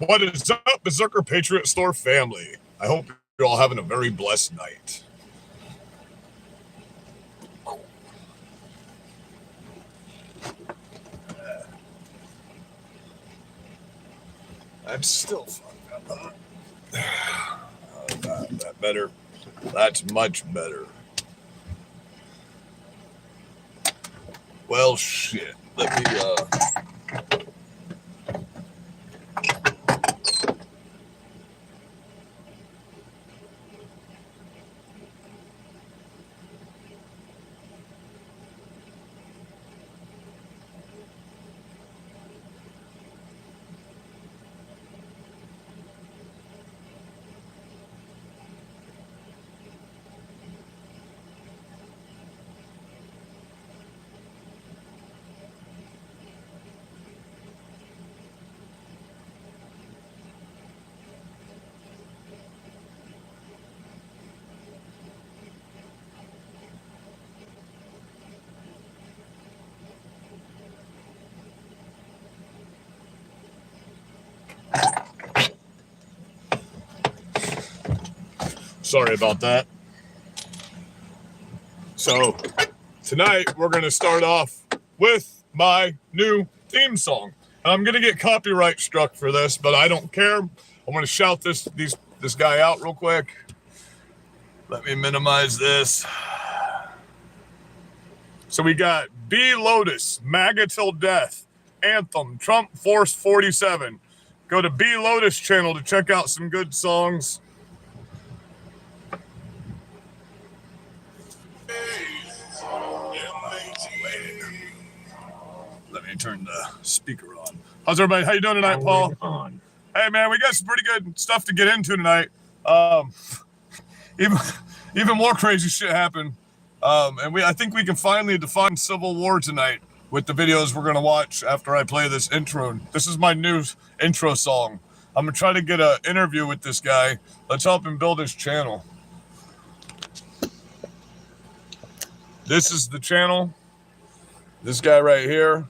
What is up, Berserker Patriot Store family? I hope you're all having a very blessed night. I'm still fun. That better. That's much better. Well, shit. Let me, sorry about that. So, tonight we're going to start off with my new theme song. And I'm going to get copyright struck for this, but I don't care. I'm going to shout this guy out real quick. Let me minimize this. So we got B. Lotus, MAGA Till Death, Anthem, Trump Force 47. Go to B. Lotus channel to check out some good songs. Let me turn the speaker on. How's everybody? How you doing tonight, Paul? Hey, man, we got some pretty good stuff to get into tonight. Even more crazy shit happened. And I think we can finally define civil war tonight with the videos we're going to watch after I play this intro. This is my new intro song. I'm going to try to get an interview with this guy. Let's help him build his channel. This is the channel. This guy right here.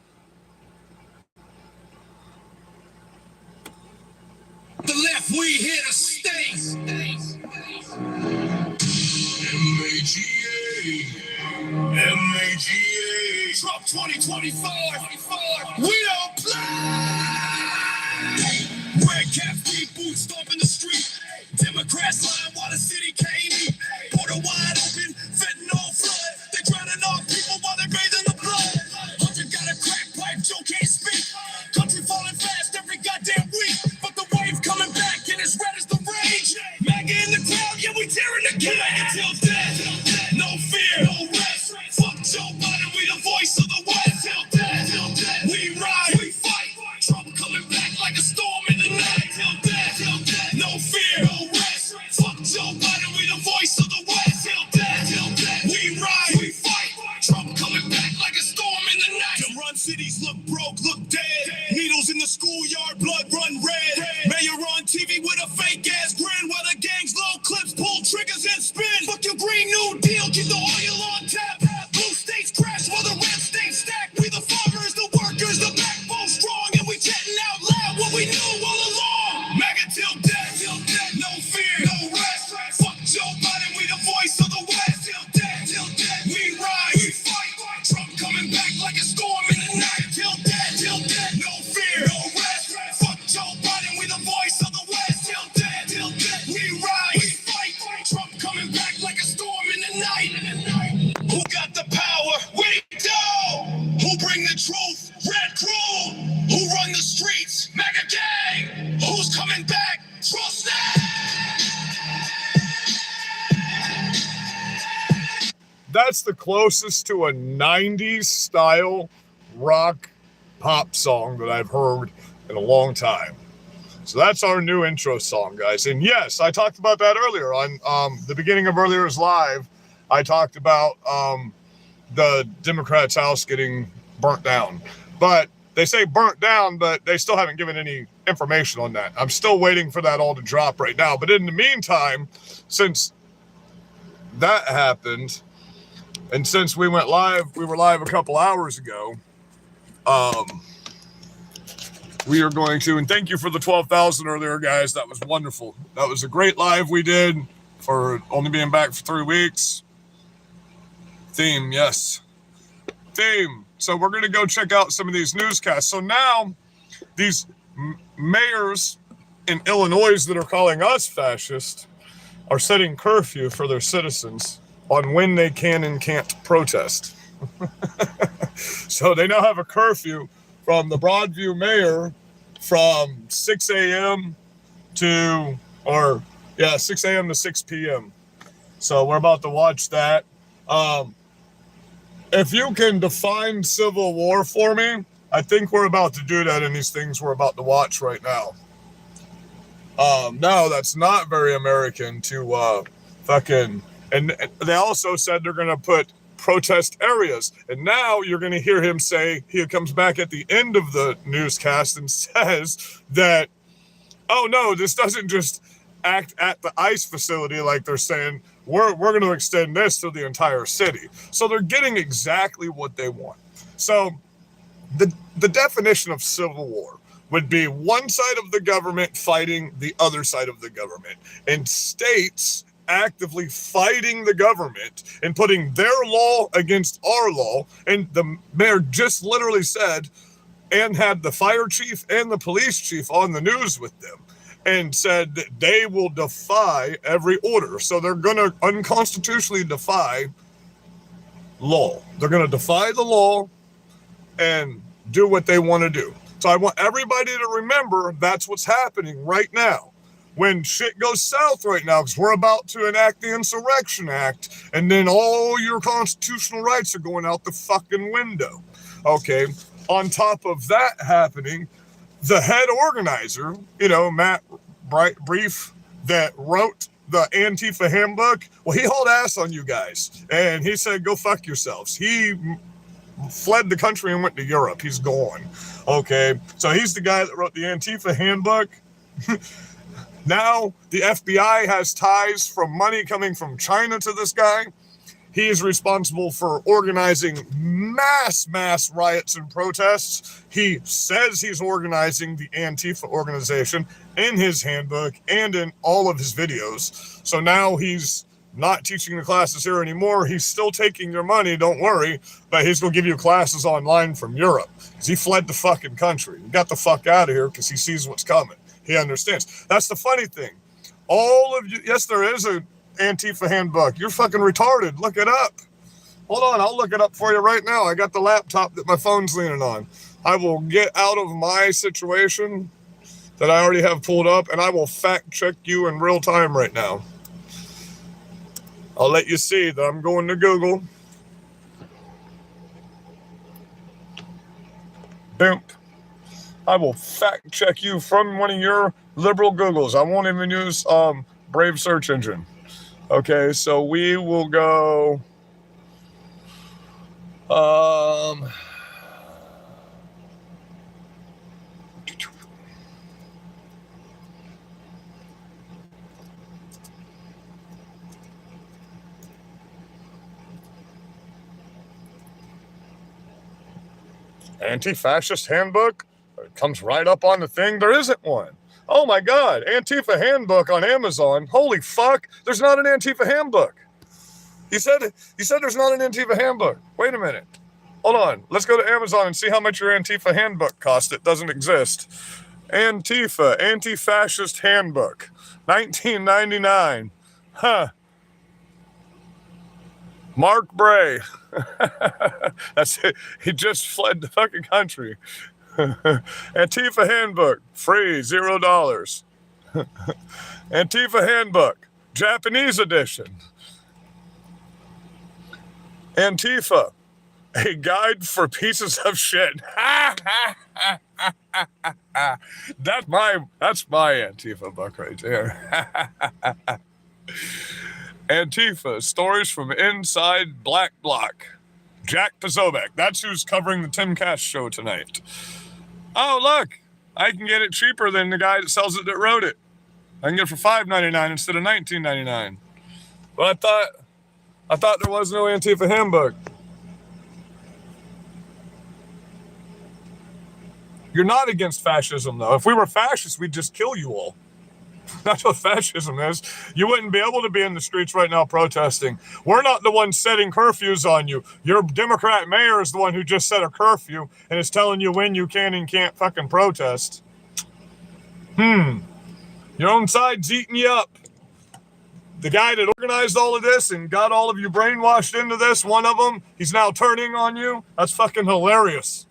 The left, we here to stay. M-A-G-A, Trump 2025, we don't play. Red caps, deep boots, stomping the street. Democrats lying while the city came eat. Border wide open, fentanyl flood. They drowning off people while they're bathing the blood. Hunter got a crack pipe, Joe can't speak. Country falling fast every goddamn week. But the wave coming back and as red as the rage. MAGA in the crowd, yeah, we tearing the gas. Until death, no fear, no rest. Fuck Joe Biden, we the voice of the West. Till death, we ride, we fight. Trump coming back like a storm in the night. Till death, no fear, no rest. Fuck Joe Biden, we the voice of the West. Till death, we ride, we fight. Trump coming back like a storm in the night. Them run cities look broke, look dead. Needles in the schoolyard, blood run red. Mayor on TV with a fake ass grin while the gangs load clips, pull triggers and spin. Fuck your Green New Deal, keep the oil on tap. Blue states crash while the red states stack. We the farmers, the workers, the backbone strong, and we chatting out loud what we knew all along. MAGA till death, no fear, no rest. Fuck Joe Biden, we the voice of the West. Till death, we ride, we fight. Trump coming back like a storm in the night. Till death, no fear, no rest. Fuck Joe Biden, we the voice of the West. Till death, we ride, we fight. Trump coming back like a storm in the night. Who got the power? We do. Who bring the truth? Red Crew. Who run the streets? MAGA gang. Who's coming back? Trust that. That's the closest to a 90s style rock pop song that I've heard in a long time. So that's our new intro song, guys. And yes, I talked about that earlier on the beginning of earlier's live. I talked about the Democrats' house getting burnt down. But they say burnt down, but they still haven't given any information on that. I'm still waiting for that all to drop right now. But in the meantime, since that happened, and since we were live a couple hours ago, we are going to, and thank you for the 12,000 earlier, guys. That was wonderful. That was a great live we did for only being back for 3 weeks. Theme, yes. Theme. So we're going to go check out some of these newscasts. So now these mayors in Illinois that are calling us fascist are setting curfew for their citizens on when they can and can't protest. So they now have a curfew from the Broadview mayor from 6 a.m. to 6 a.m. to 6 p.m. So we're about to watch that. If you can define civil war for me, I think we're about to do that in these things we're about to watch right now. No, that's not very American to and they also said they're going to put protest areas. And now you're going to hear him say, he comes back at the end of the newscast and says that, oh no, this doesn't just act at the ICE facility like they're saying, we're going to extend this to the entire city. So they're getting exactly what they want. So the definition of civil war would be one side of the government fighting the other side of the government, and states actively fighting the government and putting their law against our law. And the mayor just literally said, and had the fire chief and the police chief on the news with them, and said that they will defy every order. So they're going to unconstitutionally defy law. They're going to defy the law and do what they want to do. So I want everybody to remember that's what's happening right now. When shit goes south right now, because we're about to enact the Insurrection Act, and then all your constitutional rights are going out the fucking window. Okay, on top of that happening, the head organizer, Matt Brief, that wrote the Antifa handbook, well, he hauled ass on you guys, and he said, go fuck yourselves. He fled the country and went to Europe. He's gone. Okay, so he's the guy that wrote the Antifa handbook. Now the FBI has ties from money coming from China to this guy. He is responsible for organizing mass riots and protests. He says he's organizing the Antifa organization in his handbook and in all of his videos. So now he's not teaching the classes here anymore. He's still taking your money, don't worry, but he's going to give you classes online from Europe because he fled the fucking country. He got the fuck out of here because he sees what's coming. He understands. That's the funny thing. All of you, yes, there is a Antifa handbook. You're fucking retarded. Look it up. Hold on, I'll look it up for you right now. I got the laptop that my phone's leaning on. I will get out of my situation that I already have pulled up, and I will fact check you in real time right now. I'll let you see that I'm going to Google. Boom. I will fact check you from one of your liberal Googles. I won't even use Brave search engine. Okay, so we will go. Anti-fascist handbook? It comes right up on the thing. There isn't one. Oh my God, Antifa handbook on Amazon. Holy fuck, there's not an Antifa handbook. He said there's not an Antifa handbook. Wait a minute. Hold on. Let's go to Amazon and see how much your Antifa handbook cost. It doesn't exist. Antifa, anti-fascist handbook, $19.99. Huh. Mark Bray. That's it. He just fled the fucking country. Antifa handbook, free, $0. Antifa handbook, Japanese edition. Antifa, a guide for pieces of shit. That's my Antifa book right there. Antifa, stories from inside Black Bloc. Jack Pozobiec. That's who's covering the Tim Cash show tonight. Oh, look, I can get it cheaper than the guy that sells it that wrote it. I can get it for $5.99 instead of $19.99. But I thought there was no Antifa handbook. You're not against fascism, though. If we were fascists, we'd just kill you all. That's what fascism is. You wouldn't be able to be in the streets right now protesting. We're not the ones setting curfews on you. Your Democrat mayor is the one who just set a curfew and is telling you when you can and can't fucking protest. Your own side's eating you up. The guy that organized all of this and got all of you brainwashed into this, one of them, he's now turning on you. That's fucking hilarious.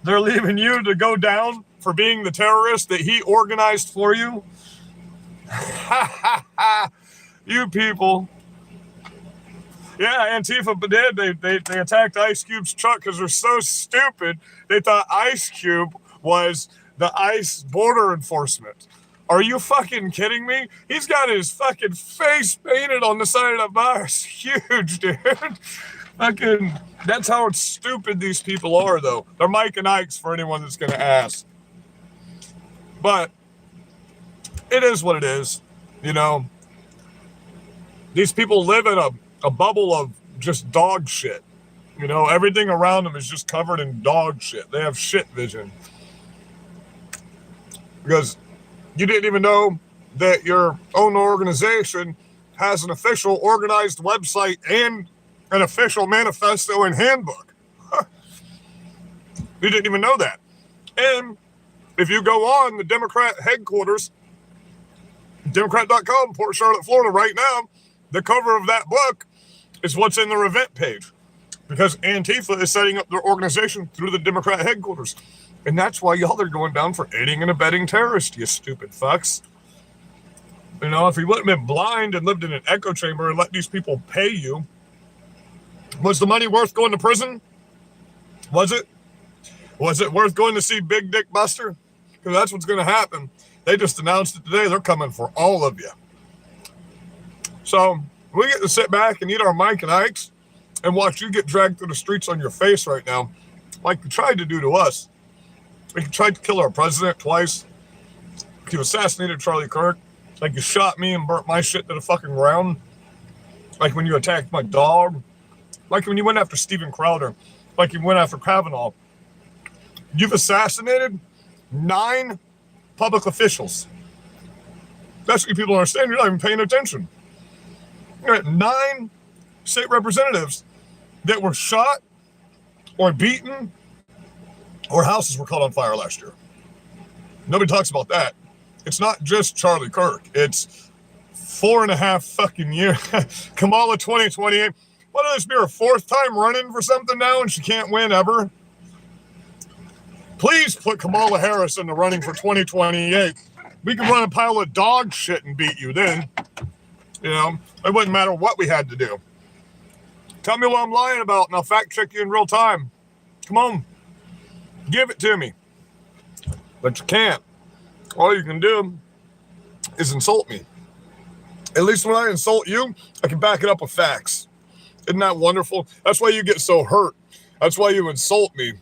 They're leaving you to go down for being the terrorist that he organized for you. You people. Yeah, Antifa did. They attacked Ice Cube's truck because they're so stupid. They thought Ice Cube was the ICE border enforcement. Are you fucking kidding me? He's got his fucking face painted on the side of the bus. Huge, dude. Fucking, that's how stupid these people are, though. They're Mike and Ike's for anyone that's going to ask. But it is what it is, you know. These people live in a bubble of just dog shit. You know, everything around them is just covered in dog shit. They have shit vision. Because you didn't even know that your own organization has an official organized website and an official manifesto and handbook. You didn't even know that. And if you go on the Democrat headquarters, Democrat.com, Port Charlotte, Florida, right now, the cover of that book is what's in their event page. Because Antifa is setting up their organization through the Democrat headquarters. And that's why y'all are going down for aiding and abetting terrorists, you stupid fucks. You know, if you wouldn't have been blind and lived in an echo chamber and let these people pay you, was the money worth going to prison? Was it? Was it worth going to see Big Dick Buster? Because that's what's going to happen. They just announced it today. They're coming for all of you. So we get to sit back and eat our Mike and Ike's and watch you get dragged through the streets on your face right now, like you tried to do to us. Like you tried to kill our president twice. Like you assassinated Charlie Kirk. Like you shot me and burnt my shit to the fucking ground. Like when you attacked my dog. Like when you went after Steven Crowder. Like you went after Kavanaugh. You've assassinated 9 public officials. That's what you people understand. You're not even paying attention. You're at 9 state representatives that were shot or beaten or houses were caught on fire last year. Nobody talks about that. It's not just Charlie Kirk. It's 4.5 fucking years. Kamala 2028. What will this be her 4th time running for something now and she can't win ever? Please put Kamala Harris in the running for 2028. We can run a pile of dog shit and beat you then. You know, it wouldn't matter what we had to do. Tell me what I'm lying about and I'll fact check you in real time. Come on. Give it to me. But you can't. All you can do is insult me. At least when I insult you, I can back it up with facts. Isn't that wonderful? That's why you get so hurt. That's why you insult me.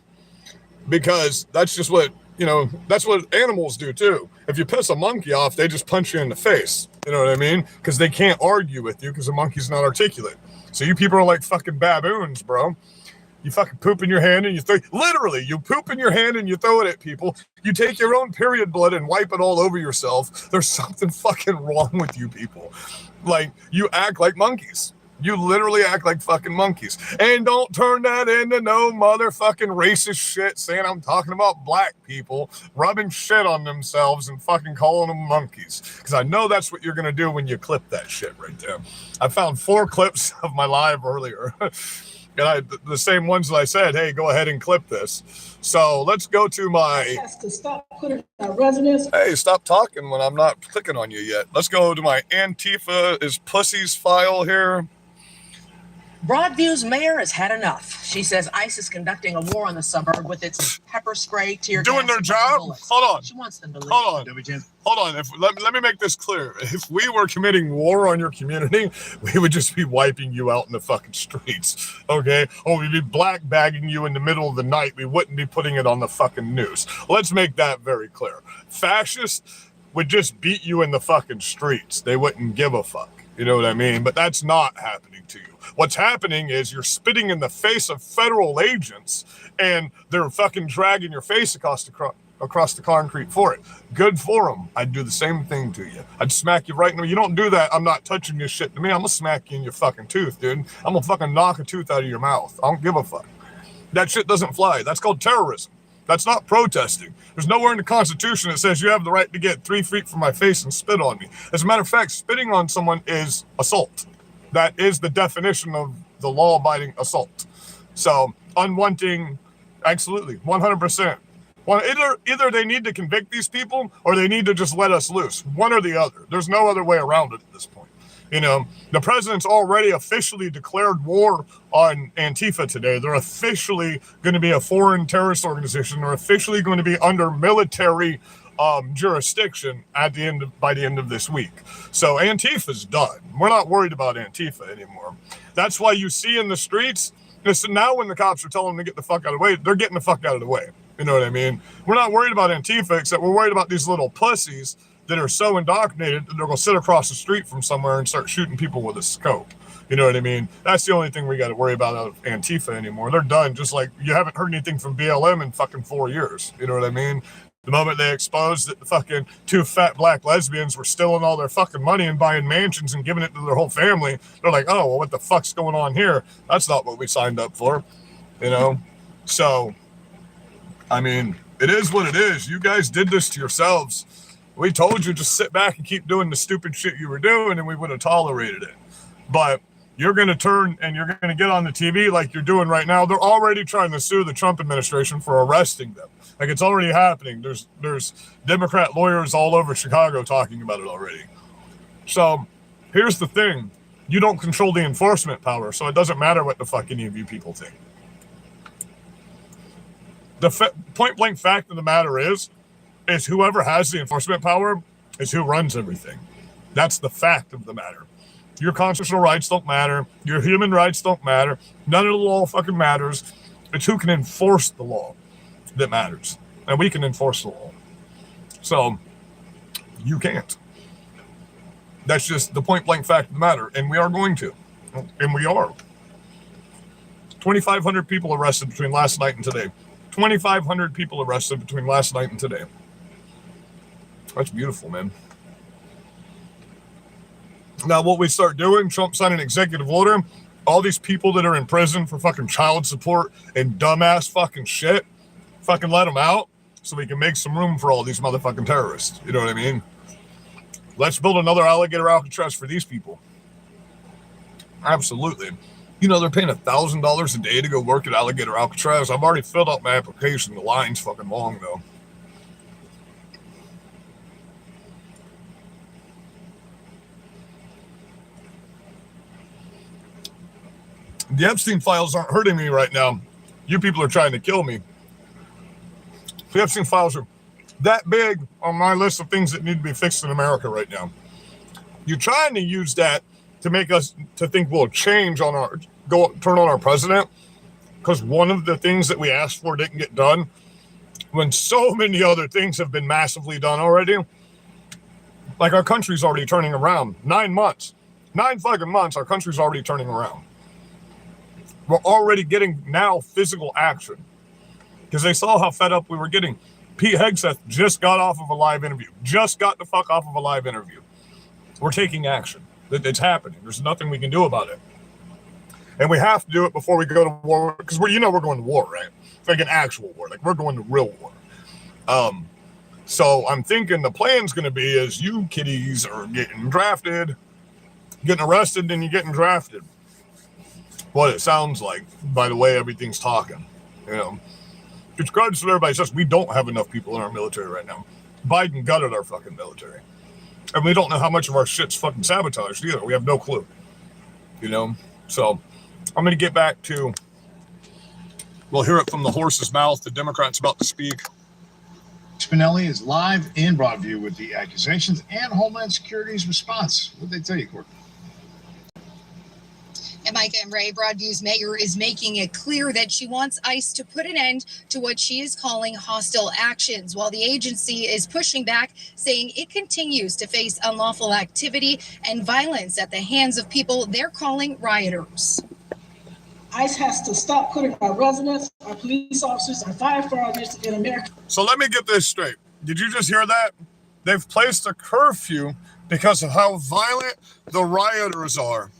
Because that's just what, you know, that's what animals do too. If you piss a monkey off, they just punch you in the face. You know what I mean? Because they can't argue with you because a monkey's not articulate. So you people are like fucking baboons, bro. You fucking poop in your hand and you throw, literally, you poop in your hand and you throw it at people. You take your own period blood and wipe it all over yourself. There's something fucking wrong with you people. Like, you act like monkeys. You literally act like fucking monkeys. And don't turn that into no motherfucking racist shit saying I'm talking about black people rubbing shit on themselves and fucking calling them monkeys. Because I know that's what you're going to do when you clip that shit right there. I found 4 clips of my live earlier. And the same ones that I said, hey, go ahead and clip this. So let's go to my... To stop putting our residents. Hey, stop talking when I'm not clicking on you yet. Let's go to my Antifa is pussies file here. Broadview's mayor has had enough. She says ICE is conducting a war on the suburb with its pepper spray, tear gas, doing their and job? bullets. Hold on. She wants them to leave. Hold on. Let me make this clear. If we were committing war on your community, we would just be wiping you out in the fucking streets. Okay? Or we'd be black bagging you in the middle of the night. We wouldn't be putting it on the fucking news. Let's make that very clear. Fascists would just beat you in the fucking streets. They wouldn't give a fuck. You know what I mean? But that's not happening to you. What's happening is you're spitting in the face of federal agents and they're fucking dragging your face across the concrete for it. Good for them. I'd do the same thing to you. I'd smack you right in the... You don't do that, I'm not touching your shit to me. I'm gonna smack you in your fucking tooth, dude. I'm gonna fucking knock a tooth out of your mouth. I don't give a fuck. That shit doesn't fly. That's called terrorism. That's not protesting. There's nowhere in the Constitution that says you have the right to get 3 feet from my face and spit on me. As a matter of fact, spitting on someone is assault. That is the definition of the law-abiding assault. So, unwanting, absolutely, 100%. Well, either they need to convict these people or they need to just let us loose. One or the other. There's no other way around it at this point. You know, the president's already officially declared war on Antifa today. They're officially going to be a foreign terrorist organization. They're officially going to be under military jurisdiction by the end of this week. So Antifa's done. We're not worried about Antifa anymore. That's why you see in the streets, now when the cops are telling them to get the fuck out of the way, they're getting the fuck out of the way. You know what I mean? We're not worried about Antifa, except we're worried about these little pussies that are so indoctrinated that they're going to sit across the street from somewhere and start shooting people with a scope. You know what I mean? That's the only thing we got to worry about out of Antifa anymore. They're done, just like you haven't heard anything from BLM in fucking 4 years. You know what I mean? The moment they exposed that the fucking 2 fat black lesbians were stealing all their fucking money and buying mansions and giving it to their whole family, they're like, oh, well, what the fuck's going on here? That's not what we signed up for, you know? So, I mean, it is what it is. You guys did this to yourselves. We told you just sit back and keep doing the stupid shit you were doing and we would have tolerated it. But you're going to turn and you're going to get on the TV like you're doing right now. They're already trying to sue the Trump administration for arresting them. Like, it's already happening. There's Democrat lawyers all over Chicago talking about it already. So here's the thing. You don't control the enforcement power, so it doesn't matter what the fuck any of you people think. The point blank fact of the matter is whoever has the enforcement power is who runs everything. That's the fact of the matter. Your constitutional rights don't matter. Your human rights don't matter. None of the law fucking matters. It's who can enforce the law that matters. And we can enforce the law. So, you can't. That's just the point blank fact of the matter. And we are going to. And we are. 2,500 people arrested between last night and today. 2,500 people arrested between last night and today. That's beautiful, man. Now, what we start doing, Trump signed an executive order. All these people that are in prison for fucking child support and dumbass fucking shit, fucking let them out so we can make some room for all these motherfucking terrorists. You know what I mean? Let's build another alligator Alcatraz for these people. Absolutely. You know, they're paying $1,000 a day to go work at Alligator Alcatraz. I've already filled out my application. The line's fucking long, though. The Epstein files aren't hurting me right now. You people are trying to kill me. The Epstein files are that big on my list of things that need to be fixed in America right now. You're trying to use that to make us to think we'll change on turn on our president, because one of the things that we asked for didn't get done when so many other things have been massively done already. Like, our country's already turning around. 9 months. 9 fucking months, our country's already turning around. We're already getting now physical action because they saw how fed up we were getting. Pete Hegseth just got off of a live interview. Just got the fuck off of a live interview. We're taking action. It's happening. There's nothing we can do about it. And we have to do it before we go to war, because we're going to war, right? It's like an actual war. Like, we're going to real war. So I'm thinking the plan's going to be is you kiddies are getting drafted, getting arrested, and you're getting drafted. What it sounds like by the way everything's talking, you know. It's regardless of what everybody says, we don't have enough people in our military right now. Biden gutted our fucking military. And we don't know how much of our shit's fucking sabotaged either. We have no clue, you know. So I'm going to get back to, we'll hear it from the horse's mouth. The Democrat's about to speak. Spinelli is live in Broadview with the accusations and Homeland Security's response. What did they tell you, Courtney? And Micah and Ray, Broadview's mayor is making it clear that she wants ICE to put an end to what she is calling hostile actions, while the agency is pushing back, saying it continues to face unlawful activity and violence at the hands of people they're calling rioters. ICE has to stop putting our residents, our police officers, our firefighters in America. So let me get this straight. Did you just hear that? They've placed a curfew because of how violent the rioters are.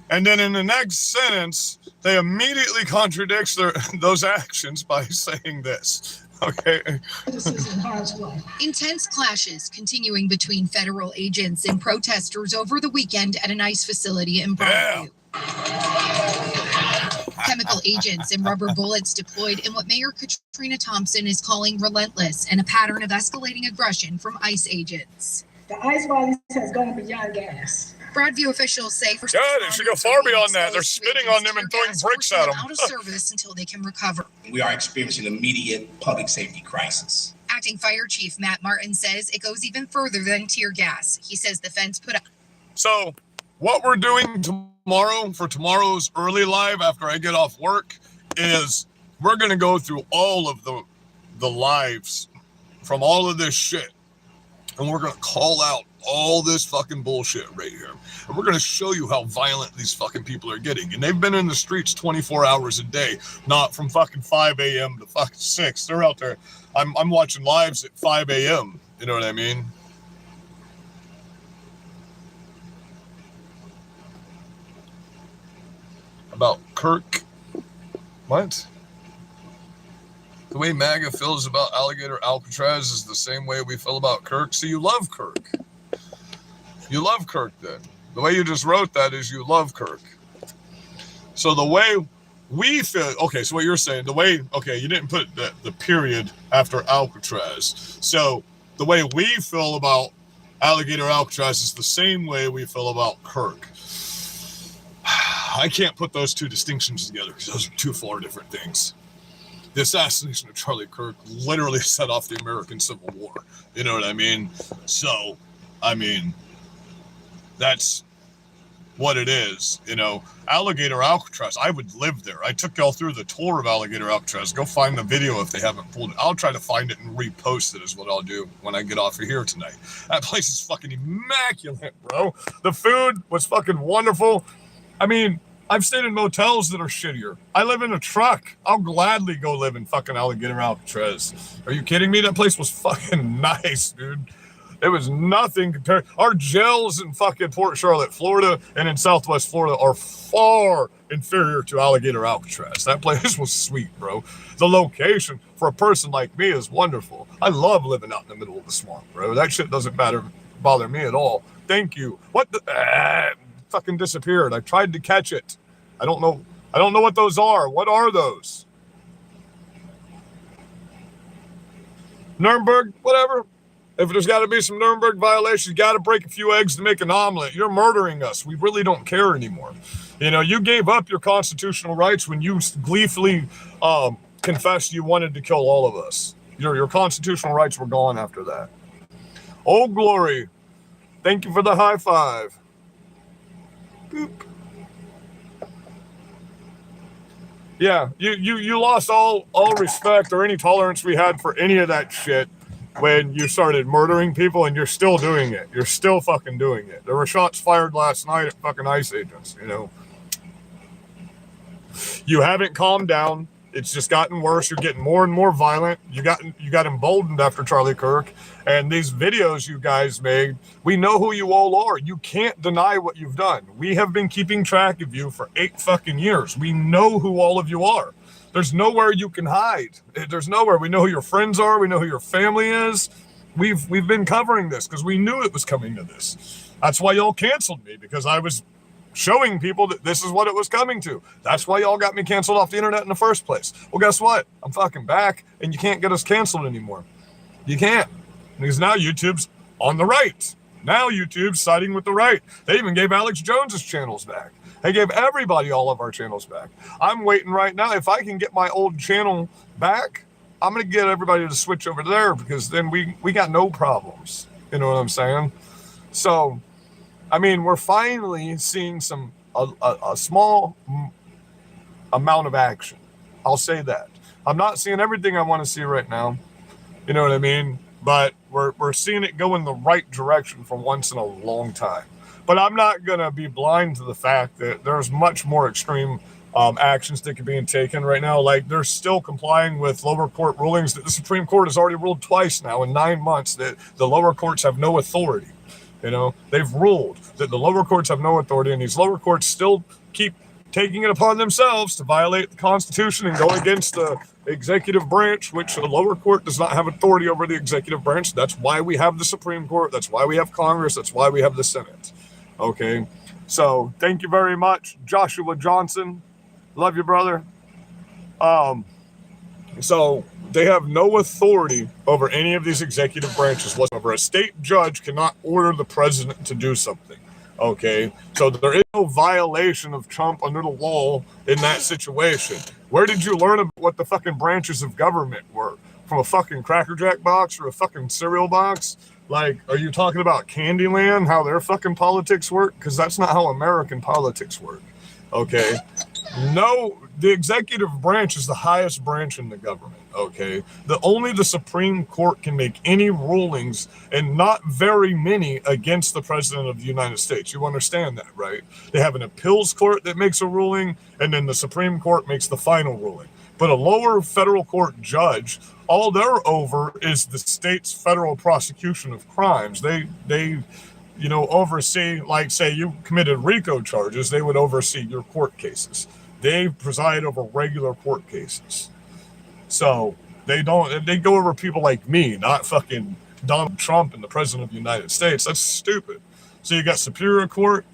And then in the next sentence, they immediately contradicts those actions by saying this. Okay. Intense clashes continuing between federal agents and protesters over the weekend at an ICE facility in Broadview. Chemical agents and rubber bullets deployed in what Mayor Katrina Thompson is calling relentless and a pattern of escalating aggression from ICE agents. The ICE violence has gone beyond gas. Broadview officials say God, it should go far beyond that. They're spitting on them and throwing bricks at them. Out of service until they can recover. We are experiencing an immediate public safety crisis. Acting Fire Chief Matt Martin says it goes even further than tear gas. He says the fence put up. So what we're doing tomorrow for tomorrow's early live after I get off work is we're going to go through all of the lives from all of this shit. And we're going to call out all this fucking bullshit right here. And we're going to show you how violent these fucking people are getting. And they've been in the streets 24 hours a day, not from fucking 5 a.m. to fucking 6. They're out there. I'm watching lives at 5 a.m. You know what I mean? About Kirk. What? The way MAGA feels about Alligator Alcatraz is the same way we feel about Kirk. So you love Kirk. You love Kirk then. The way you just wrote that is you love Kirk. So the way we feel, okay, so what you're saying, the way, okay, you didn't put the period after Alcatraz. So the way we feel about Alligator Alcatraz is the same way we feel about Kirk. I can't put those two distinctions together because those are two far different things. The assassination of Charlie Kirk literally set off the American Civil War. You know what I mean? So, I mean, that's what it is. You know, Alligator Alcatraz, I would live there. I took y'all through the tour of Alligator Alcatraz. Go find the video if they haven't pulled it. I'll try to find it and repost it is what I'll do when I get off of here tonight. That place is fucking immaculate, bro. The food was fucking wonderful. I mean, I've stayed in motels that are shittier. I live in a truck. I'll gladly go live in fucking Alligator Alcatraz. Are you kidding me? That place was fucking nice, dude. It was nothing compared. Our jails in fucking Port Charlotte, Florida, and in Southwest Florida are far inferior to Alligator Alcatraz. That place was sweet, bro. The location for a person like me is wonderful. I love living out in the middle of the swamp, bro. That shit doesn't bother me at all. Thank you. What the fucking disappeared. I tried to catch it. I don't know what those are. What are those? Nuremberg, whatever. If there's got to be some Nuremberg violations, you got to break a few eggs to make an omelet. You're murdering us. We really don't care anymore. You know, you gave up your constitutional rights when you gleefully confessed you wanted to kill all of us. Your constitutional rights were gone after that. Oh, glory. Thank you for the high five. Boop. Yeah, you lost all respect or any tolerance we had for any of that shit when you started murdering people, and you're still doing it. You're still fucking doing it. There were shots fired last night at fucking ICE agents, you know. You haven't calmed down. It's just gotten worse. You're getting more and more violent. You got emboldened after Charlie Kirk. And these videos you guys made, we know who you all are. You can't deny what you've done. We have been keeping track of you for 8 fucking years. We know who all of you are. There's nowhere you can hide. There's nowhere. We know who your friends are. We know who your family is. We've been covering this because we knew it was coming to this. That's why y'all canceled me, because I was showing people that this is what it was coming to. That's why y'all got me canceled off the internet in the first place. Well, guess what? I'm fucking back, and you can't get us canceled anymore. You can't. Because now YouTube's on the right. Now YouTube's siding with the right. They even gave Alex Jones's channels back. They gave everybody all of our channels back. I'm waiting right now. If I can get my old channel back, I'm going to get everybody to switch over there, because then we got no problems. You know what I'm saying? So, I mean, we're finally seeing some a small amount of action. I'll say that. I'm not seeing everything I want to see right now. You know what I mean? But we're seeing it go in the right direction for once in a long time. But I'm not going to be blind to the fact that there's much more extreme actions that are being taken right now. Like, they're still complying with lower court rulings that the Supreme Court has already ruled twice now in 9 months that the lower courts have no authority. You know, they've ruled that the lower courts have no authority, and these lower courts still keep taking it upon themselves to violate the Constitution and go against the executive branch, which the lower court does not have authority over the executive branch. That's why we have the Supreme Court. That's why we have Congress. That's why we have the Senate. Okay, so thank you very much, Joshua Johnson. Love you, brother. So they have no authority over any of these executive branches whatsoever. A state judge cannot order the president to do something. Okay, so there is no violation of Trump under the law in that situation. Where did you learn about what the fucking branches of government were? From a fucking Cracker Jack box or a fucking cereal box? Like, are you talking about Candyland, how their fucking politics work? Because that's not how American politics work. Okay, no, the executive branch is the highest branch in the government. Okay, only the Supreme Court can make any rulings, and not very many, against the president of the United States. You understand that, right? They have an appeals court that makes a ruling, and then the Supreme Court makes the final ruling. But a lower federal court judge, all they're over is the state's federal prosecution of crimes. They you know, oversee, like, say you committed RICO charges, they would oversee your court cases. They preside over regular court cases. So they go over people like me, not fucking Donald Trump and the president of the United States. That's stupid. So you got Superior Court,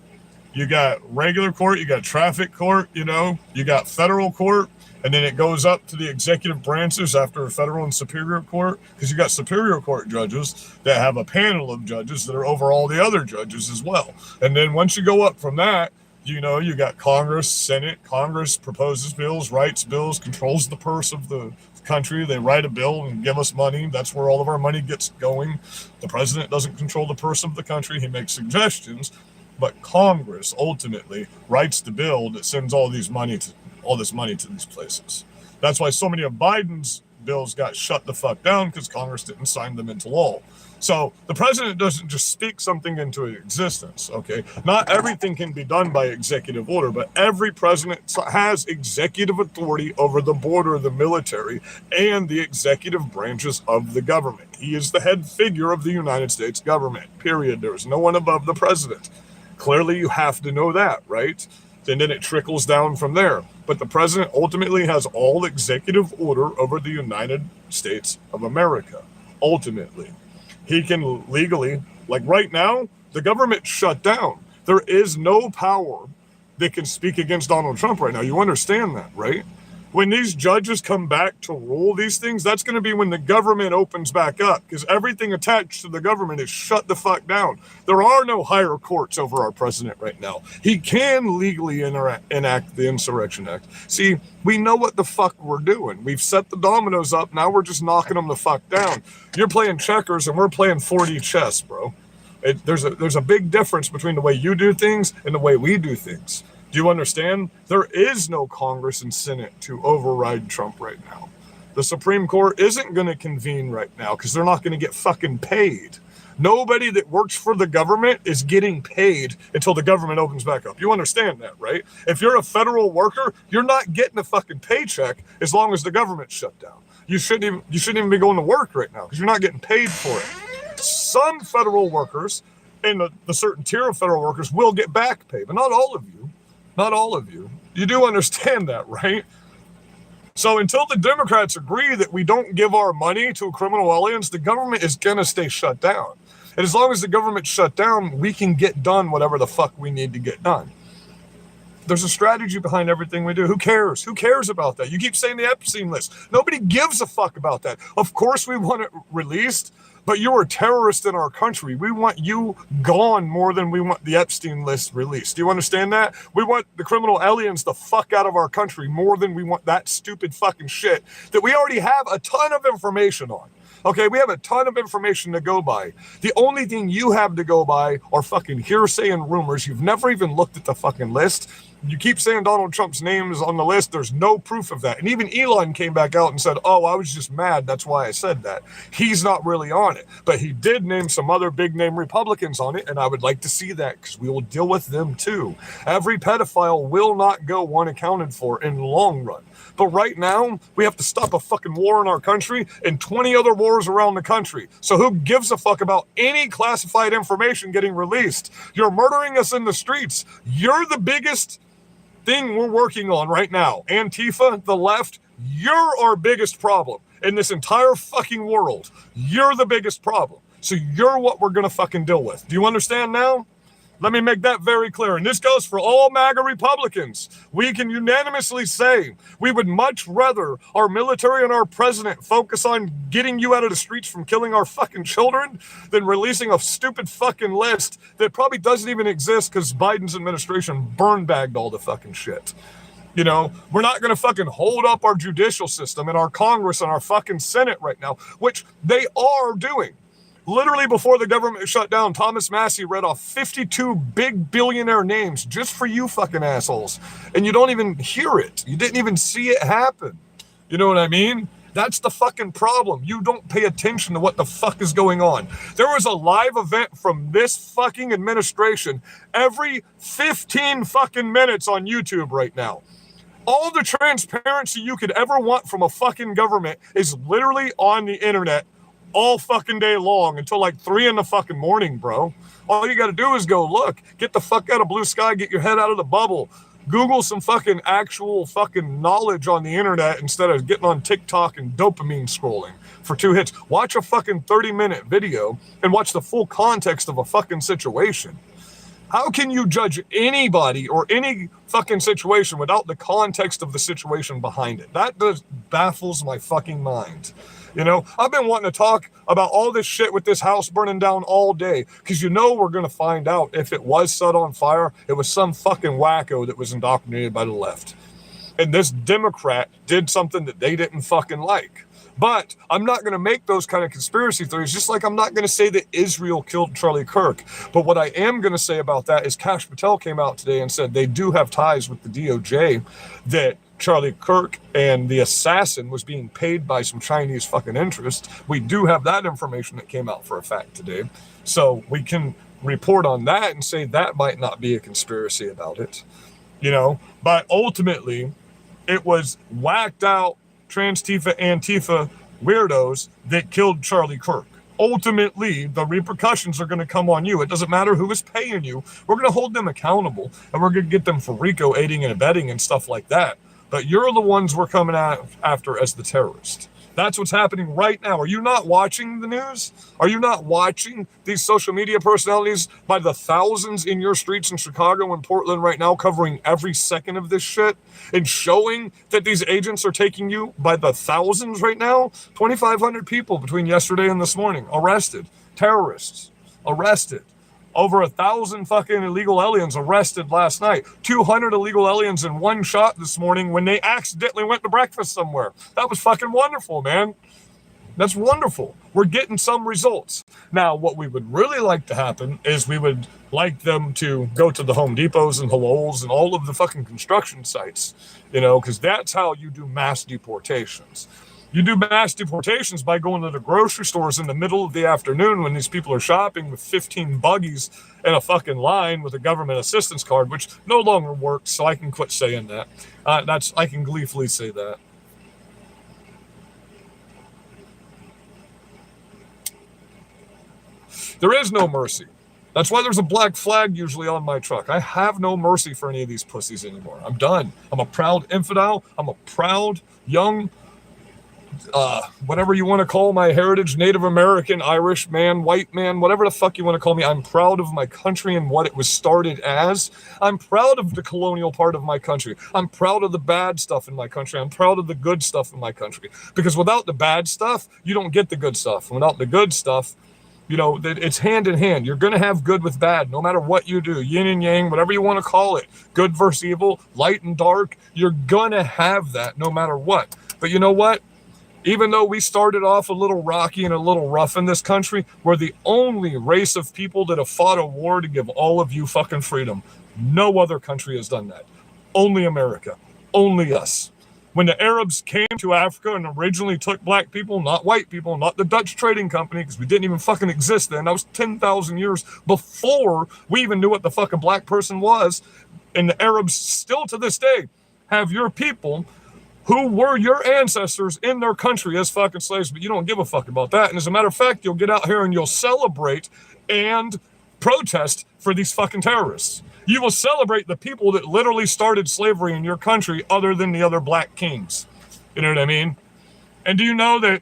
you got regular court, you got traffic court, you know, you got federal court, and then it goes up to the executive branches after federal and Superior Court, because you got Superior Court judges that have a panel of judges that are over all the other judges as well. And then once you go up from that, you know, you got Congress, Senate. Congress proposes bills, writes bills, controls the purse of the country. They write a bill and give us money. That's where all of our money gets going. The president doesn't control the purse of the country. He makes suggestions, but Congress ultimately writes the bill that sends all this money to these places. That's why so many of Biden's bills got shut the fuck down, because Congress didn't sign them into law. So the president doesn't just speak something into existence, okay? Not everything can be done by executive order, but every president has executive authority over the border, the military, and the executive branches of the government. He is the head figure of the United States government, period. There is no one above the president. Clearly, you have to know that, right? And then it trickles down from there. But the president ultimately has all executive order over the United States of America, ultimately. He can legally, like right now, the government shut down. There is no power that can speak against Donald Trump right now. You understand that, right? When these judges come back to rule these things, that's going to be when the government opens back up, because everything attached to the government is shut the fuck down. There are no higher courts over our president right now. He can legally enact the Insurrection Act. See, we know what the fuck we're doing. We've set the dominoes up. Now we're just knocking them the fuck down. You're playing checkers and we're playing 4D chess, bro. There's a big difference between the way you do things and the way we do things. Do you understand? There is no Congress and Senate to override Trump right now. The Supreme Court isn't going to convene right now because they're not going to get fucking paid. Nobody that works for the government is getting paid until the government opens back up. You understand that, right? If you're a federal worker, you're not getting a fucking paycheck as long as the government's shut down. You shouldn't even be going to work right now because you're not getting paid for it. Some federal workers and the certain tier of federal workers will get back pay, but not all of you. Not all of you. You do understand that, right? So until the Democrats agree that we don't give our money to criminal aliens, the government is going to stay shut down. And as long as the government's shut down, we can get done whatever the fuck we need to get done. There's a strategy behind everything we do. Who cares? Who cares about that? You keep saying the Epstein list. Nobody gives a fuck about that. Of course we want it released, but you're a terrorist in our country. We want you gone more than we want the Epstein list released. Do you understand that? We want the criminal aliens the fuck out of our country more than we want that stupid fucking shit that we already have a ton of information on. Okay, we have a ton of information to go by. The only thing you have to go by are fucking hearsay and rumors. You've never even looked at the fucking list. You keep saying Donald Trump's name is on the list. There's no proof of that. And even Elon came back out and said, oh, I was just mad. That's why I said that. He's not really on it. But he did name some other big name Republicans on it. And I would like to see that because we will deal with them too. Every pedophile will not go unaccounted for in the long run. But right now, we have to stop a fucking war in our country and 20 other wars around the country. So who gives a fuck about any classified information getting released? You're murdering us in the streets. You're the biggest thing we're working on right now. Antifa, the left, you're our biggest problem in this entire fucking world. You're the biggest problem. So you're what we're going to fucking deal with. Do you understand now? Let me make that very clear. And this goes for all MAGA Republicans. We can unanimously say we would much rather our military and our president focus on getting you out of the streets from killing our fucking children than releasing a stupid fucking list that probably doesn't even exist because Biden's administration burn-bagged all the fucking shit. You know, we're not going to fucking hold up our judicial system and our Congress and our fucking Senate right now, which they are doing. Literally before the government shut down, Thomas Massey read off 52 big billionaire names just for you fucking assholes. And you don't even hear it. You didn't even see it happen. You know what I mean? That's the fucking problem. You don't pay attention to what the fuck is going on. There was a live event from this fucking administration every 15 fucking minutes on YouTube right now. All the transparency you could ever want from a fucking government is literally on the internet all fucking day long until like 3 in the fucking morning, bro. All you got to do is go look, get the fuck out of blue sky, get your head out of the bubble, Google some fucking actual fucking knowledge on the internet instead of getting on TikTok and dopamine scrolling for 2 hits. Watch a fucking 30-minute video and watch the full context of a fucking situation. How can you judge anybody or any fucking situation without the context of the situation behind it? That just baffles my fucking mind. You know, I've been wanting to talk about all this shit with this house burning down all day because you know we're going to find out if it was set on fire, it was some fucking wacko that was indoctrinated by the left. And this Democrat did something that they didn't fucking like. But I'm not going to make those kind of conspiracy theories, just like I'm not going to say that Israel killed Charlie Kirk. But what I am going to say about that is Kash Patel came out today and said they do have ties with the DOJ, that Charlie Kirk and the assassin was being paid by some Chinese fucking interest. We do have that information that came out for a fact today. So we can report on that and say that might not be a conspiracy about it, you know. But ultimately, it was whacked out Antifa weirdos that killed Charlie Kirk. Ultimately, the repercussions are going to come on you. It doesn't matter who is paying you. We're going to hold them accountable, and we're going to get them for RICO aiding and abetting and stuff like that. But you're the ones we're coming after as the terrorist. That's what's happening right now. Are you not watching the news? Are you not watching these social media personalities by the thousands in your streets in Chicago and Portland right now covering every second of this shit and showing that these agents are taking you by the thousands right now? 2,500 people between yesterday and this morning arrested. Terrorists arrested. Over 1,000 fucking illegal aliens arrested last night. 200 illegal aliens in one shot this morning when they accidentally went to breakfast somewhere. That was fucking wonderful, man. That's wonderful. We're getting some results. Now, what we would really like to happen is we would like them to go to the Home Depots and Lowe's and all of the fucking construction sites, you know, because that's how you do mass deportations. You do mass deportations by going to the grocery stores in the middle of the afternoon when these people are shopping with 15 buggies in a fucking line with a government assistance card, which no longer works, so I can quit saying that. I can gleefully say that. There is no mercy. That's why there's a black flag usually on my truck. I have no mercy for any of these pussies anymore. I'm done. I'm a proud infidel. I'm a proud young whatever you want to call my heritage, Native American, Irish man, white man, whatever the fuck you want to call me. I'm proud of my country and what it was started as. I'm proud of the colonial part of my country. I'm proud of the bad stuff in my country. I'm proud of the good stuff in my country. Because without the bad stuff, you don't get the good stuff. And without the good stuff, you know, it's hand in hand. You're going to have good with bad, no matter what you do. Yin and yang, whatever you want to call it. Good versus evil, light and dark. You're going to have that no matter what. But you know what? Even though we started off a little rocky and a little rough in this country, we're the only race of people that have fought a war to give all of you fucking freedom. No other country has done that. Only America. Only us. When the Arabs came to Africa and originally took black people, not white people, not the Dutch trading company, because we didn't even fucking exist then. That was 10,000 years before we even knew what the fucking black person was. And the Arabs still to this day have your people who were your ancestors in their country as fucking slaves, but you don't give a fuck about that. And as a matter of fact, you'll get out here and you'll celebrate and protest for these fucking terrorists. You will celebrate the people that literally started slavery in your country other than the other black kings. You know what I mean? And do you know that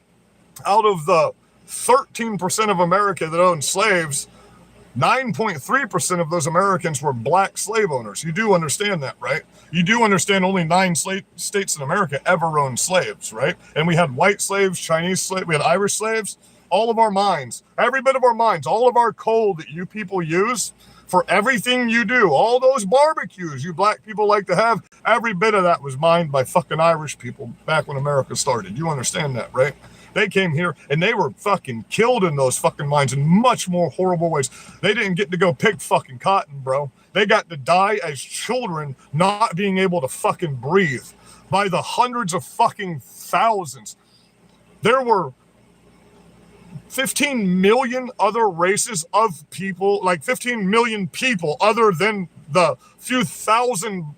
out of the 13% of America that owned slaves, 9.3% of those Americans were black slave owners. You do understand that, right? You do understand only 9 states in America ever owned slaves, right? And we had white slaves, Chinese slaves, we had Irish slaves. All of our mines, every bit of our mines, all of our coal that you people use for everything you do, all those barbecues you black people like to have, every bit of that was mined by fucking Irish people back when America started. You understand that, right? They came here and they were fucking killed in those fucking mines in much more horrible ways. They didn't get to go pick fucking cotton, bro. They got to die as children not being able to fucking breathe by the hundreds of fucking thousands. There were 15 million other races of people, like 15 million people other than the few thousand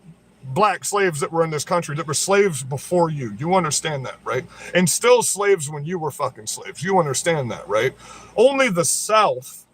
black slaves that were in this country that were slaves before you. You understand that, right? And still slaves when you were fucking slaves. You understand that, right? Only the South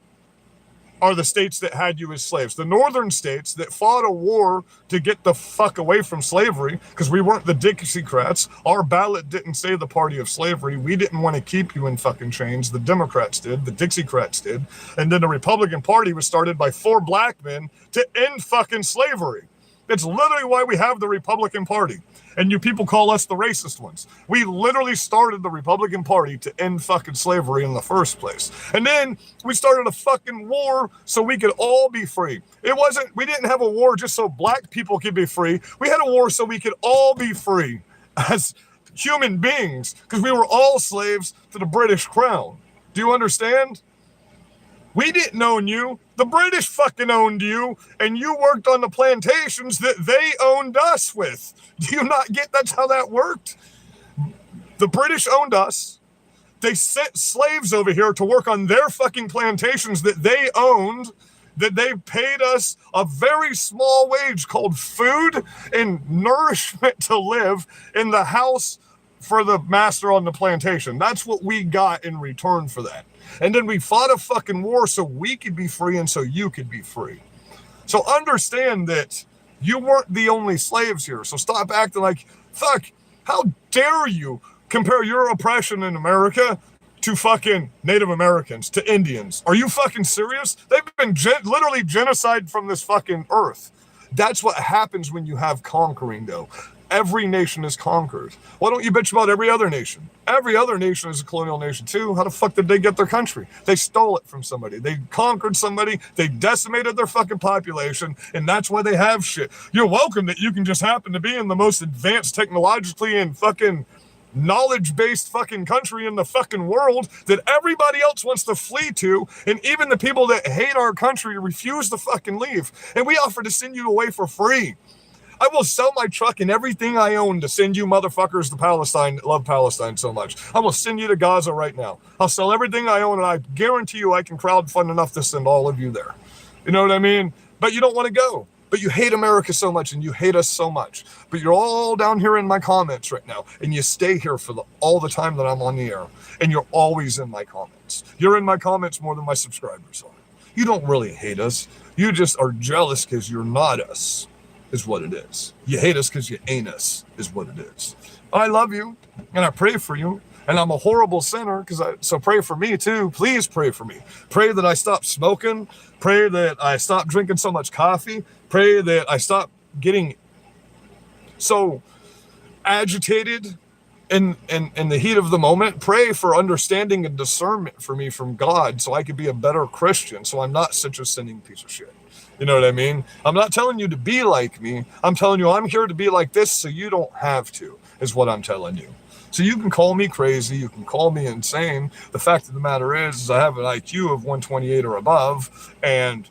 are the states that had you as slaves. The northern states that fought a war to get the fuck away from slavery, because we weren't the Dixiecrats. Our ballot didn't say the party of slavery. We didn't want to keep you in fucking chains. The Democrats did. The Dixiecrats did. And then the Republican Party was started by 4 black men to end fucking slavery. It's literally why we have the Republican Party. And you people call us the racist ones. We literally started the Republican Party to end fucking slavery in the first place. And then we started a fucking war so we could all be free. We didn't have a war just so black people could be free. We had a war so we could all be free as human beings, because we were all slaves to the British Crown. Do you understand? We didn't own you. The British fucking owned you, and you worked on the plantations that they owned us with. Do you not get that's how that worked? The British owned us. They sent slaves over here to work on their fucking plantations that they owned, that they paid us a very small wage called food and nourishment to live in the house for the master on the plantation. That's what we got in return for that. And then we fought a fucking war so we could be free and so you could be free. So understand that you weren't the only slaves here. So stop acting like, fuck, how dare you compare your oppression in America to fucking Native Americans, to Indians. Are you fucking serious? They've been literally genocide from this fucking earth. That's what happens when you have conquering, though. Every nation is conquered. Why don't you bitch about every other nation? Every other nation is a colonial nation too. How the fuck did they get their country? They stole it from somebody. They conquered somebody. They decimated their fucking population, and that's why they have shit. You're welcome that you can just happen to be in the most advanced technologically and fucking knowledge-based fucking country in the fucking world that everybody else wants to flee to, and even the people that hate our country refuse to fucking leave. And we offer to send you away for free. I will sell my truck and everything I own to send you motherfuckers to Palestine that love Palestine so much. I will send you to Gaza right now. I'll sell everything I own, and I guarantee you I can crowdfund enough to send all of you there. You know what I mean? But you don't want to go. But you hate America so much, and you hate us so much. But you're all down here in my comments right now, and you stay here for all the time that I'm on the air, and you're always in my comments. You're in my comments more than my subscribers are. You don't really hate us. You just are jealous because you're not us. Is what it is. You hate us because you ain't us, is what it is. I love you, and I pray for you, and I'm a horrible sinner, so pray for me too. Please pray for me. Pray that I stop smoking. Pray that I stop drinking so much coffee. Pray that I stop getting so agitated in the heat of the moment. Pray for understanding and discernment for me from God so I could be a better Christian, so I'm not such a sinning piece of shit. You know what I mean? I'm not telling you to be like me. I'm telling you I'm here to be like this so you don't have to, is what I'm telling you. So you can call me crazy, you can call me insane. The fact of the matter is I have an IQ of 128 or above, and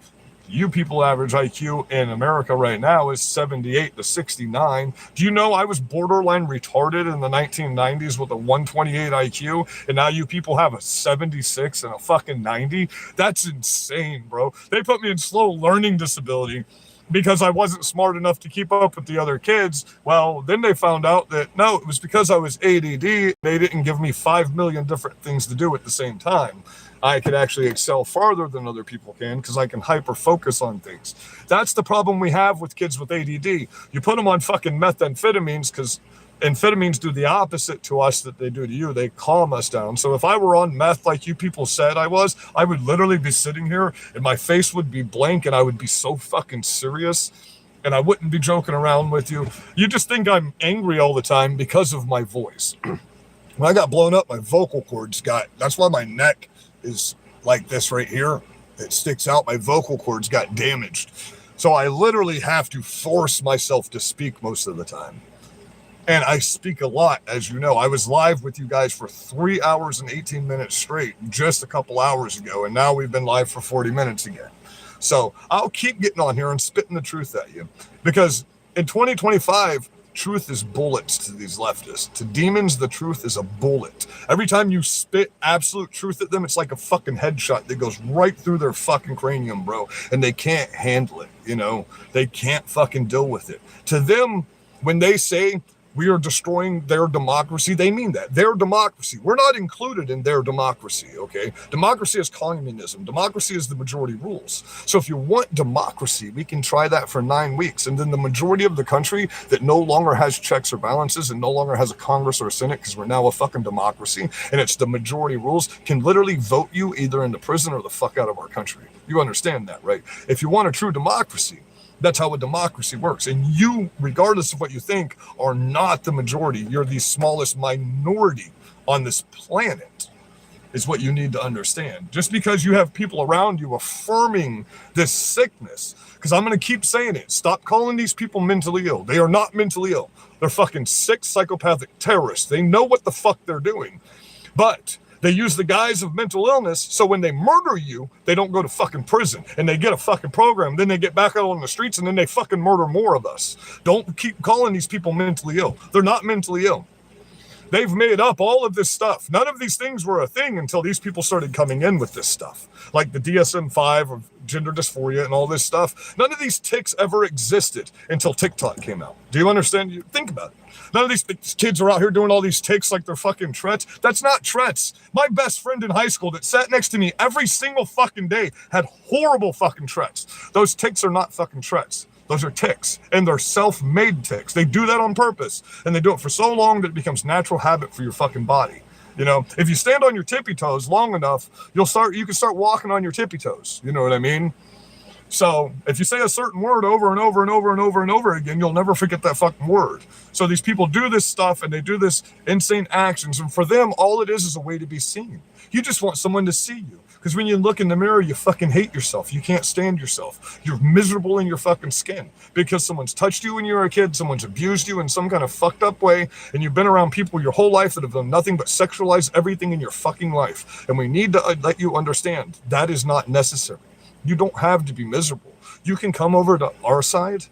you people average IQ in America right now is 78 to 69. Do you know I was borderline retarded in the 1990s with a 128 IQ, and now you people have a 76 and a fucking 90? That's insane, bro. They put me in slow learning disability because I wasn't smart enough to keep up with the other kids. Well, then they found out that no, it was because I was ADD. They didn't give me 5 million different things to do at the same time. I could actually excel farther than other people can because I can hyper focus on things. That's the problem we have with kids with ADD. You put them on fucking methamphetamines because amphetamines do the opposite to us that they do to you. They calm us down. So if I were on meth like you people said I was, I would literally be sitting here and my face would be blank and I would be so fucking serious and I wouldn't be joking around with you. You just think I'm angry all the time because of my voice. When I got blown up, my vocal cords that's why my neck is like this right here. It sticks out. My vocal cords got damaged. So I literally have to force myself to speak most of the time. And I speak a lot, as you know. I was live with you guys for 3 hours and 18 minutes straight just a couple hours ago. And now we've been live for 40 minutes again. So I'll keep getting on here and spitting the truth at you. Because in 2025, truth is bullets to these leftists. To demons, the truth is a bullet. Every time you spit absolute truth at them, it's like a fucking headshot that goes right through their fucking cranium, bro. And they can't handle it, you know? They can't fucking deal with it. To them, when they say we are destroying their democracy, they mean that. Their democracy. We're not included in their democracy, okay? Democracy is communism. Democracy is the majority rules. So if you want democracy, we can try that for 9 weeks. And then the majority of the country that no longer has checks or balances and no longer has a Congress or a Senate because we're now a fucking democracy and it's the majority rules can literally vote you either into prison or the fuck out of our country. You understand that, right? If you want a true democracy, that's how a democracy works. And you, regardless of what you think, are not the majority. You're the smallest minority on this planet, is what you need to understand. Just because you have people around you affirming this sickness, because I'm going to keep saying it, stop calling these people mentally ill. They are not mentally ill. They're fucking sick, psychopathic terrorists. They know what the fuck they're doing. But they use the guise of mental illness, so when they murder you, they don't go to fucking prison, and they get a fucking program, then they get back out on the streets, and then they fucking murder more of us. Don't keep calling these people mentally ill. They're not mentally ill. They've made up all of this stuff. None of these things were a thing until these people started coming in with this stuff, like the DSM-5 of gender dysphoria and all this stuff. None of these tics ever existed until TikTok came out. Do you understand? You think about it. None of these kids are out here doing all these tics like they're fucking Tourette's. That's not Tourette's. My best friend in high school that sat next to me every single fucking day had horrible fucking Tourette's. Those tics are not fucking Tourette's. Those are tics, and they're self-made tics. They do that on purpose, and they do it for so long that it becomes natural habit for your fucking body. You know, if you stand on your tippy toes long enough, you can start walking on your tippy toes. You know what I mean? So if you say a certain word over and over and over and over and over again, you'll never forget that fucking word. So these people do this stuff and they do this insane actions. And for them, all it is a way to be seen. You just want someone to see you. Because when you look in the mirror, you fucking hate yourself. You can't stand yourself. You're miserable in your fucking skin because someone's touched you when you were a kid. Someone's abused you in some kind of fucked up way. And you've been around people your whole life that have done nothing but sexualize everything in your fucking life. And we need to let you understand that is not necessary. You don't have to be miserable. You can come over to our side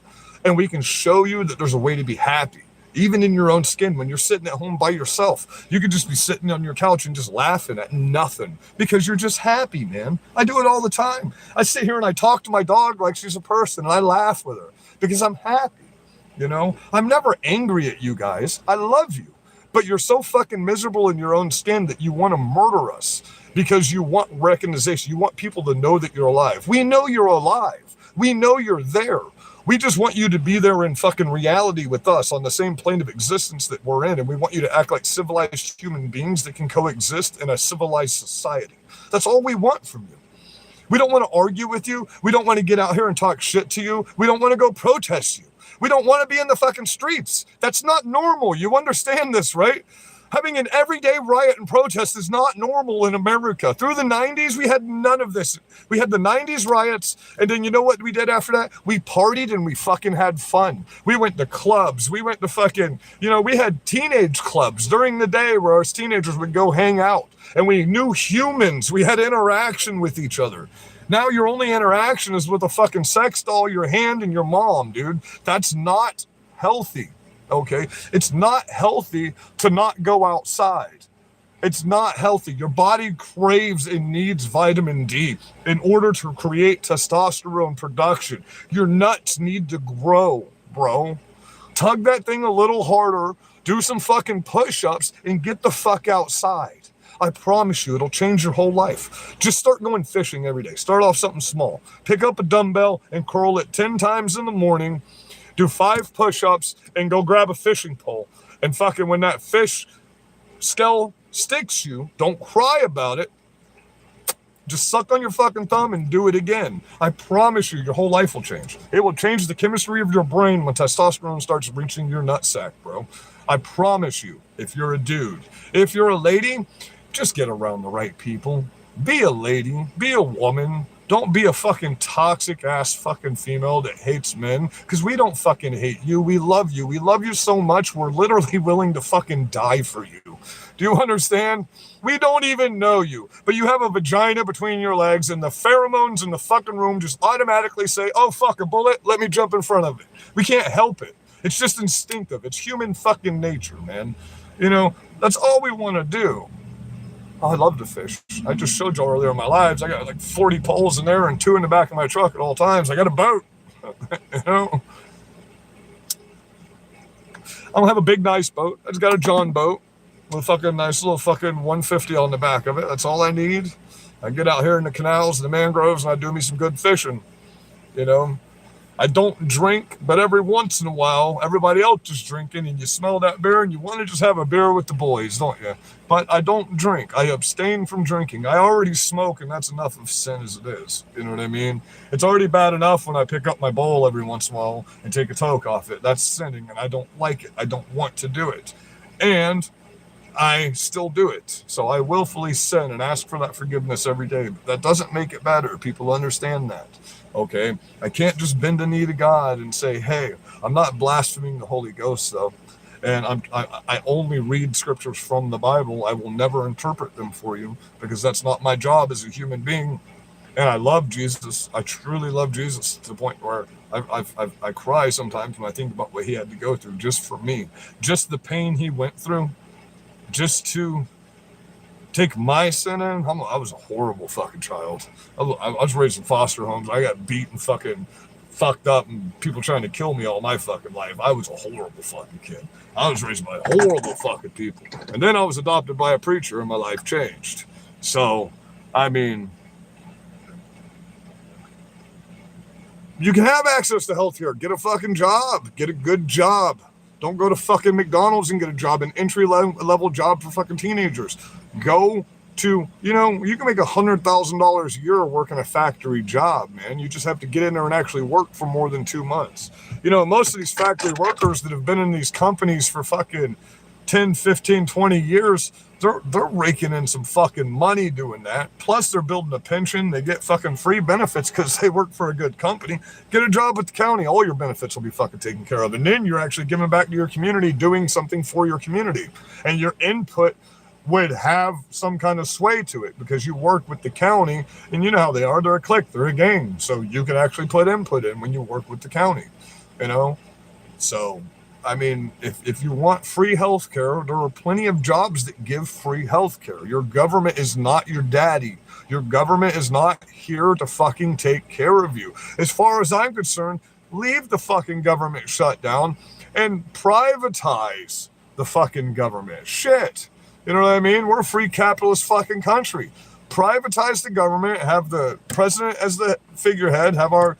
and we can show you that there's a way to be happy. Even in your own skin, when you're sitting at home by yourself, you could just be sitting on your couch and just laughing at nothing because you're just happy, man. I do it all the time. I sit here and I talk to my dog like she's a person and I laugh with her because I'm happy. You know, I'm never angry at you guys. I love you, but you're so fucking miserable in your own skin that you want to murder us because you want recognition. You want people to know that you're alive. We know you're alive. We know you're there. We just want you to be there in fucking reality with us on the same plane of existence that we're in. And we want you to act like civilized human beings that can coexist in a civilized society. That's all we want from you. We don't want to argue with you. We don't want to get out here and talk shit to you. We don't want to go protest you. We don't want to be in the fucking streets. That's not normal. You understand this, right? Having an everyday riot and protest is not normal in America. Through the 90s, we had none of this. We had the 90s riots, and then you know what we did after that? We partied and we fucking had fun. We went to clubs. We went to fucking, we had teenage clubs during the day where us teenagers would go hang out, and we knew humans. We had interaction with each other. Now your only interaction is with a fucking sex doll, your hand, and your mom, dude. That's not healthy. Okay, it's not healthy to not go outside. It's not healthy. Your body craves and needs vitamin D in order to create testosterone production. Your nuts need to grow, bro. Tug that thing a little harder, do some fucking push-ups, and get the fuck outside. I promise you, it'll change your whole life. Just start going fishing every day. Start off something small. Pick up a dumbbell and curl it 10 times in the morning. Do 5 push-ups and go grab a fishing pole. And fucking when that fish scale sticks you, don't cry about it. Just suck on your fucking thumb and do it again. I promise you, your whole life will change. It will change the chemistry of your brain when testosterone starts reaching your nutsack, bro. I promise you, if you're a dude. If you're a lady, just get around the right people. Be a lady. Be a woman. Don't be a fucking toxic ass fucking female that hates men, because we don't fucking hate you. We love you. We love you so much, we're literally willing to fucking die for you. Do you understand? We don't even know you, but you have a vagina between your legs, and the pheromones in the fucking room just automatically say, oh, fuck, a bullet, let me jump in front of it. We can't help it. It's just instinctive. It's human fucking nature, man. That's all we want to do. Oh, I love to fish. I just showed you earlier in my lives. I got like 40 poles in there and 2 in the back of my truck at all times. I got a boat. I don't have a big, nice boat. I just got a John boat with a fucking nice little fucking 150 on the back of it. That's all I need. I get out here in the canals and the mangroves and I do me some good fishing. I don't drink, but every once in a while, everybody else is drinking and you smell that beer and you want to just have a beer with the boys, don't you? But I don't drink. I abstain from drinking. I already smoke, and that's enough of sin as it is. You know what I mean? It's already bad enough when I pick up my bowl every once in a while and take a toke off it. That's sinning, and I don't like it. I don't want to do it. And I still do it. So I willfully sin and ask for that forgiveness every day. But that doesn't make it better. People understand that. Okay, I can't just bend the knee to God and say, hey, I'm not blaspheming the Holy Ghost, though. And I only read scriptures from the Bible. I will never interpret them for you because that's not my job as a human being. And I love Jesus. I truly love Jesus to the point where I cry sometimes when I think about what he had to go through just for me. Just the pain he went through, just to take my sin in. I was a horrible fucking child. I was raised in foster homes. I got beat and fucking fucked up and people trying to kill me all my fucking life. I was a horrible fucking kid. I was raised by horrible fucking people. And then I was adopted by a preacher and my life changed. So, I mean, you can have access to healthcare. Get a fucking job. Get a good job. Don't go to fucking McDonald's and get a job, an entry-level job for fucking teenagers. Go to, you can make $100,000 a year working a factory job, man. You just have to get in there and actually work for more than 2 months. Most of these factory workers that have been in these companies for fucking 10, 15, 20 years, they're raking in some fucking money doing that. Plus they're building a pension. They get fucking free benefits because they work for a good company. Get a job with the county. All your benefits will be fucking taken care of. And then you're actually giving back to your community, doing something for your community. And your input would have some kind of sway to it because you work with the county and you know how they are. They're a clique. They're a gang. So you can actually put input in when you work with the county, So, I mean, if you want free health care, there are plenty of jobs that give free health care. Your government is not your daddy. Your government is not here to fucking take care of you. As far as I'm concerned, leave the fucking government shut down and privatize the fucking government. Shit. You know what I mean? We're a free capitalist fucking country. Privatize the government, have the president as the figurehead, have our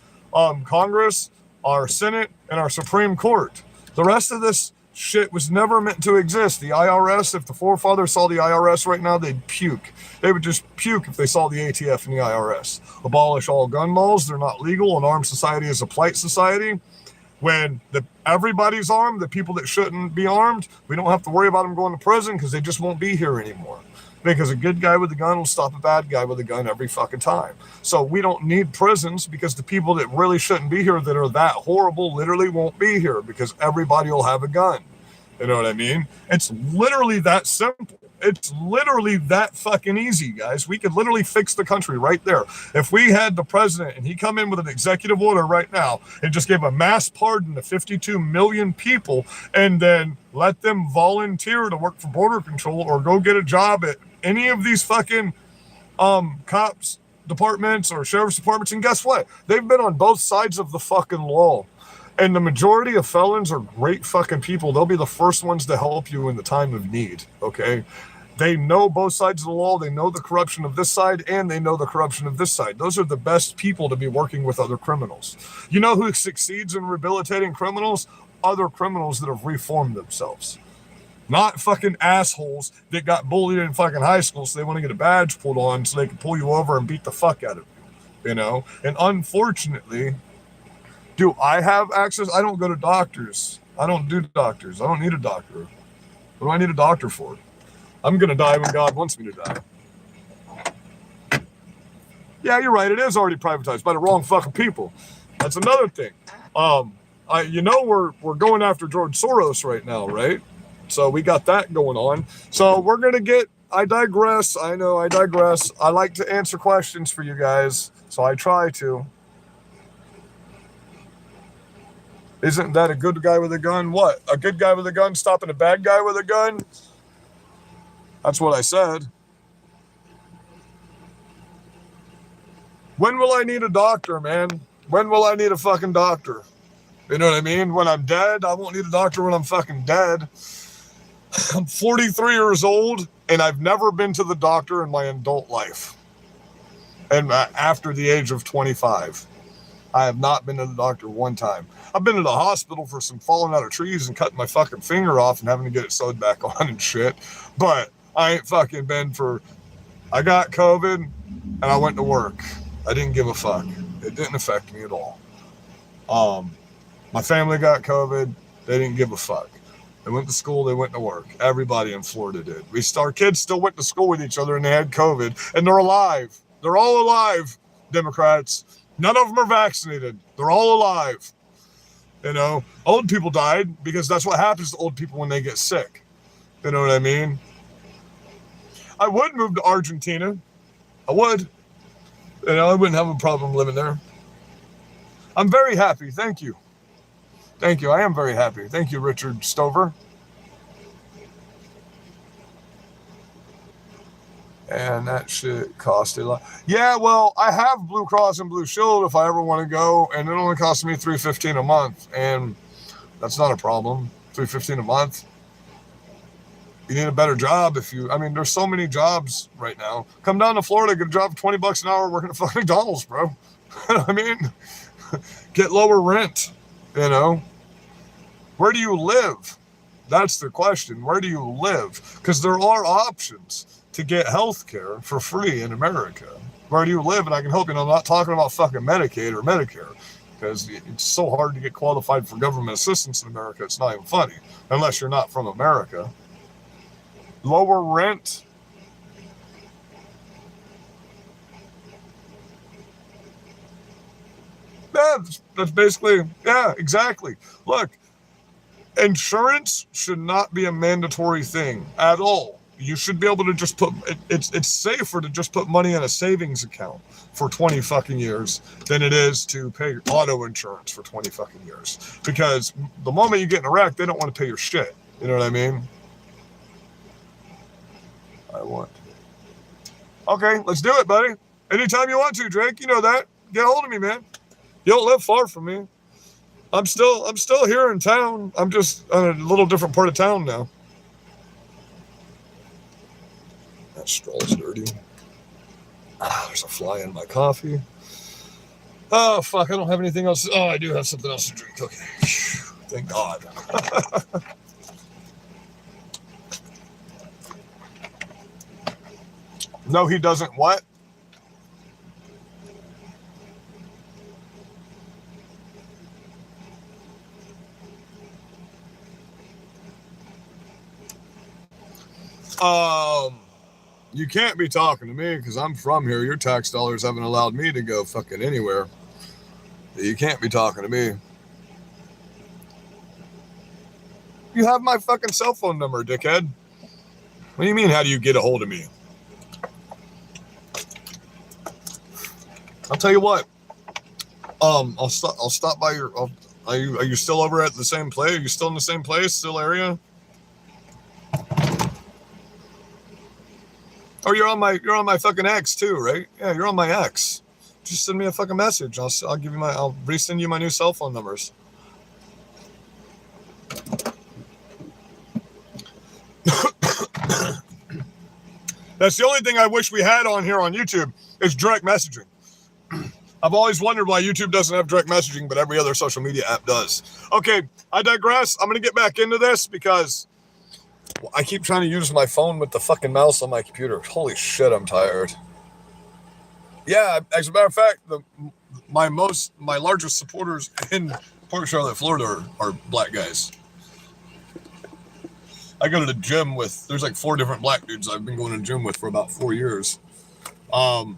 Congress, our Senate, and our Supreme Court. The rest of this shit was never meant to exist. The IRS, if the forefathers saw the IRS right now, they'd puke. They would just puke if they saw the ATF and the IRS. Abolish all gun laws. They're not legal. An armed society is a polite society. When everybody's armed, the people that shouldn't be armed, we don't have to worry about them going to prison because they just won't be here anymore. Because a good guy with a gun will stop a bad guy with a gun every fucking time. So we don't need prisons because the people that really shouldn't be here that are that horrible literally won't be here because everybody will have a gun. You know what I mean? It's literally that simple. It's literally that fucking easy, guys. We could literally fix the country right there. If we had the president and he come in with an executive order right now and just gave a mass pardon to 52 million people and then let them volunteer to work for border control or go get a job at any of these fucking cops departments or sheriff's departments, and guess what? They've been on both sides of the fucking law. And the majority of felons are great fucking people. They'll be the first ones to help you in the time of need, okay? They know both sides of the law. They know the corruption of this side, and they know the corruption of this side. Those are the best people to be working with other criminals. You know who succeeds in rehabilitating criminals? Other criminals that have reformed themselves. Not fucking assholes that got bullied in fucking high school so they want to get a badge pulled on so they can pull you over and beat the fuck out of you, you know? And unfortunately, do I have access? I don't go to doctors. I don't do doctors. I don't need a doctor. What do I need a doctor for? I'm going to die when God wants me to die. Yeah, you're right. It is already privatized by the wrong fucking people. That's another thing. We're going after George Soros right now, right? So we got that going on. So we're going to I digress. I know I digress. I like to answer questions for you guys. So I try to. Isn't that a good guy with a gun? What? A good guy with a gun stopping a bad guy with a gun? That's what I said. When will I need a doctor, man? When will I need a fucking doctor? You know what I mean? When I'm dead, I won't need a doctor when I'm fucking dead. I'm 43 years old, and I've never been to the doctor in my adult life. And after the age of 25. I have not been to the doctor one time. I've been to the hospital for some falling out of trees and cutting my fucking finger off and having to get it sewed back on and shit. But I ain't fucking been I got COVID and I went to work. I didn't give a fuck. It didn't affect me at all. My family got COVID. They didn't give a fuck. They went to school. They went to work. Everybody in Florida did. Our kids still went to school with each other and they had COVID and they're alive. They're all alive, Democrats. None of them are vaccinated. They're all alive. You know, old people died because that's what happens to old people when they get sick. You know what I mean? I would move to Argentina. I would. You know, I wouldn't have a problem living there. I'm very happy. Thank you. Thank you. I am very happy. Thank you, Richard Stover. And that shit cost a lot. Yeah, well, I have Blue Cross and Blue Shield if I ever want to go, and it only costs me $315 a month, and that's not a problem. $315 a month. You need a better job there's so many jobs right now. Come down to Florida, get a job for $20 an hour working at fucking McDonald's, bro. You know what I mean? Get lower rent, you know? Where do you live? That's the question. Where do you live? Because there are options to get health care for free in America. Where do you live? And I can help you. And I'm not talking about fucking Medicaid or Medicare, because it's so hard to get qualified for government assistance in America. It's not even funny, unless you're not from America. Lower rent. Yeah, that's basically, yeah, exactly. Look, insurance should not be a mandatory thing at all. You should be able to just it's safer to just put money in a savings account for 20 fucking years than it is to pay your auto insurance for 20 fucking years. Because the moment you get in a wreck, they don't want to pay your shit. You know what I mean? Okay, let's do it, buddy. Anytime you want to, Drake. You know that. Get a hold of me, man. You don't live far from me. I'm still here in town. I'm just in a little different part of town now. That straw's dirty. There's a fly in my coffee. Oh, fuck, I don't have anything else. Oh, I do have something else to drink. Okay. Thank God. No, he doesn't what? You can't be talking to me because I'm from here. Your tax dollars haven't allowed me to go fucking anywhere. You can't be talking to me. You have my fucking cell phone number, dickhead. What do you mean, how do you get a hold of me? I'll tell you what. I'll stop by your. Are you still over at the same place? Are you still in the same place, still area? Oh, you're on my fucking X too, right? Yeah, you're on my X. Just send me a fucking message. I'll resend you my new cell phone numbers. That's the only thing I wish we had on here on YouTube is direct messaging. I've always wondered why YouTube doesn't have direct messaging, but every other social media app does. Okay, I digress. I'm going to get back into this because I keep trying to use my phone with the fucking mouse on my computer. Holy shit, I'm tired. Yeah, as a matter of fact, my largest supporters in Port Charlotte, Florida are black guys. I go to the gym with, there's like 4 different black dudes I've been going to the gym with for about 4 years. And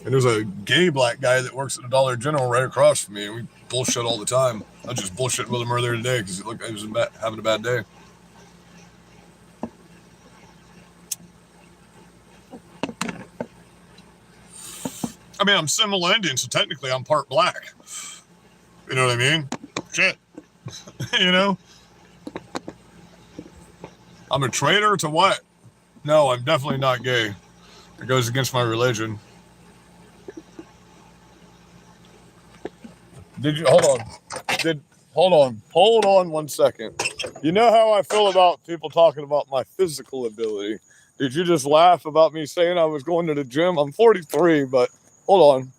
there's a gay black guy that works at the Dollar General right across from me, and we bullshit all the time. I just bullshit with him earlier today because he looked like he was having a bad day. I mean, I'm Seminole Indian, so technically I'm part black. You know what I mean? Shit. You know? I'm a traitor to what? No, I'm definitely not gay. It goes against my religion. Hold on 1 second. You know how I feel about people talking about my physical ability. Did you just laugh about me saying I was going to the gym? I'm 43, but hold on.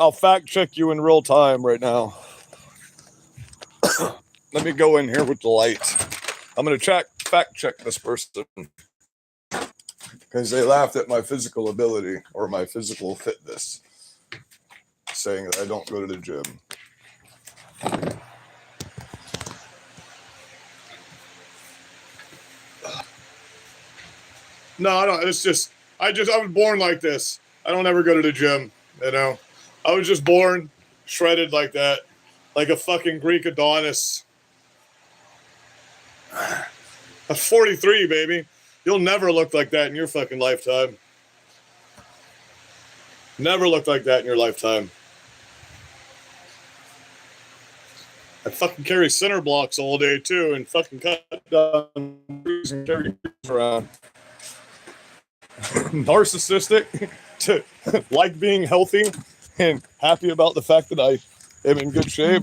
I'll fact check you in real time right now. Let me go in here with the light. I'm going to fact check this person because they laughed at my physical ability or my physical fitness, saying that I don't go to the gym. No, I don't. It's just, I was born like this. I don't ever go to the gym, you know. I was just born shredded like that, like a fucking Greek Adonis. I'm 43, baby. You'll never look like that in your fucking lifetime. Never look like that in your lifetime. I fucking carry center blocks all day too, and fucking cut down and carry around. Narcissistic, to like being healthy and happy about the fact that I am in good shape.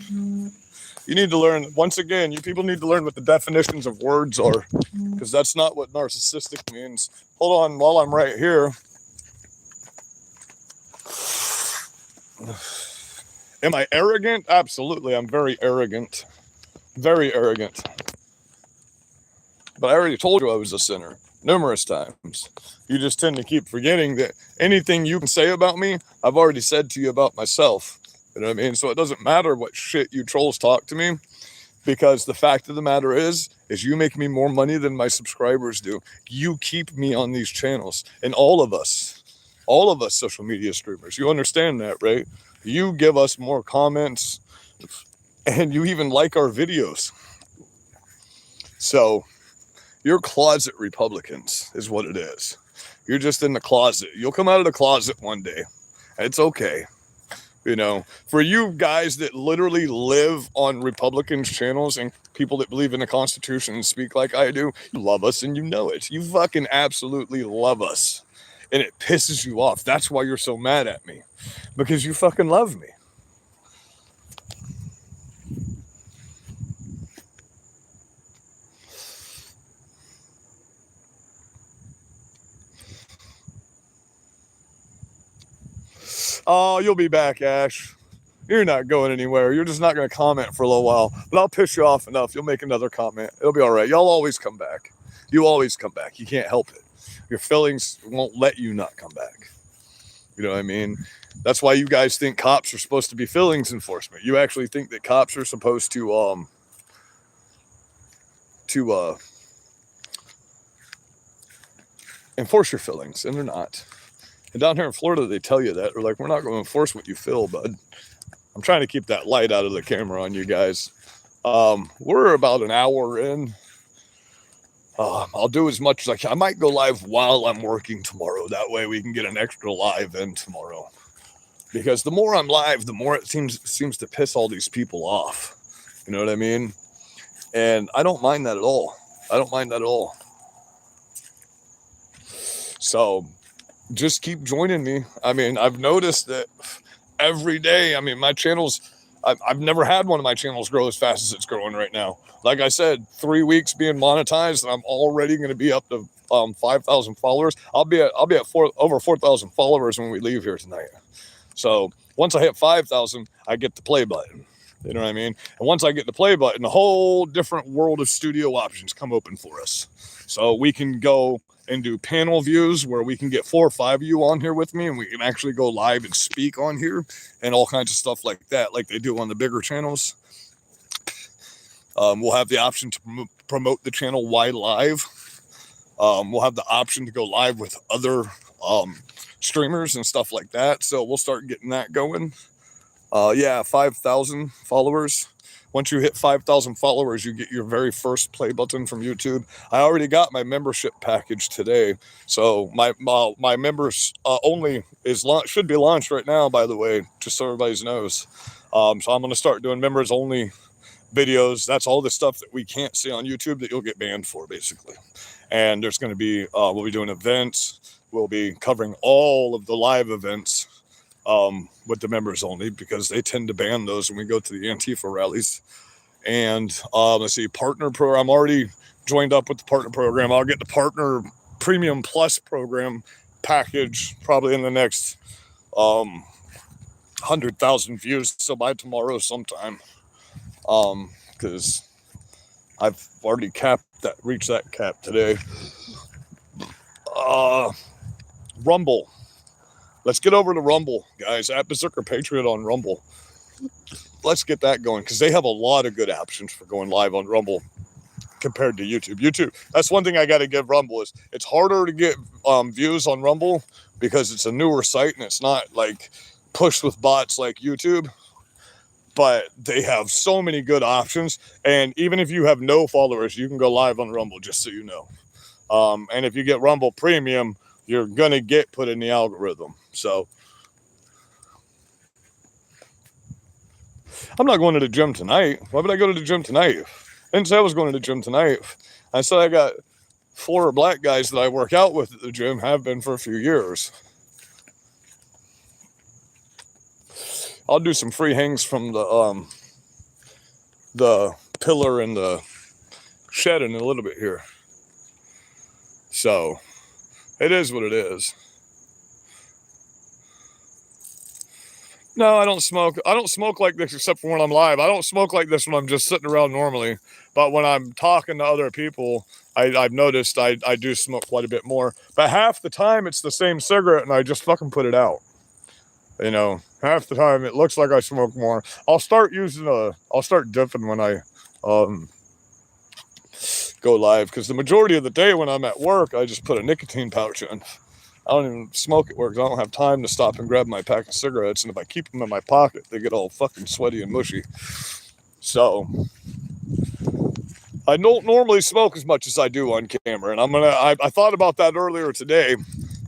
You need to learn, once again, you people need to learn what the definitions of words are, because that's not what narcissistic means. Hold on, while I'm right here. Am I arrogant? Absolutely, I'm very arrogant. Very arrogant. But I already told you I was a sinner numerous times. You just tend to keep forgetting that anything you can say about me, I've already said to you about myself. You know what I mean? So it doesn't matter what shit you trolls talk to me, because the fact of the matter is you make me more money than my subscribers do. You keep me on these channels, and all of us social media streamers, you understand that, right? You give us more comments, and you even like our videos. So you're closet Republicans is what it is. You're just in the closet. You'll come out of the closet one day. It's okay. You know, for you guys that literally live on Republicans' channels and people that believe in the Constitution and speak like I do, you love us and you know it. You fucking absolutely love us. And it pisses you off. That's why you're so mad at me. Because you fucking love me. Oh, you'll be back, Ash. You're not going anywhere. You're just not going to comment for a little while. But I'll piss you off enough. You'll make another comment. It'll be all right. Y'all always come back. You always come back. You can't help it. Your feelings won't let you not come back. You know what I mean? That's why you guys think cops are supposed to be feelings enforcement. You actually think that cops are supposed to enforce your feelings, and they're not. And down here in Florida, they tell you that. They're like, we're not going to enforce what you feel, bud. I'm trying to keep that light out of the camera on you guys. We're about an hour in. I'll do as much as I can. I might go live while I'm working tomorrow. That way we can get an extra live in tomorrow. Because the more I'm live, the more it seems to piss all these people off. You know what I mean? And I don't mind that at all. I don't mind that at all. So just keep joining me. I mean, I've noticed that every day, I mean, my channels, I've never had one of my channels grow as fast as it's growing right now. Like I said, 3 weeks being monetized, and I'm already going to be up to 5,000 followers. I'll be at over 4,000 followers when we leave here tonight. So once I hit 5,000, I get the play button. You know what I mean? And once I get the play button, a whole different world of studio options come open for us. So we can go and do panel views where we can get 4 or 5 of you on here with me, and we can actually go live and speak on here and all kinds of stuff like that, like they do on the bigger channels. We'll have the option to promote the channel while live. We'll have the option to go live with other streamers and stuff like that. So we'll start getting that going. 5,000 followers. Once you hit 5,000 followers, you get your very first play button from YouTube. I already got my membership package today. So my members only should be launched right now, by the way, just so everybody knows. So I'm going to start doing members only videos. That's all the stuff that we can't see on YouTube that you'll get banned for, basically. And there's going to be, we'll be doing events. We'll be covering all of the live events with the members only, because they tend to ban those when we go to the Antifa rallies. And let's see, partner program. I'm already joined up with the partner program. I'll get the partner premium plus program package probably in the next 100,000 views. So by tomorrow sometime, because I've already reached that cap today. Rumble. Let's get over to Rumble, guys. At Berserker Patriot on Rumble. Let's get that going, because they have a lot of good options for going live on Rumble compared to YouTube. YouTube, that's one thing I got to give Rumble, is it's harder to get views on Rumble because it's a newer site and it's not like pushed with bots like YouTube. But they have so many good options. And even if you have no followers, you can go live on Rumble, just so you know. And if you get Rumble Premium, you're going to get put in the algorithm. So I'm not going to the gym tonight. Why would I go to the gym tonight? I didn't say I was going to the gym tonight. I said I got 4 black guys that I work out with at the gym, have been for a few years. I'll do some free hangs from the pillar and the shed in a little bit here. So it is what it is. No, I don't smoke. I don't smoke like this except for when I'm live. I don't smoke like this when I'm just sitting around normally. But when I'm talking to other people, I've noticed I do smoke quite a bit more. But half the time it's the same cigarette and I just fucking put it out. You know, half the time it looks like I smoke more. I'll start dipping when I go live, because the majority of the day when I'm at work, I just put a nicotine pouch in. I don't even smoke at work, because I don't have time to stop and grab my pack of cigarettes. And if I keep them in my pocket, they get all fucking sweaty and mushy. So I don't normally smoke as much as I do on camera. And I thought about that earlier today.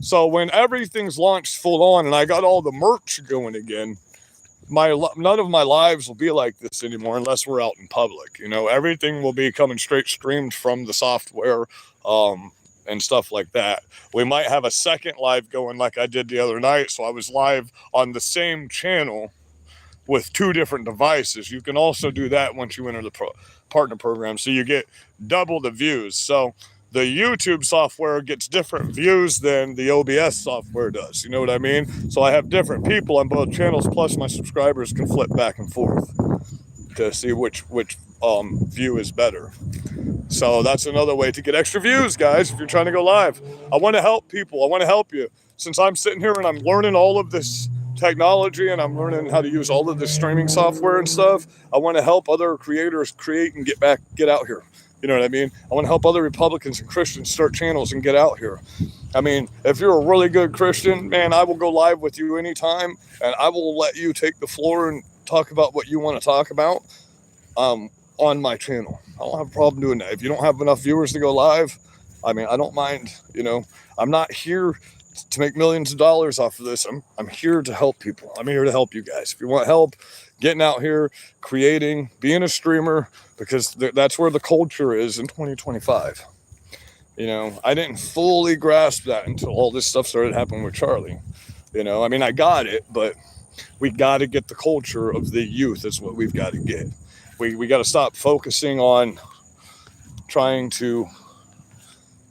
So when everything's launched full on and I got all the merch going again, none of my lives will be like this anymore unless we're out in public. You know, everything will be coming straight streamed from the software and stuff like that. We might have a second live going like I did the other night. So I was live on the same channel with 2 different devices. You can also do that once you enter the partner program. So you get double the views. So the YouTube software gets different views than the OBS software does. You know what I mean? So I have different people on both channels, plus my subscribers can flip back and forth to see which view is better. So that's another way to get extra views, guys, if you're trying to go live. I want to help people. I want to help you. Since I'm sitting here and I'm learning all of this technology and I'm learning how to use all of this streaming software and stuff, I want to help other creators create and get out here. You know what I mean? I want to help other Republicans and Christians start channels and get out here. I mean, if you're a really good Christian, man, I will go live with you anytime, and I will let you take the floor and talk about what you want to talk about on my channel. I don't have a problem doing that. If you don't have enough viewers to go live, I mean, I don't mind. You know, I'm not here to make millions of dollars off of this. I'm here to help people. I'm here to help you guys. If you want help getting out here, creating, being a streamer, because that's where the culture is in 2025. You know, I didn't fully grasp that until all this stuff started happening with Charlie. You know, I mean, I got it, but we got to get the culture of the youth. That's what we've got to get. We got to stop focusing on trying to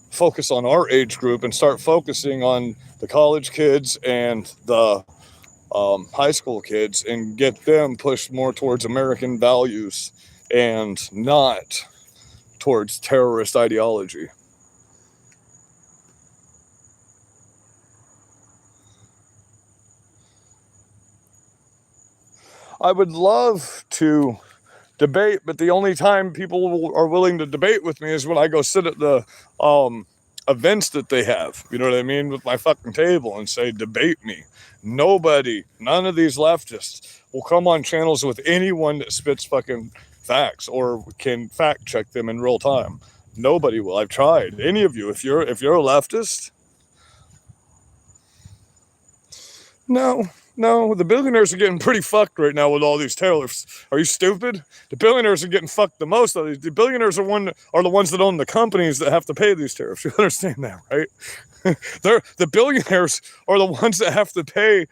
focus on our age group and start focusing on the college kids and the high school kids and get them pushed more towards American values and not towards terrorist ideology. I would love to debate, but the only time people are willing to debate with me is when I go sit at the events that they have, you know what I mean, with my fucking table and say, debate me. Nobody, none of these leftists will come on channels with anyone that spits fucking facts or can fact check them in real time. Nobody will. I've tried. Any of you, if you're a leftist, no, the billionaires are getting pretty fucked right now with all these tariffs. Are you stupid? The billionaires are getting fucked the most. The billionaires are the ones that own the companies that have to pay these tariffs. You understand that, right? The billionaires are the ones that have to pay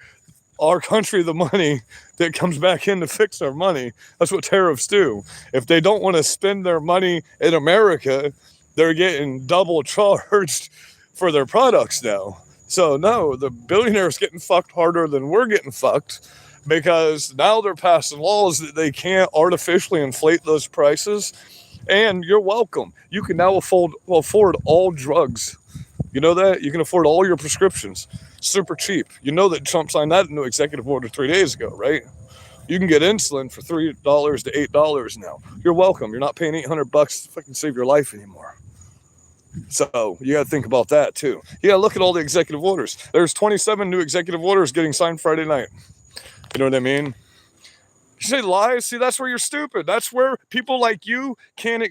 our country the money that comes back in to fix our money. That's what tariffs do. If they don't want to spend their money in America, they're getting double charged for their products now. So no, the billionaires getting fucked harder than we're getting fucked, because now they're passing laws that they can't artificially inflate those prices. And you're welcome. You can now afford all drugs. You know that? You can afford all your prescriptions super cheap. You know that Trump signed that into executive order 3 days ago, right? You can get insulin for $3 to $8 now. You're welcome. You're not paying $800 to fucking save your life anymore. So you got to think about that too. You got to look at all the executive orders. There's 27 new executive orders getting signed Friday night. You know what I mean? You say lies. See, that's where you're stupid. That's where people like you can't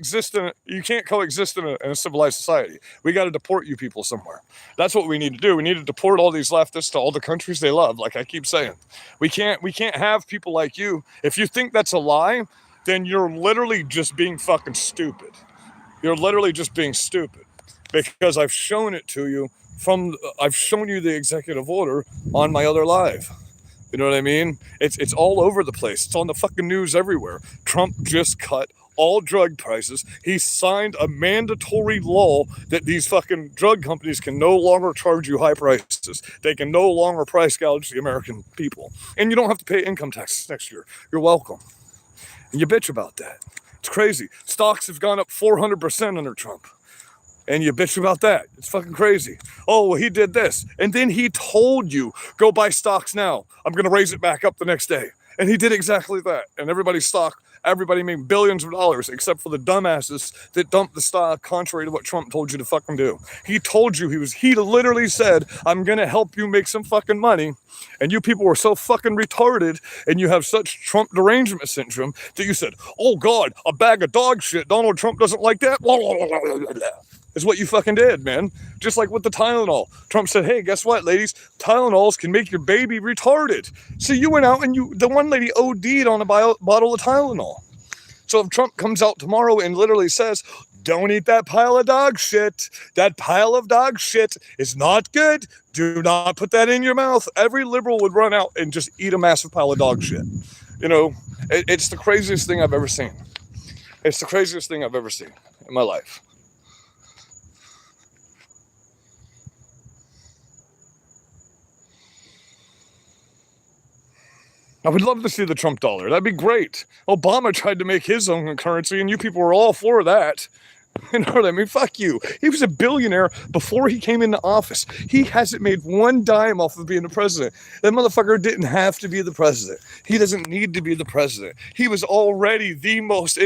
coexist in a civilized society. We got to deport you people somewhere. That's what we need to do. We need to deport all these leftists to all the countries they love. Like I keep saying, we can't have people like you. If you think that's a lie, then you're literally just being fucking stupid. You're literally just being stupid, because I've shown it to you I've shown you the executive order on my other live. You know what I mean? It's all over the place. It's on the fucking news everywhere. Trump just cut all drug prices. He signed a mandatory law that these fucking drug companies can no longer charge you high prices. They can no longer price gouge the American people. And you don't have to pay income taxes next year. You're welcome. And you bitch about that. It's crazy. Stocks have gone up 400% under Trump. And you bitch about that. It's fucking crazy. Oh, well, he did this. And then he told you, go buy stocks now. I'm going to raise it back up the next day. And he did exactly that. And everybody made billions of dollars, except for the dumbasses that dumped the stock contrary to what Trump told you to fucking do. He told you, he literally said, I'm going to help you make some fucking money. And you people were so fucking retarded, and you have such Trump derangement syndrome that you said, oh God, a bag of dog shit. Donald Trump doesn't like that. Is what you fucking did, man. Just like with the Tylenol. Trump said, hey, guess what, ladies? Tylenols can make your baby retarded. So you went out and the one lady OD'd on a bottle of Tylenol. So if Trump comes out tomorrow and literally says, don't eat that pile of dog shit. That pile of dog shit is not good. Do not put that in your mouth. Every liberal would run out and just eat a massive pile of dog shit. You know, it's the craziest thing I've ever seen. It's the craziest thing I've ever seen in my life. I would love to see the Trump dollar. That'd be great. Obama tried to make his own currency, and you people were all for that. You know what I mean? Fuck you. He was a billionaire before he came into office. He hasn't made one dime off of being the president. That motherfucker didn't have to be the president. He doesn't need to be the president. He was already the most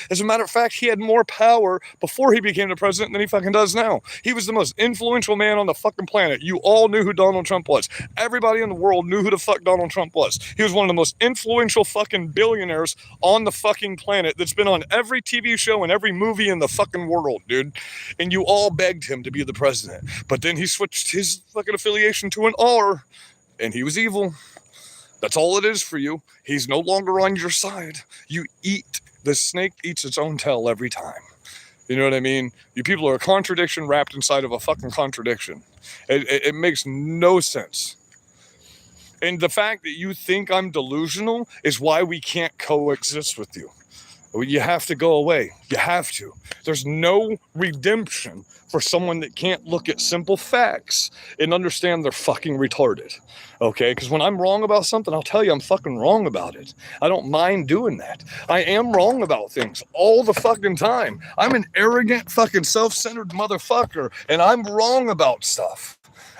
as a matter of fact, he had more power before he became the president than he fucking does now. He was the most influential man on the fucking planet. You all knew who Donald Trump was. Everybody in the world knew who the fuck Donald Trump was. He was one of the most influential fucking billionaires on the fucking planet that's been on every TV show and every movie in the fucking world, dude. And you all begged him to be the president. But then he switched his fucking affiliation to an R, and he was evil. That's all it is for you. He's no longer on your side. The snake eats its own tail every time. You know what I mean? You people are a contradiction wrapped inside of a fucking contradiction. It makes no sense. And the fact that you think I'm delusional is why we can't coexist with you. You have to go away. You have to. There's no redemption for someone that can't look at simple facts and understand they're fucking retarded. Okay? Because when I'm wrong about something, I'll tell you I'm fucking wrong about it. I don't mind doing that. I am wrong about things all the fucking time. I'm an arrogant, fucking self-centered motherfucker, and I'm wrong about stuff.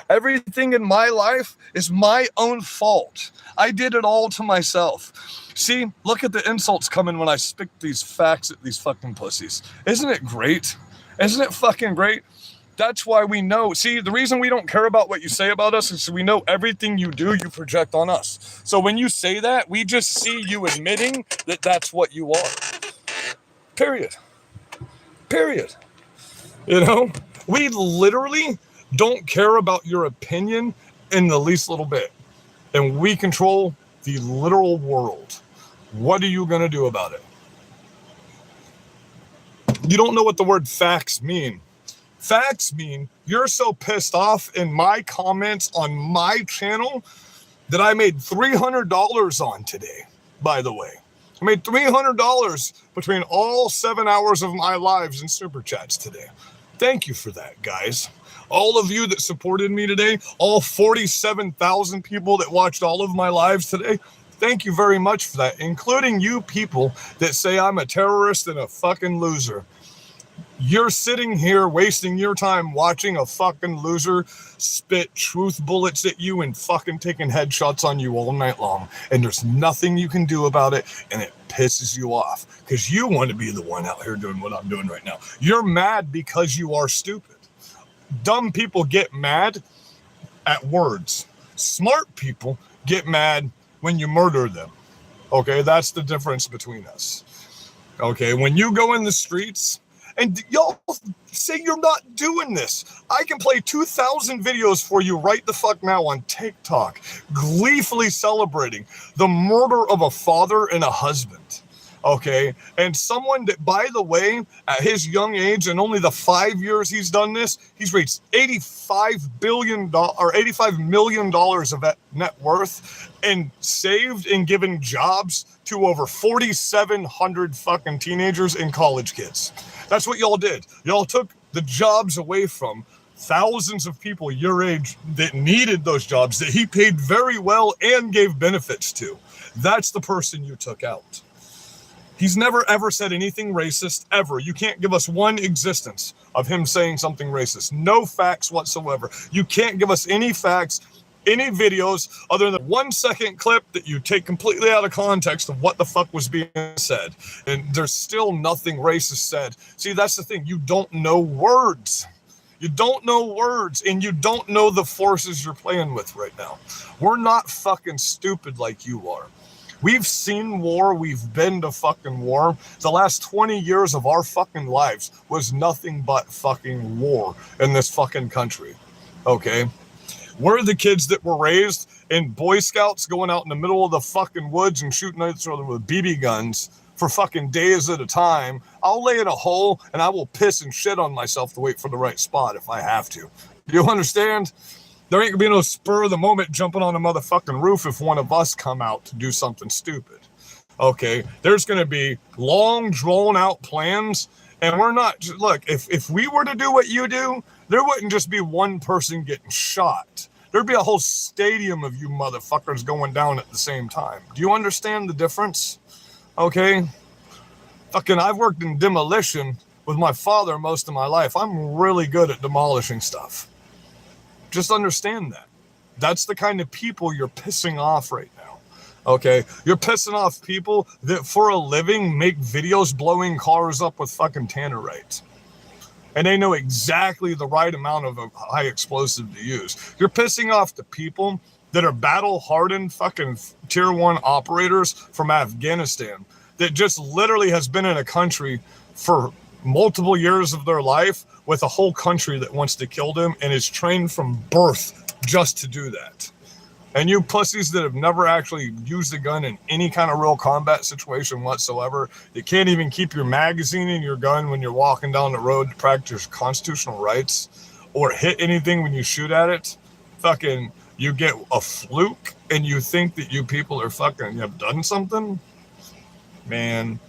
Everything in my life is my own fault. I did it all to myself. See, look at the insults coming when I spit these facts at these fucking pussies. Isn't it great? Isn't it fucking great? That's why we know. See, the reason we don't care about what you say about us is we know everything you do, you project on us. So when you say that, we just see you admitting that that's what you are. Period. Period. You know, we literally don't care about your opinion in the least little bit. And we control the literal world. What are you going to do about it? You don't know what the word facts mean. Facts mean you're so pissed off in my comments on my channel that I made $300 on today, by the way. I made $300 between all 7 hours of my lives in Super Chats today. Thank you for that, guys. All of you that supported me today, all 47,000 people that watched all of my lives today, thank you very much for that, including you people that say I'm a terrorist and a fucking loser. You're sitting here wasting your time watching a fucking loser spit truth bullets at you and fucking taking headshots on you all night long. And there's nothing you can do about it, and it pisses you off because you want to be the one out here doing what I'm doing right now. You're mad because you are stupid. Dumb people get mad at words. Smart people get mad when you murder them. Okay, that's the difference between us. Okay, when you go in the streets, and y'all say you're not doing this. I can play 2,000 videos for you right the fuck now on TikTok, gleefully celebrating the murder of a father and a husband. Okay, and someone that, by the way, at his young age and only the 5 years he's done this, he's raised $85 million of net worth and saved and given jobs to over 4,700 fucking teenagers and college kids. That's what y'all did. Y'all took the jobs away from thousands of people your age that needed those jobs that he paid very well and gave benefits to. That's the person you took out. He's never ever said anything racist, ever. You can't give us one existence of him saying something racist. No facts whatsoever. You can't give us any facts, any videos, other than a 1 second clip that you take completely out of context of what the fuck was being said. And there's still nothing racist said. See, that's the thing. You don't know words. You don't know words, and you don't know the forces you're playing with right now. We're not fucking stupid like you are. We've seen war. We've been to fucking war. The last 20 years of our fucking lives was nothing but fucking war in this fucking country. Okay? We're the kids that were raised in Boy Scouts going out in the middle of the fucking woods and shooting each other with BB guns for fucking days at a time. I'll lay in a hole and I will piss and shit on myself to wait for the right spot if I have to. Do you understand? There ain't gonna be no spur of the moment jumping on a motherfucking roof if one of us come out to do something stupid. Okay, there's gonna be long drawn out plans, and we're not, look, if we were to do what you do, there wouldn't just be one person getting shot. There'd be a whole stadium of you motherfuckers going down at the same time. Do you understand the difference? Okay, fucking, I've worked in demolition with my father most of my life. I'm really good at demolishing stuff. Just understand that. That's the kind of people you're pissing off right now. Okay? You're pissing off people that for a living make videos blowing cars up with fucking tannerite. And they know exactly the right amount of a high explosive to use. You're pissing off the people that are battle-hardened fucking tier 1 operators from Afghanistan that just literally has been in a country for multiple years of their life with a whole country that wants to kill them and is trained from birth just to do that. And you pussies that have never actually used a gun in any kind of real combat situation whatsoever, you can't even keep your magazine in your gun when you're walking down the road to practice your constitutional rights or hit anything when you shoot at it, fucking, you get a fluke and you think that you people are fucking, you have done something? Man,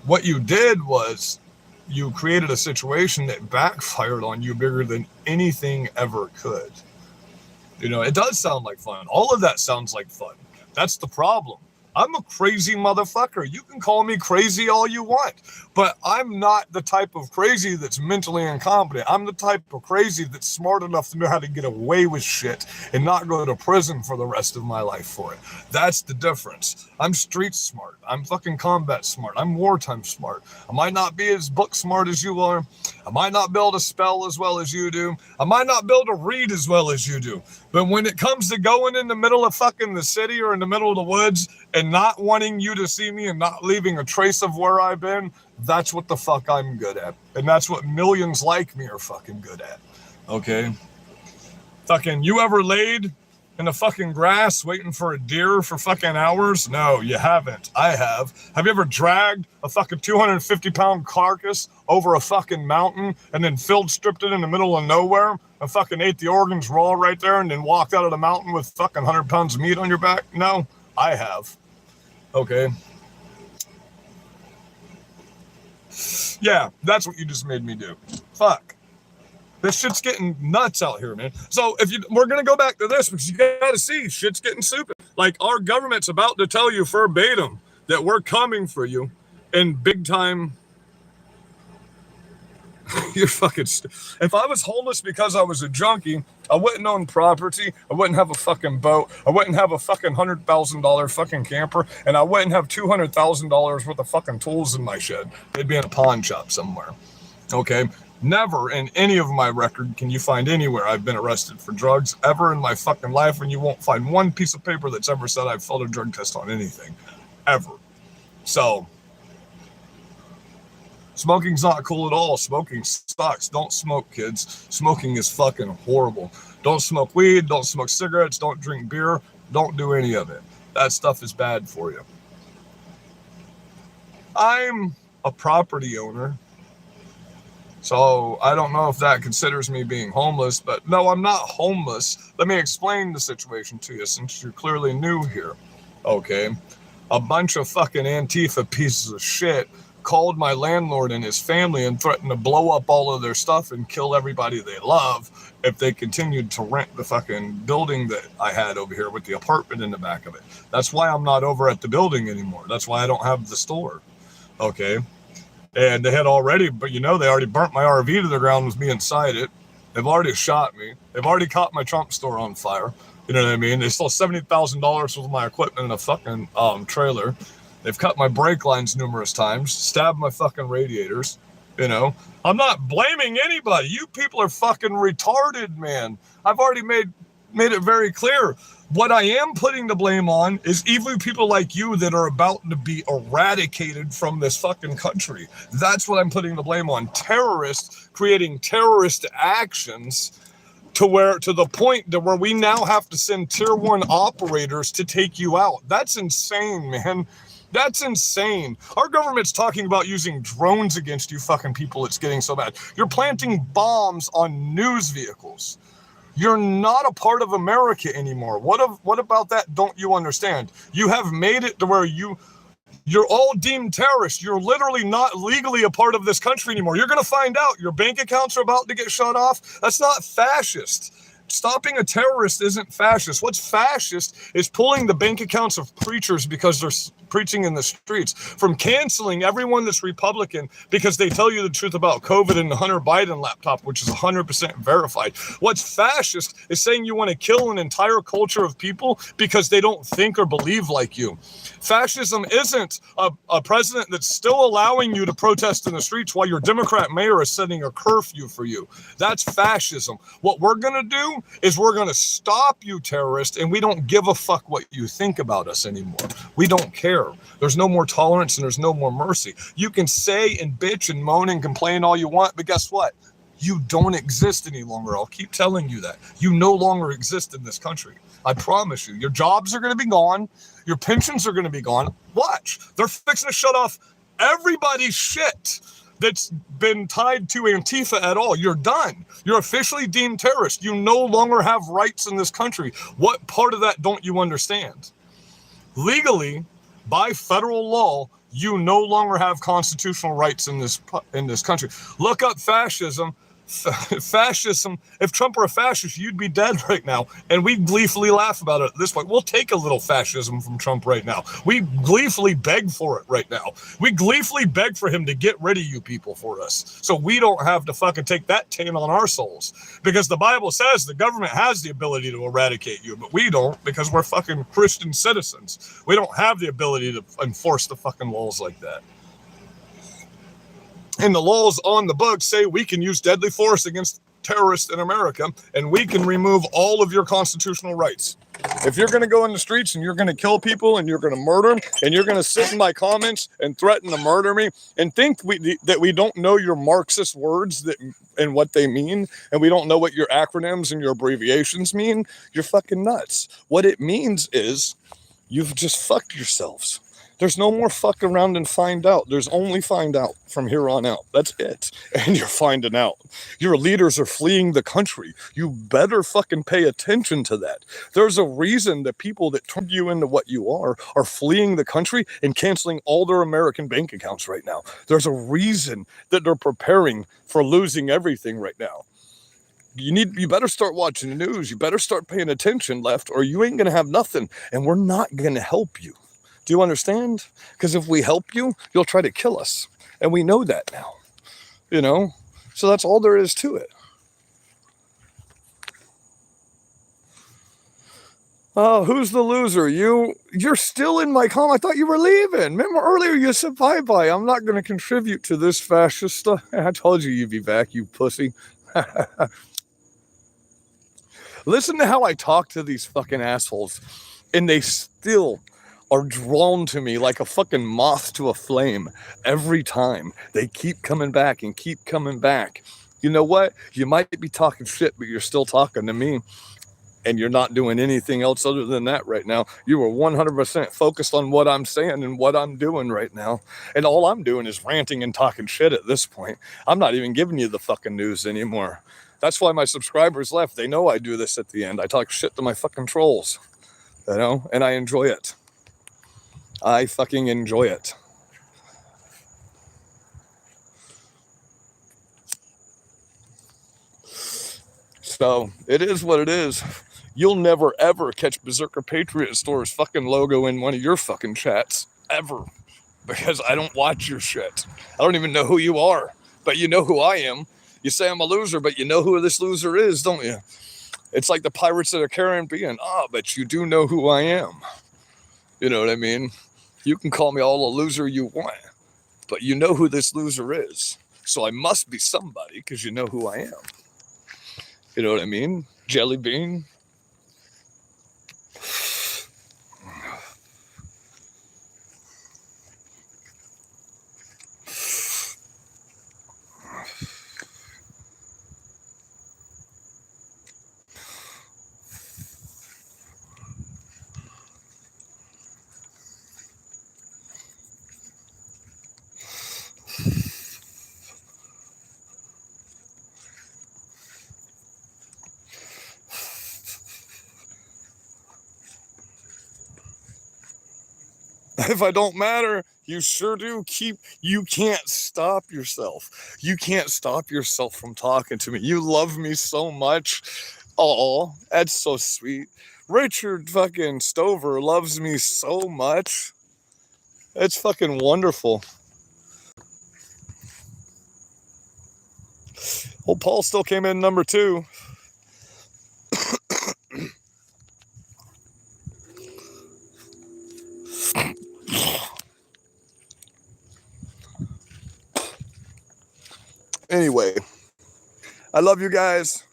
what you did was you created a situation that backfired on you bigger than anything ever could. You know, it does sound like fun. All of that sounds like fun. That's the problem. I'm a crazy motherfucker. You can call me crazy all you want, but I'm not the type of crazy that's mentally incompetent. I'm the type of crazy that's smart enough to know how to get away with shit and not go to prison for the rest of my life for it. That's the difference. I'm street smart. I'm fucking combat smart. I'm wartime smart. I might not be as book smart as you are. I might not be able to spell as well as you do. I might not be able to read as well as you do. But when it comes to going in the middle of fucking the city or in the middle of the woods and not wanting you to see me and not leaving a trace of where I've been, that's what the fuck I'm good at. And that's what millions like me are fucking good at. Okay? Fucking, you ever laid in the fucking grass waiting for a deer for fucking hours? No, you haven't. I have. Have you ever dragged a fucking 250-pound carcass over a fucking mountain and then field stripped it in the middle of nowhere and fucking ate the organs raw right there and then walked out of the mountain with fucking 100 pounds of meat on your back? No, I have. Okay. Yeah, that's what you just made me do. Fuck. This shit's getting nuts out here, man. So we're going to go back to this because you got to see shit's getting stupid. Like our government's about to tell you verbatim that we're coming for you in big time. You're fucking if I was homeless because I was a junkie, I wouldn't own property. I wouldn't have a fucking boat. I wouldn't have a fucking $100,000 fucking camper. And I wouldn't have $200,000 worth of fucking tools in my shed. They'd be in a pawn shop somewhere. Okay? Never in any of my record can you find anywhere I've been arrested for drugs ever in my fucking life, and you won't find one piece of paper that's ever said I've failed a drug test on anything. Ever. So, smoking's not cool at all. Smoking sucks. Don't smoke, kids. Smoking is fucking horrible. Don't smoke weed. Don't smoke cigarettes. Don't drink beer. Don't do any of it. That stuff is bad for you. I'm a property owner. So I don't know if that considers me being homeless, but no, I'm not homeless. Let me explain the situation to you since you're clearly new here. Okay. A bunch of fucking Antifa pieces of shit called my landlord and his family and threatened to blow up all of their stuff and kill everybody they love if they continued to rent the fucking building that I had over here with the apartment in the back of it. That's why I'm not over at the building anymore. That's why I don't have the store. Okay. And they had already, but they already burnt my RV to the ground with me inside it. They've already shot me. They've already caught my Trump store on fire. You know what I mean? They stole $70,000 worth of my equipment in a fucking trailer. They've cut my brake lines numerous times, stabbed my fucking radiators. I'm not blaming anybody. You people are fucking retarded, man. I've already made it very clear. What I am putting the blame on is evil people like you that are about to be eradicated from this fucking country. That's what I'm putting the blame on. Terrorists creating terrorist actions to the point to where we now have to send tier 1 operators to take you out. That's insane, man. That's insane. Our government's talking about using drones against you fucking people. It's getting so bad. You're planting bombs on news vehicles. You're not a part of America anymore. What about that don't you understand? You have made it to where you're all deemed terrorists. You're literally not legally a part of this country anymore. You're going to find out your bank accounts are about to get shut off. That's not fascist. Stopping a terrorist isn't fascist. What's fascist is pulling the bank accounts of preachers because they're preaching in the streets, from canceling everyone that's Republican because they tell you the truth about COVID and the Hunter Biden laptop, which is 100% verified. What's fascist is saying you want to kill an entire culture of people because they don't think or believe like you. Fascism isn't a president that's still allowing you to protest in the streets while your Democrat mayor is setting a curfew for you. That's fascism. What we're going to do is we're going to stop you, terrorists, and we don't give a fuck what you think about us anymore. We don't care. There's no more tolerance and there's no more mercy. You can say and bitch and moan and complain all you want, but guess what? You don't exist any longer. I'll keep telling you that. You no longer exist in this country. I promise you. Your jobs are going to be gone. Your pensions are going to be gone. Watch. They're fixing to shut off everybody's shit that's been tied to Antifa at all. You're done. You're officially deemed terrorist. You no longer have rights in this country. What part of that don't you understand? Legally, by federal law, you no longer have constitutional rights in this country. Look up fascism. Fascism. If Trump were a fascist, you'd be dead right now. And we gleefully laugh about it at this point. We'll take a little fascism from Trump right now. We gleefully beg for it right now. We gleefully beg for him to get rid of you people for us, so we don't have to fucking take that taint on our souls. Because the Bible says the government has the ability to eradicate you, but we don't, because we're fucking Christian citizens. We don't have the ability to enforce the fucking laws like that. And the laws on the books say we can use deadly force against terrorists in America, and we can remove all of your constitutional rights. If you're going to go in the streets and you're going to kill people and you're going to murder them and you're going to sit in my comments and threaten to murder me and think that we don't know your Marxist words and what they mean, and we don't know what your acronyms and your abbreviations mean, you're fucking nuts. What it means is you've just fucked yourselves. There's no more fuck around and find out. There's only find out from here on out. That's it. And you're finding out. Your leaders are fleeing the country. You better fucking pay attention to that. There's a reason that people that turned you into what you are fleeing the country and canceling all their American bank accounts right now. There's a reason that they're preparing for losing everything right now. You better start watching the news. You better start paying attention, left, or you ain't going to have nothing. And we're not going to help you. Do you understand? Because if we help you, you'll try to kill us. And we know that now. You know? So that's all there is to it. Oh, who's the loser? You're still in my comment. I thought you were leaving. Remember earlier you said bye-bye. I'm not going to contribute to this fascist stuff. I told you you'd be back, you pussy. Listen to how I talk to these fucking assholes. And they still are drawn to me like a fucking moth to a flame every time. They keep coming back and keep coming back. You know what? You might be talking shit, but you're still talking to me. And you're not doing anything else other than that right now. You are 100% focused on what I'm saying and what I'm doing right now. And all I'm doing is ranting and talking shit at this point. I'm not even giving you the fucking news anymore. That's why my subscribers left. They know I do this at the end. I talk shit to my fucking trolls. You know? And I enjoy it. I fucking enjoy it. So, it is what it is. You'll never, ever catch Berserker Patriot Store's fucking logo in one of your fucking chats. Ever. Because I don't watch your shit. I don't even know who you are. But you know who I am. You say I'm a loser, but you know who this loser is, don't you? It's like the Pirates of the Caribbean. But you do know who I am. You know what I mean? You can call me all a loser you want, but you know who this loser is. So I must be somebody because you know who I am. You know what I mean? Jelly bean. If I don't matter, you sure do you can't stop yourself. You can't stop yourself from talking to me. You love me so much. Oh, that's so sweet. Richard fucking Stover loves me so much. It's fucking wonderful. Well, Paul still came in number 2. Anyway, I love you guys.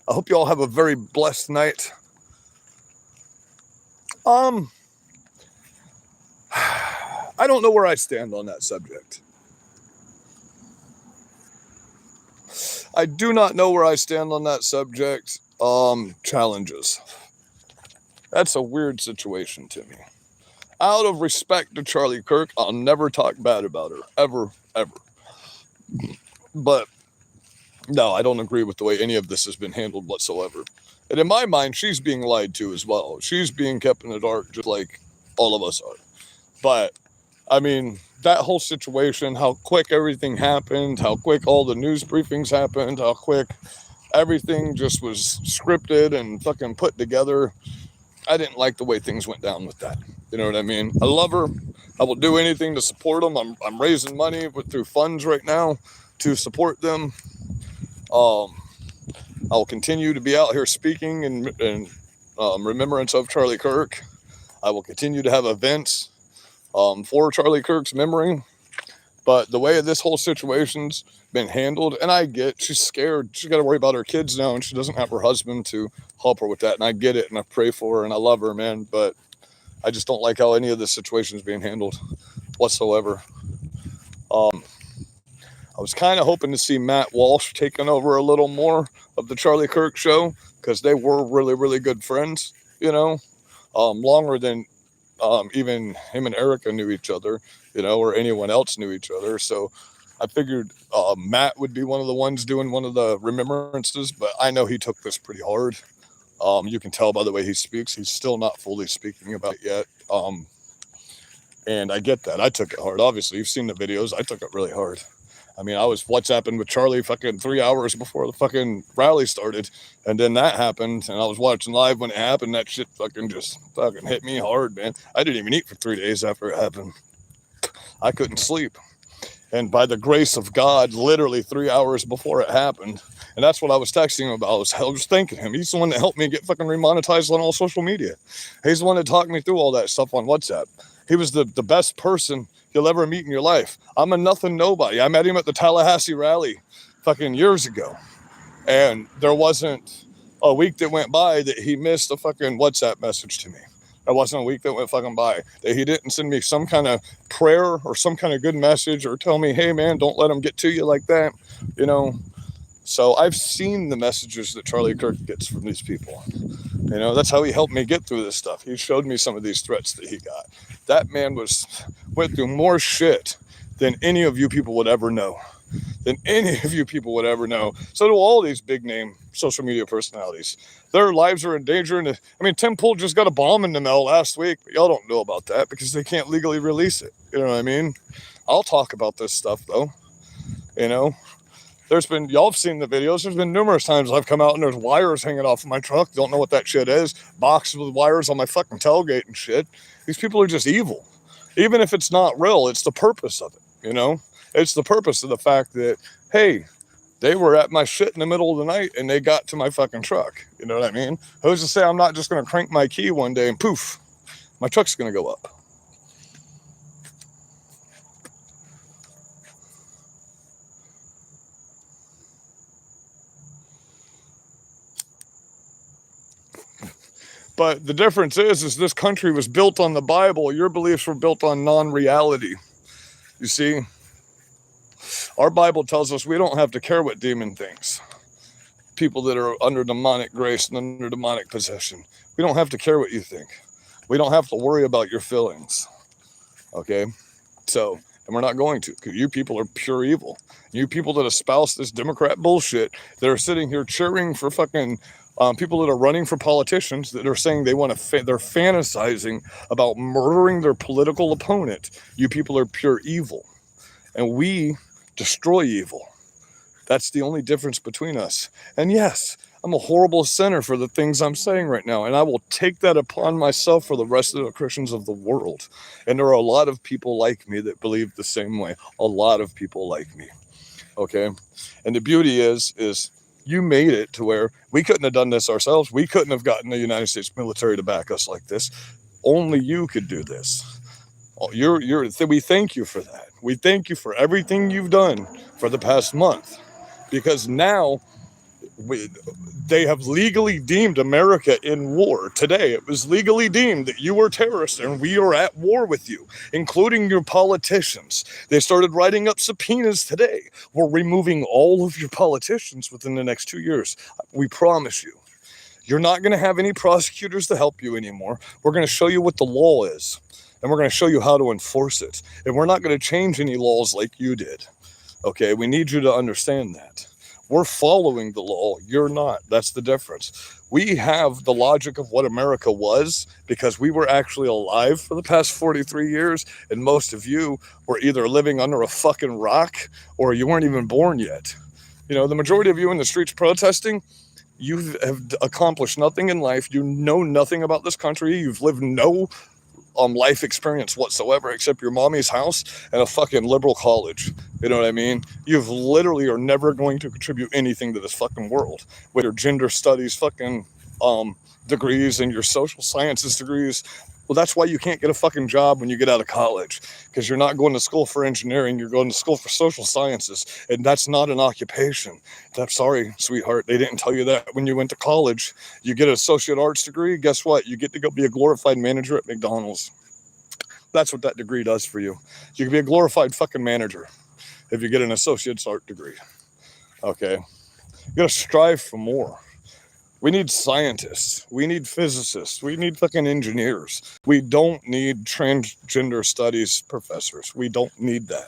I hope you all have a very blessed night. I don't know where I stand on that subject. I do not know where I stand on that subject. Challenges. That's a weird situation to me. Out of respect to Charlie Kirk, I'll never talk bad about her. Ever, ever. But no, I don't agree with the way any of this has been handled whatsoever. And in my mind, she's being lied to as well. She's being kept in the dark just like all of us are. But, I mean, that whole situation, how quick everything happened, how quick all the news briefings happened, how quick everything just was scripted and fucking put together. I didn't like the way things went down with that. You know what I mean? I love her. I will do anything to support them. I'm raising money through funds right now to support them. I'll continue to be out here speaking in remembrance of Charlie Kirk. I will continue to have events for Charlie Kirk's memory. But the way this whole situation's been handled, and I get she's scared. She's got to worry about her kids now, and she doesn't have her husband to help her with that. And I get it, and I pray for her, and I love her, man. But I just don't like how any of this situation is being handled whatsoever. I was kind of hoping to see Matt Walsh taking over a little more of the Charlie Kirk show, because they were really, really good friends, you know, longer than even him and Erica knew each other, you know, or anyone else knew each other. So I figured Matt would be one of the ones doing one of the remembrances, but I know he took this pretty hard. You can tell by the way he speaks. He's still not fully speaking about it yet. And I get that. I took it hard. Obviously, you've seen the videos. I took it really hard. I mean, I was WhatsApping with Charlie fucking 3 hours before the fucking rally started. And then that happened. And I was watching live when it happened. That shit fucking just fucking hit me hard, man. I didn't even eat for 3 days after it happened. I couldn't sleep. And by the grace of God, literally 3 hours before it happened. And that's what I was texting him about. I was thanking him. He's the one that helped me get fucking remonetized on all social media. He's the one that talked me through all that stuff on WhatsApp. He was the best person you'll ever meet in your life. I'm a nothing nobody. I met him at the Tallahassee rally fucking years ago. And there wasn't a week that went by that he missed a fucking WhatsApp message to me. There wasn't a week that went fucking by that he didn't send me some kind of prayer or some kind of good message or tell me, hey man, don't let him get to you like that, you know. So I've seen the messages that Charlie Kirk gets from these people. You know, that's how he helped me get through this stuff. He showed me some of these threats that he got. That man went through more shit than any of you people would ever know. So do all these big name social media personalities. Their lives are in danger. And I mean, Tim Pool just got a bomb in the mail last week, but y'all don't know about that because they can't legally release it. You know what I mean? I'll talk about this stuff though. You know, y'all have seen the videos. There's been numerous times I've come out and there's wires hanging off of my truck. Don't know what that shit is. Boxes with wires on my fucking tailgate and shit. These people are just evil. Even if it's not real, it's the purpose of it, you know? It's the purpose of the fact that, hey, they were at my shit in the middle of the night and they got to my fucking truck. You know what I mean? Who's to say I'm not just going to crank my key one day and poof, my truck's going to go up. But the difference is this country was built on the Bible. Your beliefs were built on non-reality. You see, our Bible tells us we don't have to care what demon thinks. People that are under demonic grace and under demonic possession. We don't have to care what you think. We don't have to worry about your feelings. Okay? So, and we're not going to, because you people are pure evil. You people that espouse this Democrat bullshit, that are sitting here cheering for fucking people that are running for politicians that are saying they want to, they're fantasizing about murdering their political opponent. You people are pure evil. And we destroy evil. That's the only difference between us. And yes, I'm a horrible sinner for the things I'm saying right now, and I will take that upon myself for the rest of the Christians of the world. And there are a lot of people like me that believe the same way. A lot of people like me. Okay? And the beauty is you made it to where we couldn't have done this ourselves. We couldn't have gotten the United States military to back us like this. Only you could do this. We thank you for that. We thank you for everything you've done for the past month, because now they have legally deemed America in war. Today, it was legally deemed that you were terrorists and we are at war with you, including your politicians. They started writing up subpoenas today. We're removing all of your politicians within the next 2 years. We promise you. You're not going to have any prosecutors to help you anymore. We're going to show you what the law is, and we're going to show you how to enforce it. And we're not going to change any laws like you did. Okay, we need you to understand that. We're following the law. You're not. That's the difference. We have the logic of what America was because we were actually alive for the past 43 years, and most of you were either living under a fucking rock or you weren't even born yet. You know, the majority of you in the streets protesting, you have accomplished nothing in life. You know nothing about this country. You've lived no life experience whatsoever except your mommy's house and a fucking liberal college. You know what I mean? You've literally are never going to contribute anything to this fucking world with your gender studies fucking degrees and your social sciences degrees. Well, that's why you can't get a fucking job when you get out of college, because you're not going to school for engineering, you're going to school for social sciences, and that's not an occupation. I'm sorry, sweetheart, they didn't tell you that when you went to college. You get an associate arts degree, guess what? You get to go be a glorified manager at McDonald's. That's what that degree does for you. You can be a glorified fucking manager if you get an associate's art degree. Okay? You gotta strive for more. We need scientists. We need physicists. We need fucking engineers. We don't need transgender studies professors. We don't need that.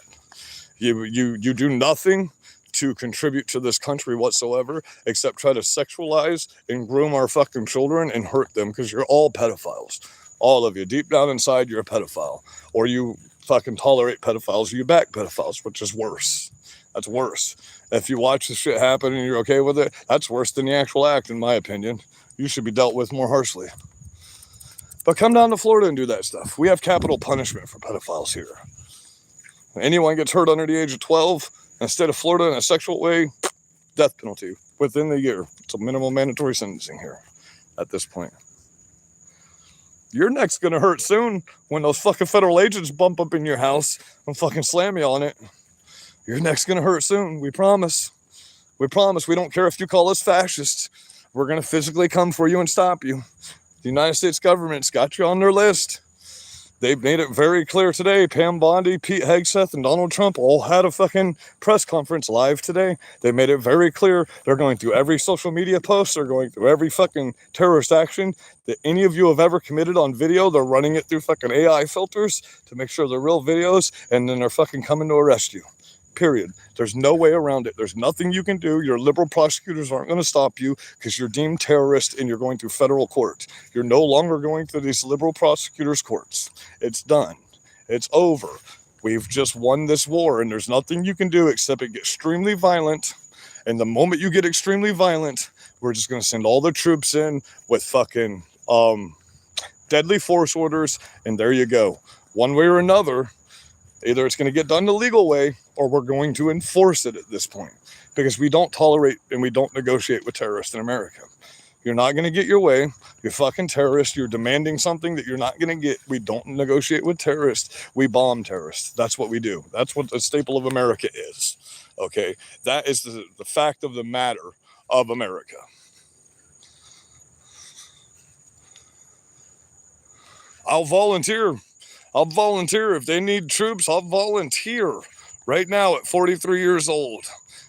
You do nothing to contribute to this country whatsoever except try to sexualize and groom our fucking children and hurt them, because you're all pedophiles. All of you. Deep down inside, you're a pedophile. Or you fucking tolerate pedophiles, or you back pedophiles, which is worse. That's worse. If you watch the shit happen and you're okay with it, that's worse than the actual act, in my opinion. You should be dealt with more harshly. But come down to Florida and do that stuff. We have capital punishment for pedophiles here. Anyone gets hurt under the age of 12, instead of Florida in a sexual way, death penalty within the year. It's a minimum mandatory sentencing here at this point. Your neck's going to hurt soon when those fucking federal agents bump up in your house and fucking slam you on it. Your neck's going to hurt soon. We promise. We promise. We don't care if you call us fascists. We're going to physically come for you and stop you. The United States government's got you on their list. They've made it very clear today. Pam Bondi, Pete Hegseth, and Donald Trump all had a fucking press conference live today. They made it very clear. They're going through every social media post. They're going through every fucking terrorist action that any of you have ever committed on video. They're running it through fucking AI filters to make sure they're real videos, and then they're fucking coming to arrest you. Period. There's no way around it. There's nothing you can do. Your liberal prosecutors aren't going to stop you because you're deemed terrorist and you're going through federal court. You're no longer going through these liberal prosecutors' courts. It's done. It's over. We've just won this war, and there's nothing you can do except it get extremely violent. And the moment you get extremely violent, we're just going to send all the troops in with fucking deadly force orders, and there you go. One way or another, either it's going to get done the legal way or we're going to enforce it at this point, because we don't tolerate and we don't negotiate with terrorists in America. You're not going to get your way. You're fucking terrorist. You're demanding something that you're not going to get. We don't negotiate with terrorists. We bomb terrorists. That's what we do. That's what the staple of America is. Okay. That is the fact of the matter of America. I'll volunteer. I'll volunteer. If they need troops, I'll volunteer right now at 43 years old.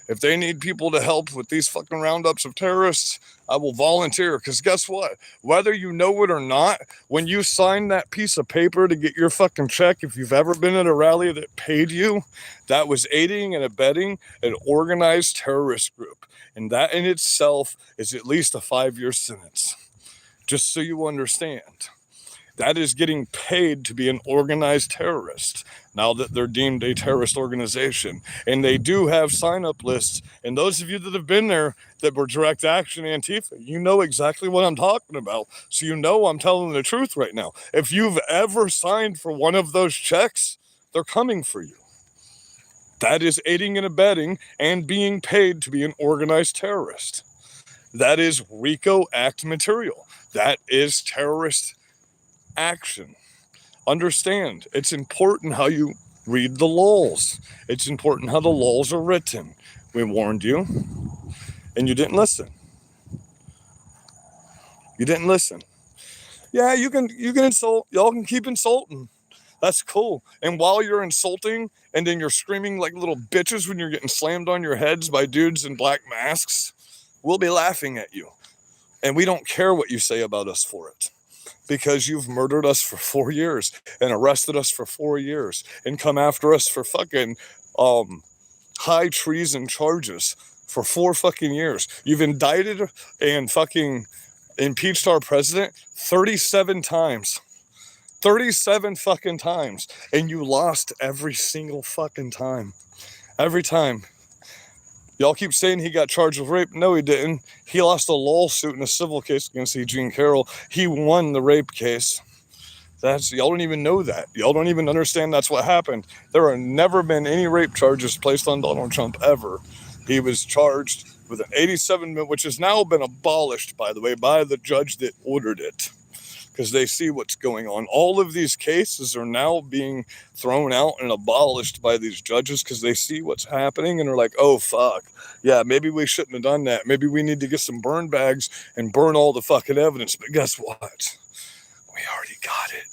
If they need people to help with these fucking roundups of terrorists, I will volunteer. Because guess what? Whether you know it or not, when you sign that piece of paper to get your fucking check, if you've ever been at a rally that paid you, that was aiding and abetting an organized terrorist group. And that in itself is at least a 5-year sentence. Just so you understand. That is getting paid to be an organized terrorist now that they're deemed a terrorist organization. And they do have sign-up lists. And those of you that have been there that were direct action Antifa, you know exactly what I'm talking about. So you know I'm telling the truth right now. If you've ever signed for one of those checks, they're coming for you. That is aiding and abetting and being paid to be an organized terrorist. That is RICO Act material. That is terrorist action. Understand, it's important how you read the laws. It's important how the laws are written. We warned you, and you didn't listen. You didn't listen. Yeah, you can insult. Y'all can keep insulting. That's cool. And while you're insulting, and then you're screaming like little bitches when you're getting slammed on your heads by dudes in black masks, we'll be laughing at you. And we don't care what you say about us for it. Because you've murdered us for 4 years and arrested us for 4 years and come after us for fucking high treason charges for 4 fucking years. You've indicted and fucking impeached our president 37 times. 37 fucking times. And you lost every single fucking time. Every time. Y'all keep saying he got charged with rape. No, he didn't. He lost a lawsuit in a civil case against Eugene Carroll. He won the rape case. Y'all don't even know that. Y'all don't even understand that's what happened. There have never been any rape charges placed on Donald Trump ever. He was charged with an 87, which has now been abolished, by the way, by the judge that ordered it. Because they see what's going on. All of these cases are now being thrown out and abolished by these judges because they see what's happening and are like, oh, fuck. Yeah, maybe we shouldn't have done that. Maybe we need to get some burn bags and burn all the fucking evidence. But guess what? We already got it.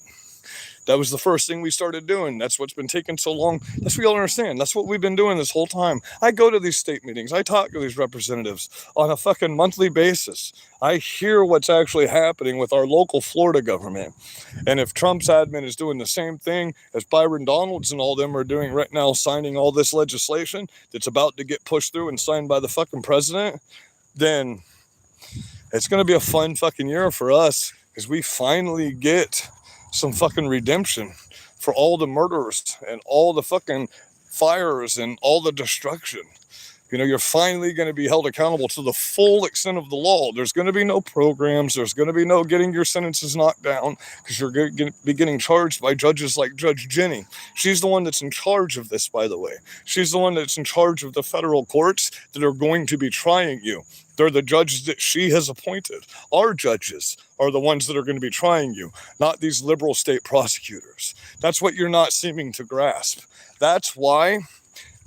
That was the first thing we started doing. That's what's been taking so long. That's what y'all understand. That's what we've been doing this whole time. I go to these state meetings. I talk to these representatives on a fucking monthly basis. I hear what's actually happening with our local Florida government. And if Trump's admin is doing the same thing as Byron Donalds and all them are doing right now, signing all this legislation that's about to get pushed through and signed by the fucking president, then it's going to be a fun fucking year for us because we finally get some fucking redemption for all the murders and all the fucking fires and all the destruction. You know, you're finally going to be held accountable to the full extent of the law. There's going to be no programs. There's going to be no getting your sentences knocked down because you're going to be getting charged by judges like Judge Jenny. She's the one that's in charge of this, by the way. She's the one that's in charge of the federal courts that are going to be trying you. They're the judges that she has appointed. Our judges are the ones that are going to be trying you, not these liberal state prosecutors. That's what you're not seeming to grasp. That's why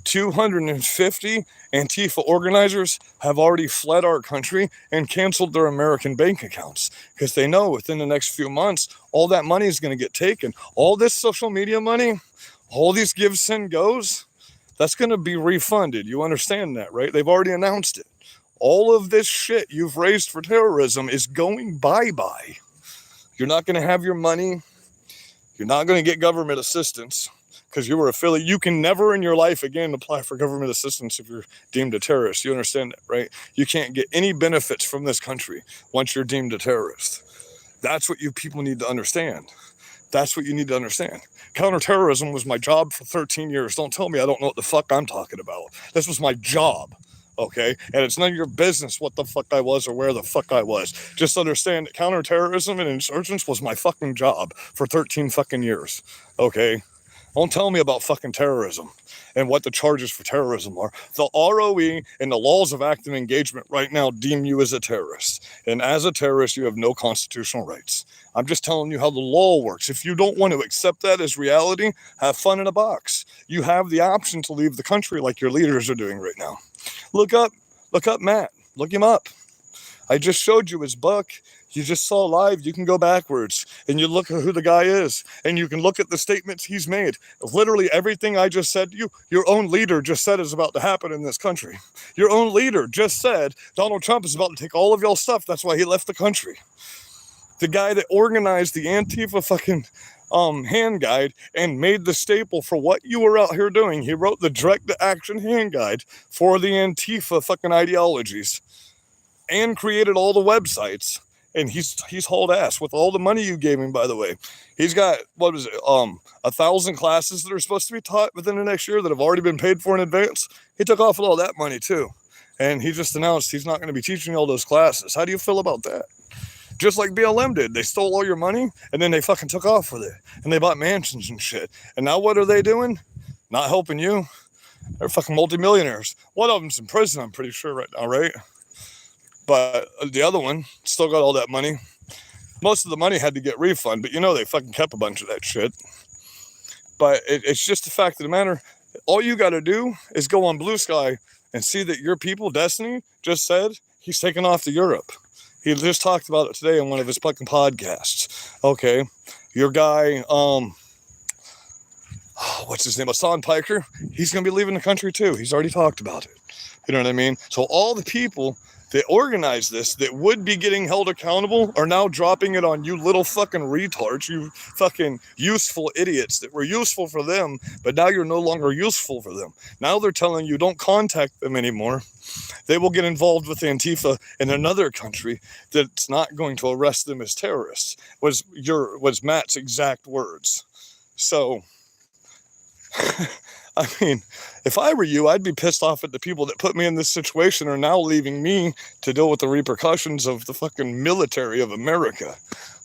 250 Antifa organizers have already fled our country and canceled their American bank accounts because they know within the next few months, all that money is going to get taken. All this social media money, all these give, send, goes, that's going to be refunded. You understand that, right? They've already announced it. All of this shit you've raised for terrorism is going bye-bye. You're not going to have your money. You're not going to get government assistance because you were affiliated. You can never in your life again apply for government assistance if you're deemed a terrorist. You understand that, right? You can't get any benefits from this country once you're deemed a terrorist. That's what you people need to understand. That's what you need to understand. Counterterrorism was my job for 13 years. Don't tell me I don't know what the fuck I'm talking about. This was my job. Okay, and it's none of your business what the fuck I was or where the fuck I was. Just understand that counterterrorism and insurgents was my fucking job for 13 fucking years. Okay, don't tell me about fucking terrorism and what the charges for terrorism are. The ROE and the laws of active engagement right now deem you as a terrorist. And as a terrorist, you have no constitutional rights. I'm just telling you how the law works. If you don't want to accept that as reality, have fun in a box. You have the option to leave the country like your leaders are doing right now. Look up Matt. Look him up. I just showed you his book. You just saw live. You can go backwards and you look at who the guy is and you can look at the statements he's made. Literally everything I just said to you, your own leader just said is about to happen in this country. Your own leader just said Donald Trump is about to take all of y'all's stuff. That's why he left the country. The guy that organized the Antifa fucking hand guide and made the staple for what you were out here doing. He wrote the direct action hand guide for the Antifa fucking ideologies and created all the websites And he's hauled ass with all the money you gave him, by the way. He's got, 1,000 classes that are supposed to be taught within the next year that have already been paid for in advance. He took off with all that money too. And he just announced he's not going to be teaching all those classes. How do you feel about that? Just like BLM did. They stole all your money and then they fucking took off with it. And they bought mansions and shit. And now what are they doing? Not helping you. They're fucking multimillionaires. One of them's in prison, I'm pretty sure right now, right? But the other one still got all that money. Most of the money had to get refunded, but you know they fucking kept a bunch of that shit. But it's just the fact of the matter. All you got to do is go on Blue Sky and see that your people, Destiny, just said he's taking off to Europe. He just talked about it today on one of his fucking podcasts. Okay, your guy, what's his name? Hassan Piker. He's going to be leaving the country too. He's already talked about it. You know what I mean? So all the people that organized this, that would be getting held accountable, are now dropping it on you little fucking retards, you fucking useful idiots that were useful for them, but now you're no longer useful for them. Now they're telling you don't contact them anymore. They will get involved with Antifa in another country that's not going to arrest them as terrorists, was Matt's exact words. So, I mean, if I were you, I'd be pissed off at the people that put me in this situation are now leaving me to deal with the repercussions of the fucking military of America.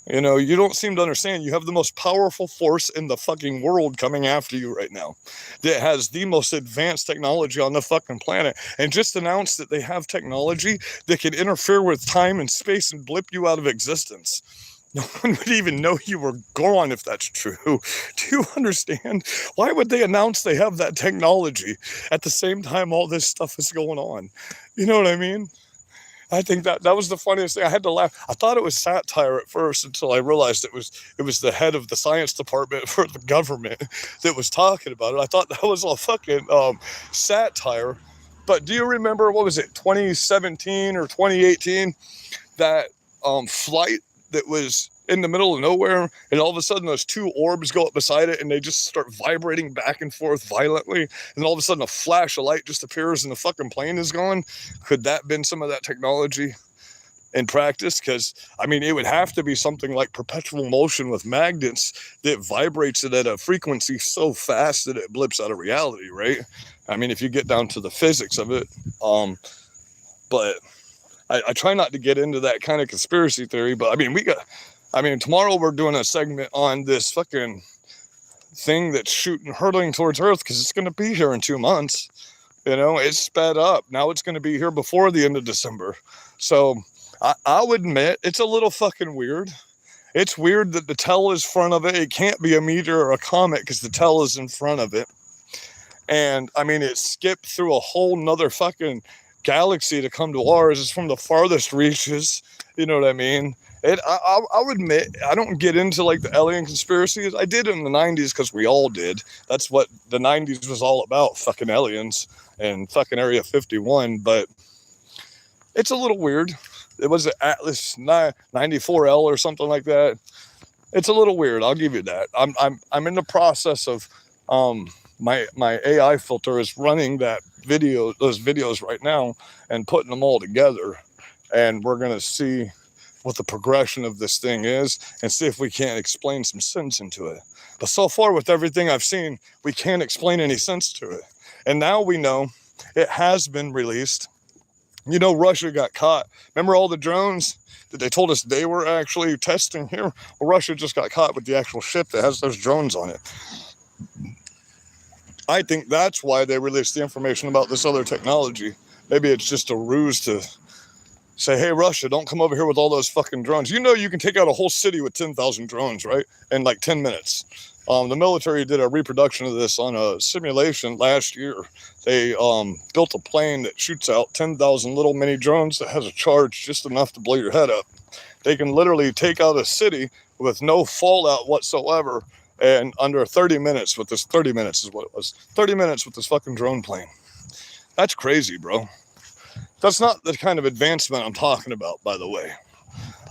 You know, you don't seem to understand. You have the most powerful force in the fucking world coming after you right now that has the most advanced technology on the fucking planet, and just announced that they have technology that can interfere with time and space and blip you out of existence. No one would even know you were gone if that's true. Do you understand? Why would they announce they have that technology at the same time all this stuff is going on? You know what I mean? I think that was the funniest thing. I had to laugh. I thought it was satire at first until I realized it was the head of the science department for the government that was talking about it. I thought that was all fucking satire. But do you remember, what was it, 2017 or 2018, that flight that was in the middle of nowhere, and all of a sudden those two orbs go up beside it and they just start vibrating back and forth violently, and all of a sudden a flash of light just appears and the fucking plane is gone? Could that been some of that technology in practice? Because I mean, it would have to be something like perpetual motion with magnets that vibrates it at a frequency so fast that it blips out of reality, right? I mean, if you get down to the physics of it. But I try not to get into that kind of conspiracy theory, but I mean, tomorrow we're doing a segment on this fucking thing that's hurtling towards Earth, because it's going to be here in 2 months. You know, it's sped up. Now it's going to be here before the end of December. So I would admit it's a little fucking weird. It's weird that the tail is front of it. It can't be a meteor or a comet because the tail is in front of it. And I mean, it skipped through a whole nother fucking galaxy to come to ours. Is from the farthest reaches. You know what I mean? I would admit, I don't get into like the alien conspiracies. I did in the 90s because we all did. That's what the 90s was all about, fucking aliens and fucking Area 51. But it's a little weird. It was an Atlas 94L or something like that. It's a little weird. I'll give you that. I'm in the process of my AI filter is running those videos right now and putting them all together, and we're gonna see what the progression of this thing is and see if we can't explain some sense into it. But so far with everything I've seen, we can't explain any sense to it. And now we know it has been released. You know, Russia got caught. Remember all the drones that they told us they were actually testing here? Well, Russia just got caught with the actual ship that has those drones on it. I think that's why they released the information about this other technology. Maybe it's just a ruse to say, hey, Russia, don't come over here with all those fucking drones. You know, you can take out a whole city with 10,000 drones, right? In like 10 minutes. The military did a reproduction of this on a simulation last year. They built a plane that shoots out 10,000 little mini drones that has a charge just enough to blow your head up. They can literally take out a city with no fallout whatsoever, and under 30 minutes with this, 30 minutes is what it was, 30 minutes with this fucking drone plane. That's crazy, bro. That's not the kind of advancement I'm talking about, by the way.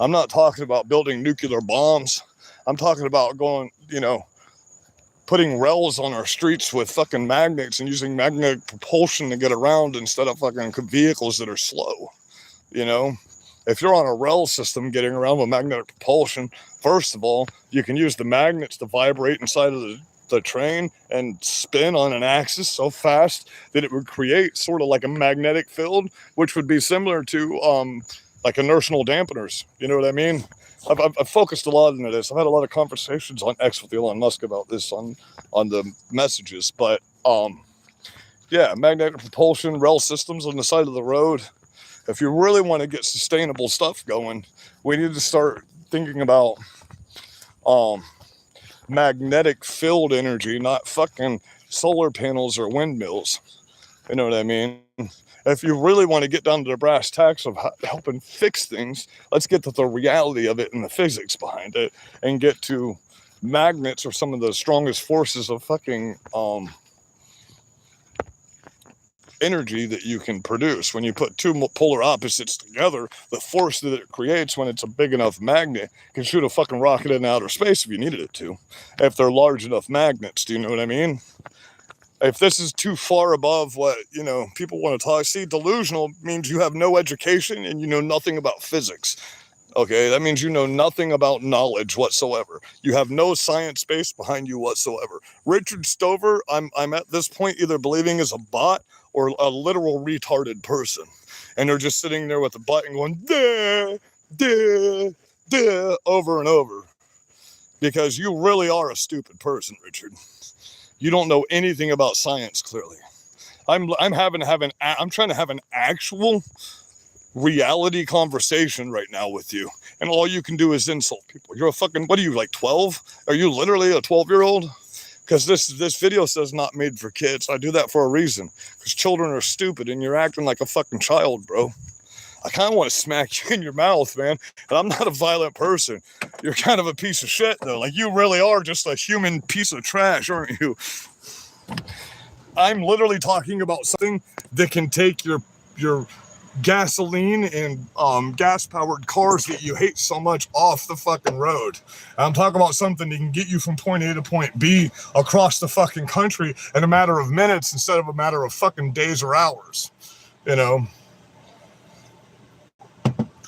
I'm not talking about building nuclear bombs. I'm talking about going, putting rails on our streets with fucking magnets and using magnetic propulsion to get around instead of fucking vehicles that are slow. If you're on a rail system getting around with magnetic propulsion, first of all, you can use the magnets to vibrate inside of the train and spin on an axis so fast that it would create sort of like a magnetic field, which would be similar to like inertial dampeners. You know what I mean? I've focused a lot into this. I've had a lot of conversations on X with Elon Musk about this on the messages. But yeah, magnetic propulsion, rail systems on the side of the road. If you really want to get sustainable stuff going, we need to start thinking about magnetic field energy, not fucking solar panels or windmills. You know what I mean? If you really want to get down to the brass tacks of helping fix things, let's get to the reality of it and the physics behind it, and get to magnets are some of the strongest forces of fucking energy that you can produce. When you put two polar opposites together, the force that it creates when it's a big enough magnet can shoot a fucking rocket in outer space if you needed it to, if they're large enough magnets. Do you know what I mean? If this is too far above what, you know, people want to talk, see, delusional means you have no education and you know nothing about physics. Okay, that means you know nothing about knowledge whatsoever. You have no science base behind you whatsoever. Richard Stover, I'm at this point either believing is a bot or a literal retarded person. And they're just sitting there with a button going, duh, duh, duh, over and over. Because you really are a stupid person, Richard. You don't know anything about science, clearly. I'm trying to have an actual reality conversation right now with you, and all you can do is insult people. You're a fucking, what are you, like 12? Are you literally a 12-year-old? Because this video says not made for kids. I do that for a reason, because children are stupid and you're acting like a fucking child, bro. I kind of want to smack you in your mouth, man. And I'm not a violent person. You're kind of a piece of shit, though. Like, you really are just a human piece of trash, aren't you? I'm literally talking about something that can take your gasoline and gas-powered cars that you hate so much off the fucking road. I'm talking about something that can get you from point A to point B across the fucking country in a matter of minutes instead of a matter of fucking days or hours. You know?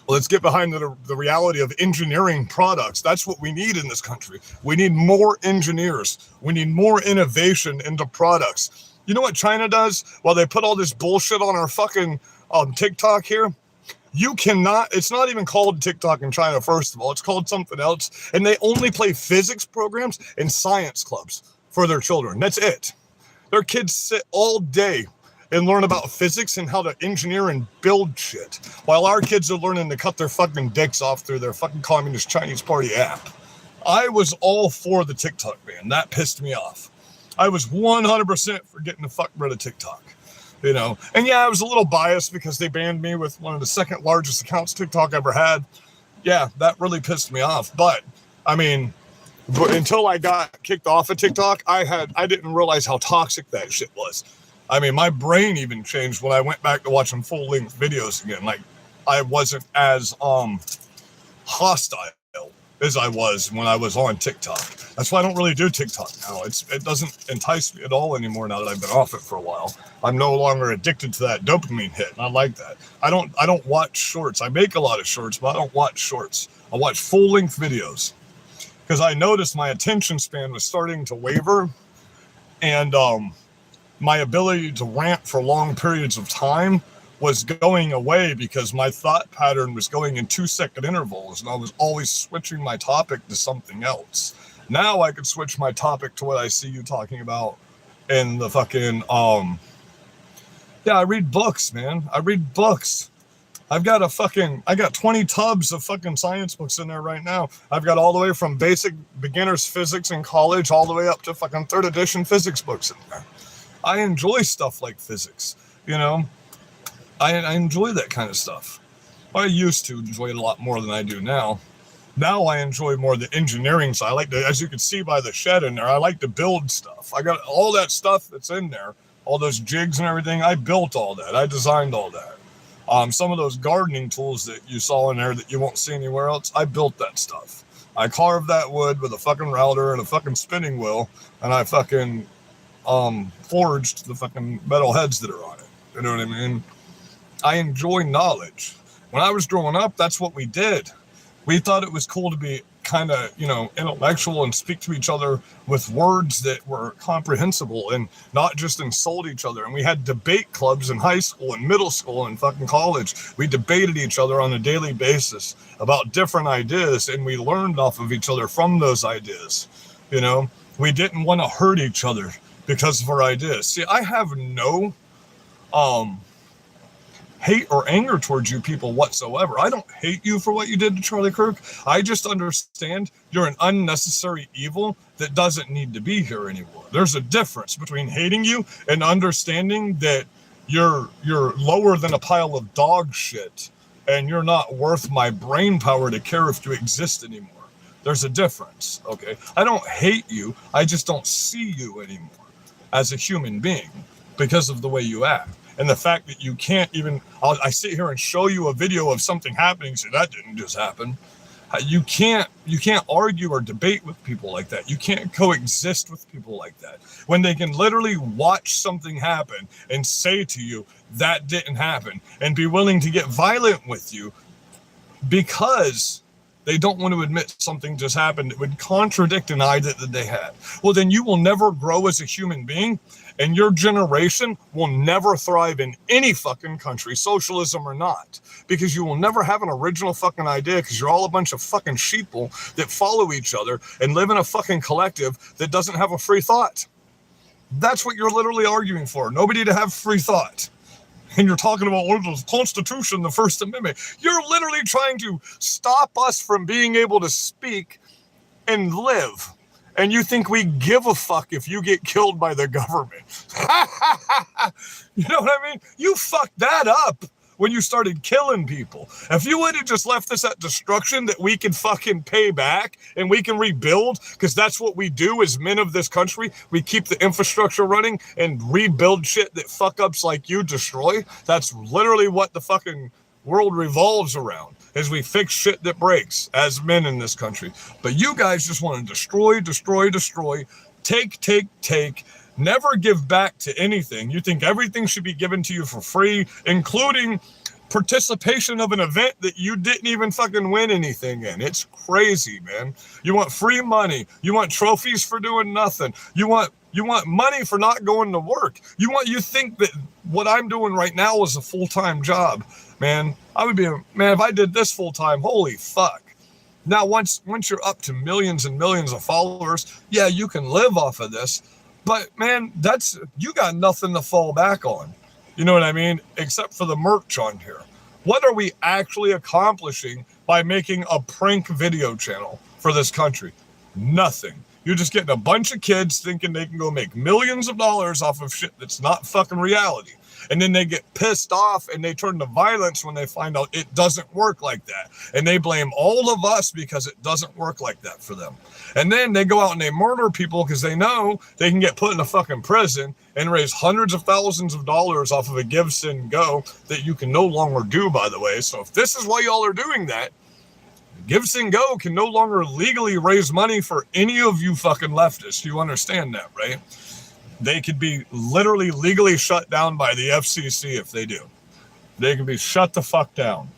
Let's get behind the reality of engineering products. That's what we need in this country. We need more engineers. We need more innovation into products. You know what China does? While they put all this bullshit on our fucking TikTok here, you cannot, it's not even called TikTok in China, first of all. It's called something else. And they only play physics programs and science clubs for their children. That's it. Their kids sit all day and learn about physics and how to engineer and build shit, while our kids are learning to cut their fucking dicks off through their fucking communist Chinese party app. I was all for the TikTok ban. That pissed me off. I was 100% for getting the fuck rid of TikTok, you know? And yeah, I was a little biased because they banned me with one of the second largest accounts TikTok ever had. Yeah, that really pissed me off. But I mean, until I got kicked off of TikTok, I didn't realize how toxic that shit was. I mean, my brain even changed when I went back to watching full-length videos again. Like, I wasn't as hostile as I was when I was on TikTok. That's why I don't really do TikTok now. It doesn't entice me at all anymore now that I've been off it for a while. I'm no longer addicted to that dopamine hit, and I like that. I don't watch shorts. I make a lot of shorts, but I don't watch shorts. I watch full-length videos because I noticed my attention span was starting to waver, and my ability to rant for long periods of time was going away because my thought pattern was going in 2-second intervals, and I was always switching my topic to something else. Now I could switch my topic to what I see you talking about in the fucking, yeah, I read books, man. I read books. I got 20 tubs of fucking science books in there right now. I've got all the way from basic beginner's physics in college all the way up to fucking 3rd edition physics books in there. I enjoy stuff like physics, you know? I enjoy that kind of stuff. I used to enjoy it a lot more than I do now. Now I enjoy more the engineering side. I like to, as you can see by the shed in there, I like to build stuff. I got all that stuff that's in there, all those jigs and everything. I built all that. I designed all that. Some of those gardening tools that you saw in there that you won't see anywhere else, I built that stuff. I carved that wood with a fucking router and a fucking spinning wheel, and I fucking forged the fucking metal heads that are on it. You know what I mean? I enjoy knowledge. When I was growing up, that's what we did. We thought it was cool to be kind of, intellectual and speak to each other with words that were comprehensible and not just insult each other. And we had debate clubs in high school and middle school and fucking college. We debated each other on a daily basis about different ideas, and we learned off of each other from those ideas. We didn't want to hurt each other because of our ideas. See, I have no hate or anger towards you people whatsoever. I don't hate you for what you did to Charlie Kirk. I just understand you're an unnecessary evil that doesn't need to be here anymore. There's a difference between hating you and understanding that you're lower than a pile of dog shit and you're not worth my brain power to care if you exist anymore. There's a difference, okay? I don't hate you. I just don't see you anymore as a human being because of the way you act. And the fact that you can't even, I sit here and show you a video of something happening, so that didn't just happen. You can't argue or debate with people like that. You can't coexist with people like that. When they can literally watch something happen and say to you, that didn't happen, and be willing to get violent with you because they don't want to admit something just happened that would contradict an idea that they had. Well, then you will never grow as a human being, and your generation will never thrive in any fucking country, socialism or not, because you will never have an original fucking idea because you're all a bunch of fucking sheeple that follow each other and live in a fucking collective that doesn't have a free thought. That's what you're literally arguing for. Nobody to have free thought. And you're talking about the Constitution, the First Amendment. You're literally trying to stop us from being able to speak and live. And you think we give a fuck if you get killed by the government. You know what I mean? You fucked that up when you started killing people. If you would have just left this at destruction that we can fucking pay back and we can rebuild, because that's what we do as men of this country. We keep the infrastructure running and rebuild shit that fuck ups like you destroy. That's literally what the fucking world revolves around, is we fix shit that breaks as men in this country. But you guys just want to destroy, take, never give back to anything. You think everything should be given to you for free, including participation of an event that you didn't even fucking win anything in. It's crazy, man. You want free money. You want trophies for doing nothing. You want money for not going to work. You think that what I'm doing right now is a full-time job. Man, if I did this full-time, holy fuck. Now, once you're up to millions and millions of followers, yeah, you can live off of this. But man, you got nothing to fall back on. You know what I mean? Except for the merch on here. What are we actually accomplishing by making a prank video channel for this country? Nothing. You're just getting a bunch of kids thinking they can go make millions of dollars off of shit that's not fucking reality. And then they get pissed off and they turn to violence when they find out it doesn't work like that. And they blame all of us because it doesn't work like that for them. And then they go out and they murder people because they know they can get put in a fucking prison and raise hundreds of thousands of dollars off of a give, send, go that you can no longer do, by the way. So if this is why y'all are doing that, Give, Send, Go can no longer legally raise money for any of you fucking leftists. You understand that, right? They could be literally legally shut down by the FCC if they do. They can be shut the fuck down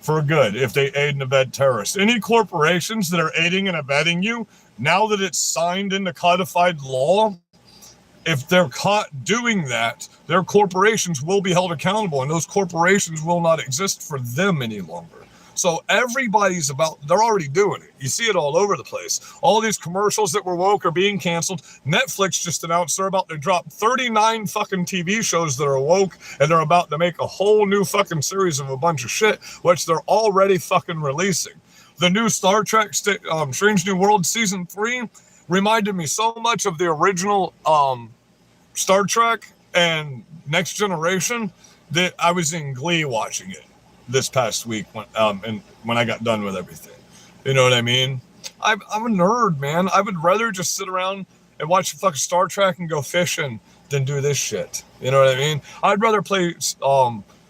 for good if they aid and abet terrorists. Any corporations that are aiding and abetting you, now that it's signed into codified law, if they're caught doing that, their corporations will be held accountable, and those corporations will not exist for them any longer. So everybody's they're already doing it. You see it all over the place. All these commercials that were woke are being canceled. Netflix just announced they're about to drop 39 fucking TV shows that are woke, and they're about to make a whole new fucking series of a bunch of shit, which they're already fucking releasing. The new Star Trek Strange New World Season 3 reminded me so much of the original Star Trek and Next Generation that I was in glee watching it this past week when I got done with everything. You know what I mean? I'm a nerd, man. I would rather just sit around and watch fucking Star Trek and go fishing than do this shit. You know what I mean? I'd rather play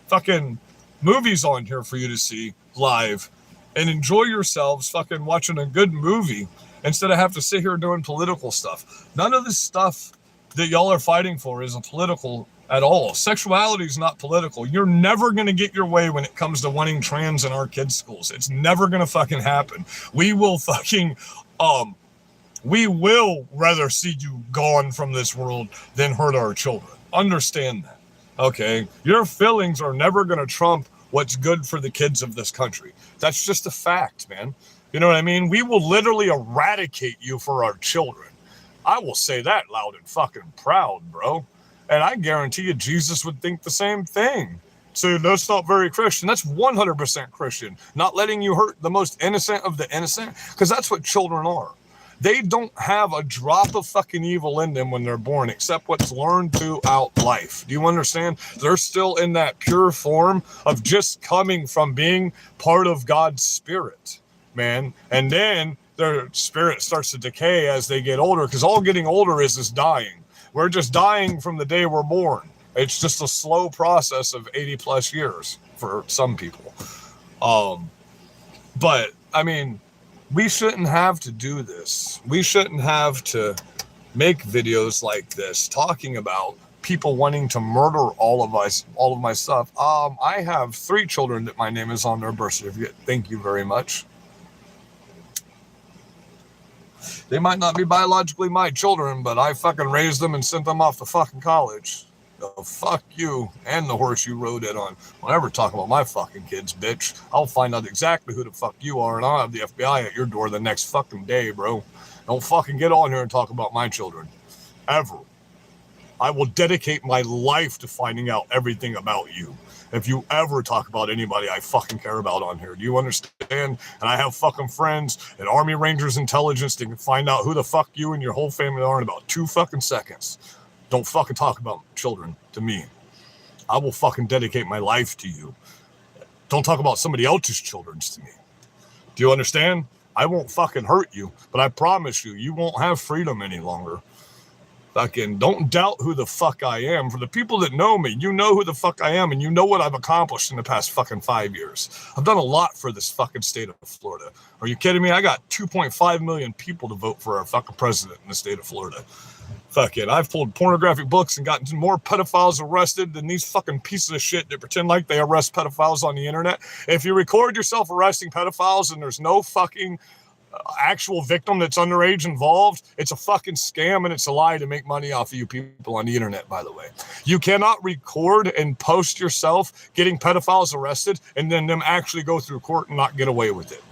fucking movies on here for you to see live and enjoy yourselves fucking watching a good movie instead of have to sit here doing political stuff. None of this stuff that y'all are fighting for is a political at all. Sexuality is not political. You're never going to get your way when it comes to wanting trans in our kids' schools. It's never going to fucking happen. We will fucking, we will rather see you gone from this world than hurt our children. Understand that, okay? Your feelings are never going to trump what's good for the kids of this country. That's just a fact, man. You know what I mean? We will literally eradicate you for our children. I will say that loud and fucking proud, bro. And I guarantee you Jesus would think the same thing. So that's not very Christian. That's 100% Christian. Not letting you hurt the most innocent of the innocent, because that's what children are. They don't have a drop of fucking evil in them when they're born, except what's learned throughout life. Do you understand? They're still in that pure form of just coming from being part of God's spirit, man. And then their spirit starts to decay as they get older, because all getting older is dying. We're just dying from the day we're born. It's just a slow process of 80 plus years for some people. But I mean, we shouldn't have to do this. We shouldn't have to make videos like this talking about people wanting to murder all of us, all of my stuff. I have 3 children that my name is on their birth certificate. Thank you very much. They might not be biologically my children, but I fucking raised them and sent them off to fucking college. So fuck you and the horse you rode it on. Don't ever talk about my fucking kids, bitch. I'll find out exactly who the fuck you are, and I'll have the FBI at your door the next fucking day, bro. Don't fucking get on here and talk about my children. Ever. I will dedicate my life to finding out everything about you. If you ever talk about anybody I fucking care about on here. Do you understand? And I have fucking friends at Army Rangers Intelligence that can find out who the fuck you and your whole family are in about 2 fucking seconds. Don't fucking talk about children to me. I will fucking dedicate my life to you. Don't talk about somebody else's children to me. Do you understand? I won't fucking hurt you, but I promise you, you won't have freedom any longer. Fucking don't doubt who the fuck I am. For the people that know me, you know who the fuck I am, and you know what I've accomplished in the past fucking 5 years. I've done a lot for this fucking state of Florida. Are you kidding me? I got 2.5 million people to vote for our fucking president in the state of Florida. Fucking, I've pulled pornographic books and gotten more pedophiles arrested than these fucking pieces of shit that pretend like they arrest pedophiles on the internet. If you record yourself arresting pedophiles and there's no fucking actual victim that's underage involved, it's a fucking scam and it's a lie to make money off of you people on the internet, by the way. You cannot record and post yourself getting pedophiles arrested and then them actually go through court and not get away with it.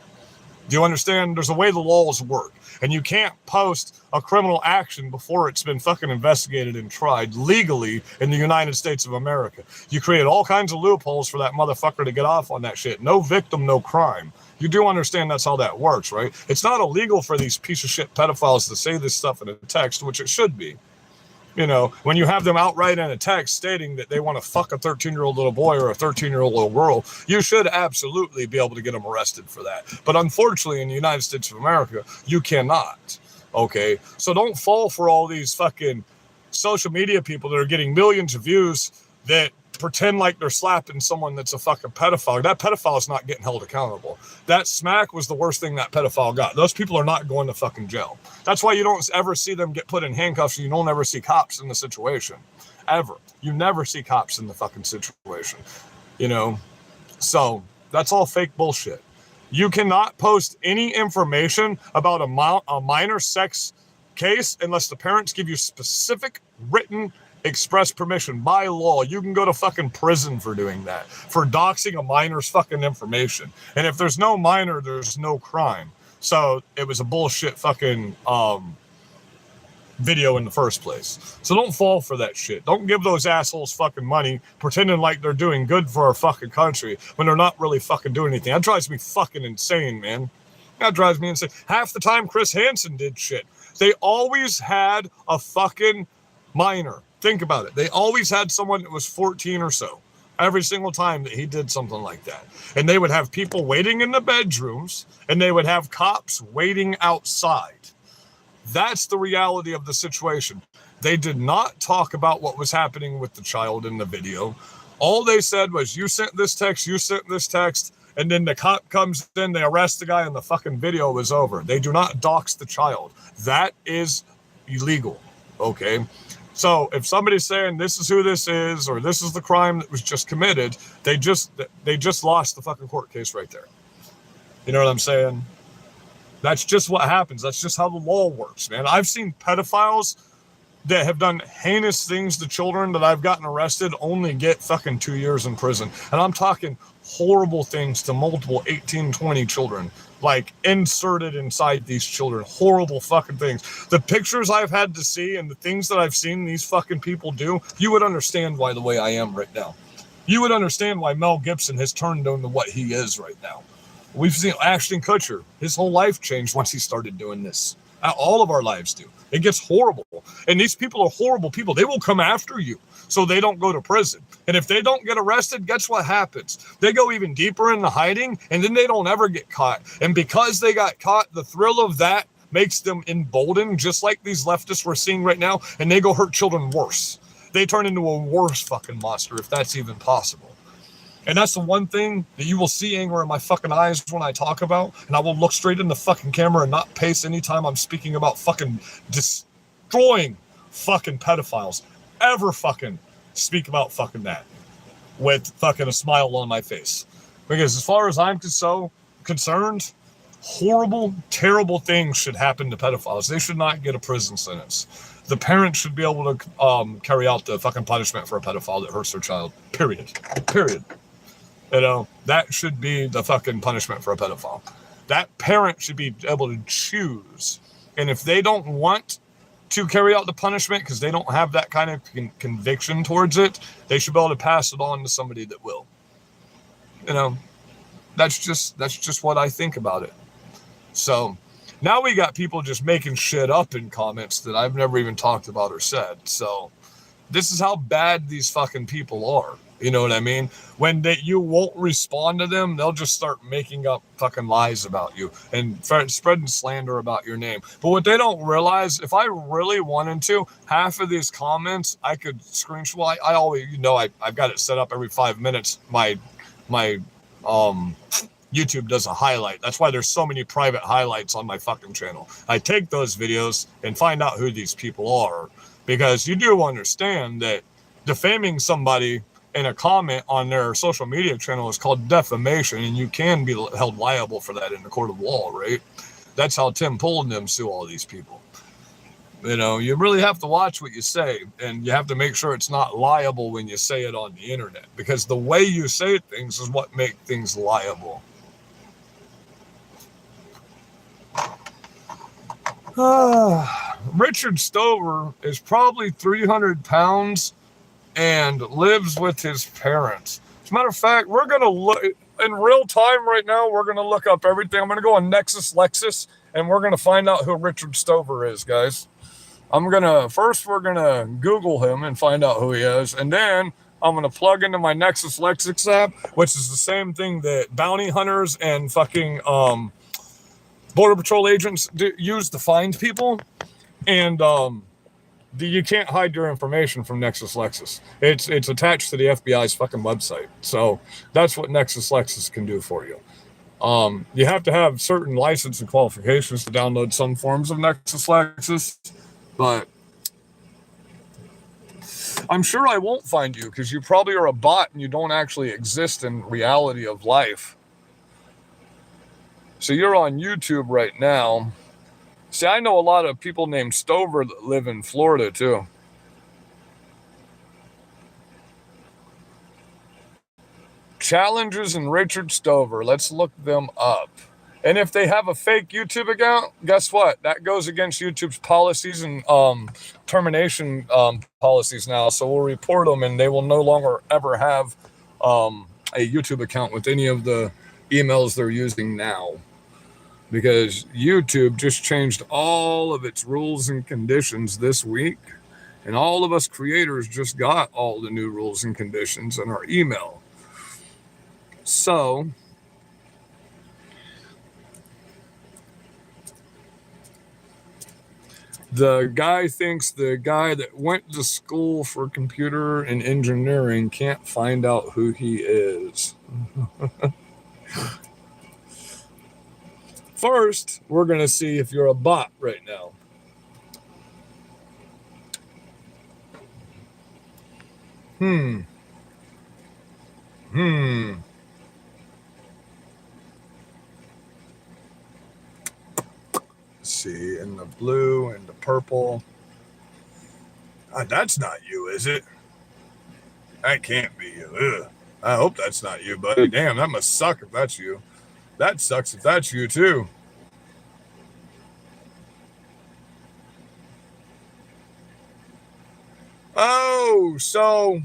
Do you understand? There's a way the laws work, and you can't post a criminal action before it's been fucking investigated and tried legally in the United States of America. You create all kinds of loopholes for that motherfucker to get off on that shit. No victim, no crime. You do understand that's how that works, right? It's not illegal for these piece of shit pedophiles to say this stuff in a text, which it should be. You know, when you have them outright in a text stating that they want to fuck a 13-year-old little boy or a 13-year-old little girl, you should absolutely be able to get them arrested for that. But unfortunately, in the United States of America, you cannot. Okay? So don't fall for all these fucking social media people that are getting millions of views that pretend like they're slapping someone that's a fucking pedophile. That pedophile is not getting held accountable. That smack was the worst thing that pedophile got. Those people are not going to fucking jail. That's why you don't ever see them get put in handcuffs, and you don't ever see cops in the situation. Ever. You never see cops in the fucking situation. You know? So, that's all fake bullshit. You cannot post any information about a minor sex case unless the parents give you specific written express permission by law. You can go to fucking prison for doing that, for doxing a minor's fucking information. And if there's no minor, there's no crime. So it was a bullshit fucking video in the first place. So don't fall for that shit. Don't give those assholes fucking money pretending like they're doing good for our fucking country when they're not really fucking doing anything. That drives me fucking insane, man. That drives me insane. Half the time Chris Hansen did shit, they always had a fucking minor. Think about it. They always had someone that was 14 or so every single time that he did something like that. And they would have people waiting in the bedrooms, and they would have cops waiting outside. That's the reality of the situation. They did not talk about what was happening with the child in the video. All they said was, you sent this text, and then the cop comes in, they arrest the guy, and the fucking video is over. They do not dox the child. That is illegal, okay? So if somebody's saying this is who this is, or this is the crime that was just committed, they just lost the fucking court case right there. You know what I'm saying? That's just what happens. That's just how the law works, man. I've seen pedophiles that have done heinous things to children that I've gotten arrested only get fucking 2 years in prison. And I'm talking horrible things to multiple 18, 20 children, like inserted inside these children. Horrible fucking things. The pictures I've had to see and the things that I've seen these fucking people do, you would understand why the way I am right now. You would understand why Mel Gibson has turned into what he is right now. We've seen Ashton Kutcher. His whole life changed once he started doing this. All of our lives do. It gets horrible. And these people are horrible people. They will come after you so they don't go to prison. And if they don't get arrested, guess what happens? They go even deeper into hiding, and then they don't ever get caught. And because they got caught, the thrill of that makes them emboldened, just like these leftists we're seeing right now, and they go hurt children worse. They turn into a worse fucking monster, if that's even possible. And that's the one thing that you will see anger in my fucking eyes when I talk about. And I will look straight in the fucking camera and not pace anytime I'm speaking about fucking destroying fucking pedophiles. Ever fucking speak about fucking that with fucking a smile on my face. Because as far as I'm concerned, horrible, terrible things should happen to pedophiles. They should not get a prison sentence. The parents should be able to carry out the fucking punishment for a pedophile that hurts their child. Period. You know, that should be the fucking punishment for a pedophile. That parent should be able to choose. And if they don't want to carry out the punishment because they don't have that kind of conviction towards it, they should be able to pass it on to somebody that will. You know, that's just what I think about it. So now we got people just making shit up in comments that I've never even talked about or said. So this is how bad these fucking people are. You know what I mean? When you won't respond to them, they'll just start making up fucking lies about you and spreading slander about your name. But what they don't realize, if I really wanted to, half of these comments I could screenshot. I always, you know, I've got it set up every 5 minutes. My YouTube does a highlight. That's why there's so many private highlights on my fucking channel. I take those videos and find out who these people are, because you do understand that defaming somebody in a comment on their social media channel is called defamation, and you can be held liable for that in the court of law, right? That's how Tim Pool and them sue all these people. You know, you really have to watch what you say, and you have to make sure it's not liable when you say it on the internet, because the way you say things is what makes things liable. Richard Stover is probably 300 pounds and lives with his parents. As a matter of fact, we're going to look in real time right now. We're going to look up everything. I'm going to go on Nexus Lexus, and we're going to find out who Richard Stover is, guys. We're going to Google him and find out who he is. And then I'm going to plug into my Nexus Lexus app, which is the same thing that bounty hunters and fucking Border Patrol agents use to find people. And you can't hide your information from Nexus Lexus. It's attached to the FBI's fucking website. So that's what Nexus Lexus can do for you. You have to have certain license and qualifications to download some forms of Nexus Lexus, but I'm sure I won't find you because you probably are a bot and you don't actually exist in reality of life. So you're on YouTube right now. See, I know a lot of people named Stover that live in Florida, too. Challenges and Richard Stover. Let's look them up. And if they have a fake YouTube account, guess what? That goes against YouTube's policies and termination policies now. So we'll report them, and they will no longer ever have a YouTube account with any of the emails they're using now. Because YouTube just changed all of its rules and conditions this week. And all of us creators just got all the new rules and conditions in our email. So the guy thinks the guy that went to school for computer and engineering can't find out who he is. First, we're going to see if you're a bot right now. Hmm. Let's see, in the blue and the purple. That's not you, is it? That can't be you. Ugh. I hope that's not you, buddy. Damn, that must suck if that's you. That sucks if that's you, too. Oh, so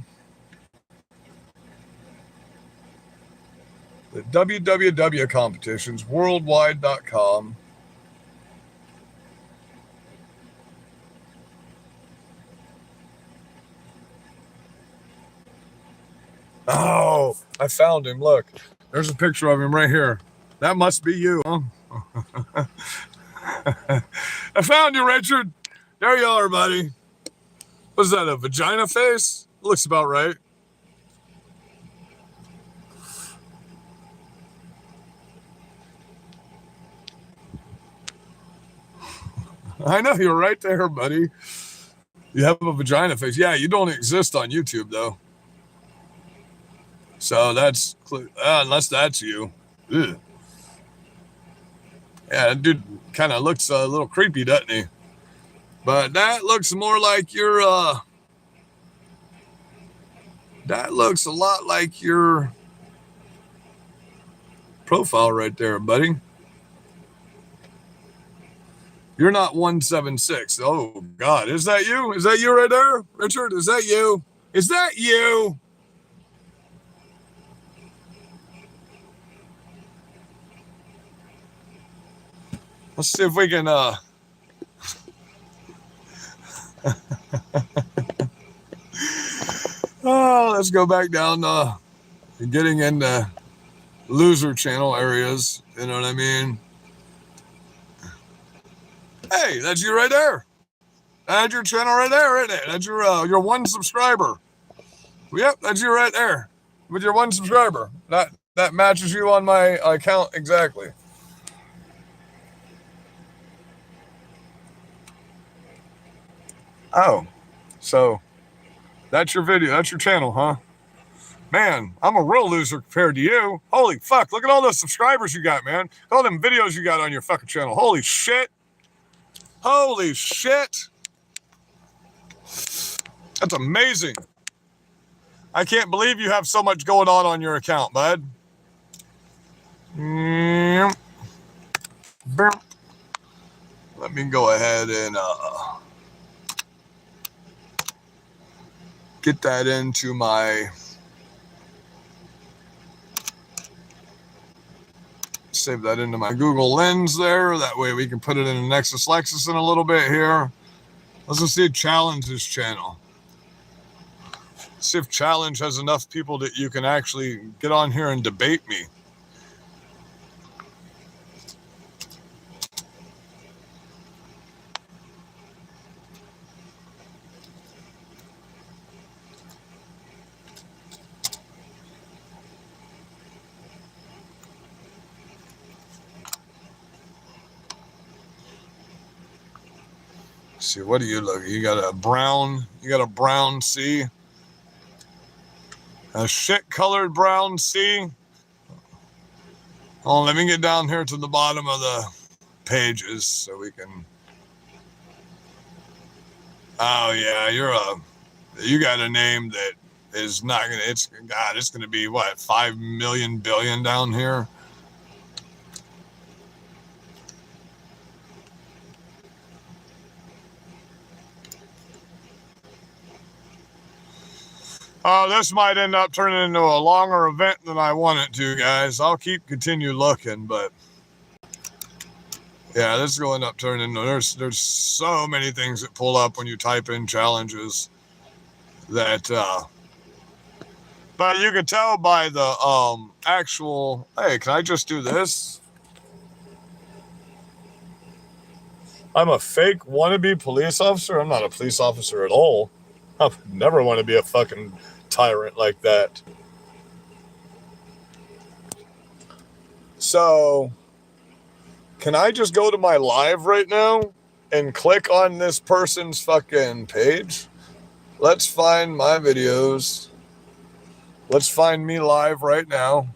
the WWW competitions, worldwide.com. Oh, I found him. Look, there's a picture of him right here. That must be you, huh? I found you, Richard. There you are, buddy. Was that a vagina face? Looks about right. I know, you're right there, buddy. You have a vagina face. Yeah, you don't exist on YouTube, though. So that's, unless that's you. Ugh. Yeah, that dude kind of looks a little creepy, doesn't he? But that looks more like your, that looks a lot like your profile right there, buddy. You're not 176. Oh, God. Is that you? Is that you right there, Richard? Is that you? Is that you? Let's see if we can, oh, let's go back down, getting into loser channel areas. You know what I mean? Hey, that's you right there. That's your channel right there, isn't it? That's your one subscriber. Yep, that's you right there with your one subscriber. That matches you on my account exactly. Oh, so that's your video. That's your channel, huh? Man, I'm a real loser compared to you. Holy fuck, look at all those subscribers you got, man. All them videos you got on your fucking channel. Holy shit. Holy shit. That's amazing. I can't believe you have so much going on your account, bud. Let me go ahead and get that into my, save that into my Google Lens there. That way we can put it in a Nexus Lexus in a little bit here. Let's just see Challenge this channel. See if Challenge has enough people that you can actually get on here and debate me. See, what do you look? You got a brown C. A shit colored brown C. Oh, let me get down here to the bottom of the pages so we can. Oh yeah, you got a name that is not gonna, it's gonna be what, 5 million billion down here. This might end up turning into a longer event than I want it to, guys. I'll continue looking, but yeah, this is going to end up turning into, there's so many things that pull up when you type in challenges that, but you can tell by the actual, hey, can I just do this? I'm a fake wannabe police officer. I'm not a police officer at all. I would never want to be a fucking tyrant like that. So, can I just go to my live right now and click on this person's fucking page? Let's find my videos. Let's find me live right now.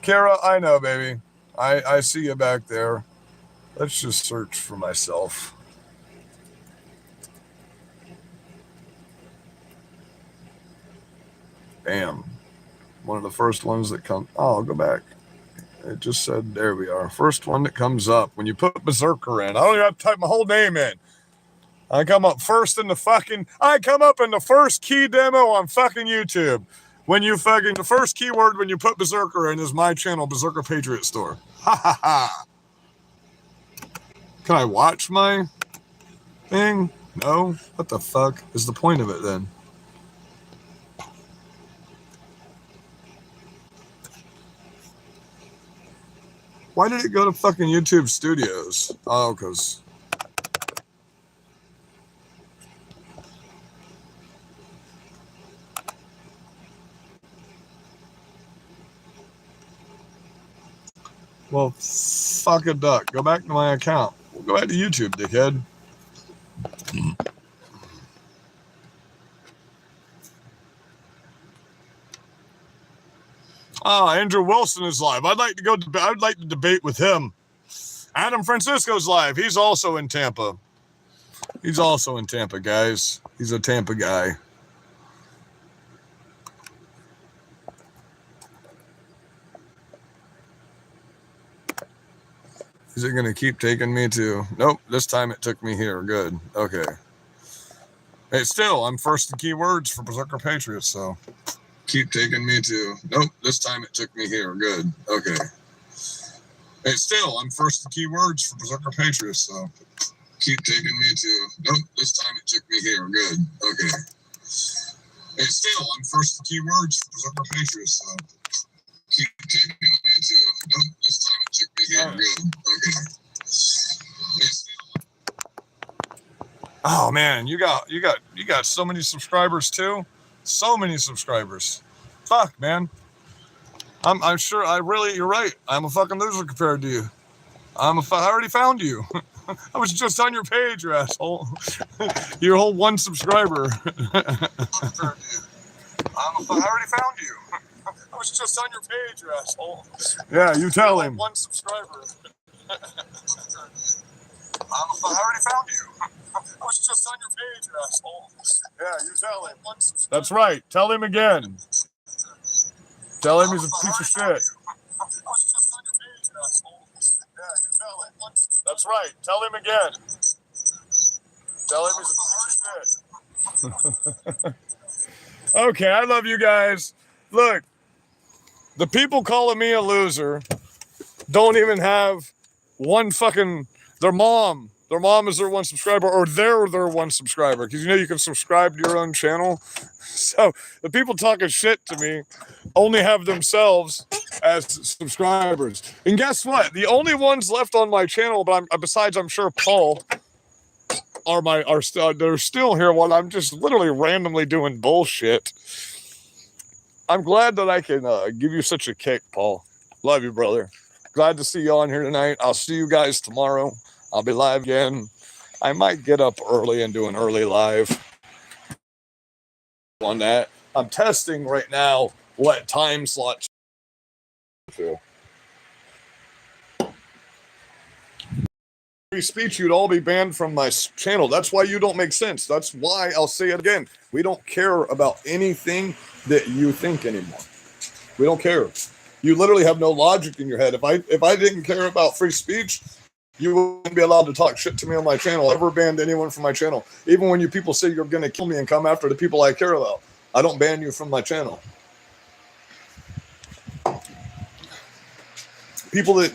Kara, I know, baby. I see you back there. Let's just search for myself. Bam. One of the first ones that come. Oh, I'll go back. It just said, there we are. First one that comes up when you put Berserker in. I don't even have to type my whole name in. I come up I come up in the first key demo on fucking YouTube. When you the first keyword when you put Berserker in is my channel, Berserker Patriot Store. Ha ha ha. Can I watch my thing? No? What the fuck is the point of it then? Why did it go to fucking YouTube Studios? Oh, because... Well, fuck a duck. Go back to my account. We'll go back to YouTube, dickhead. Oh, Andrew Wilson is live. I'd like to debate with him. Adam Francisco's live. He's also in Tampa. He's also in Tampa, guys. He's a Tampa guy. Is it going to keep taking me to... Nope, this time it took me here. Good. Okay. Hey, still, I'm first in keywords for Berserker Patriots, so... Keep taking me to... Nope, this time it took me here. Good. Okay. Hey, still, I'm first in keywords for Berserker Patriots, so... Keep taking me to... Nope, this time it took me here. Good. Okay. Hey, still, I'm first in keywords for Berserker Patriots, so... Keep taking me to... Nope, this time it took me here. Good. Okay. Hey, still... Oh, man, you got so many subscribers, too? So many subscribers. Fuck, man. I'm sure you're right. I'm a fucking loser compared to you. I already found you. I was just on your page, you asshole. Your whole one subscriber. I already found you. I was just on your page, you asshole. Yeah, you tell him. One subscriber. I already found you. I was just on your page, you asshole. Yeah, you tell him. That's right. Tell him again. Tell him he's a piece of shit. I was just on your page, you asshole. Yeah, you tell him. That's right. Tell him again. Tell him he's a piece of shit. Okay, I love you guys. Look, the people calling me a loser don't even have one fucking... Their mom is their one subscriber, or they're their one subscriber, because you can subscribe to your own channel. So the people talking shit to me only have themselves as subscribers. And guess what? The only ones left on my channel, besides I'm sure Paul, they're still here while I'm just literally randomly doing bullshit. I'm glad that I can give you such a kick, Paul. Love you, brother. Glad to see you on here tonight. I'll see you guys tomorrow. I'll be live again. I might get up early and do an early live on that. I'm testing right now what time slots. Free speech, you'd all be banned from my channel. That's why you don't make sense. That's why I'll say it again. We don't care about anything that you think anymore. We don't care. You literally have no logic in your head. If I didn't care about free speech, you wouldn't be allowed to talk shit to me on my channel. I never banned anyone from my channel. Even when you people say you're going to kill me and come after the people I care about, I don't ban you from my channel. People that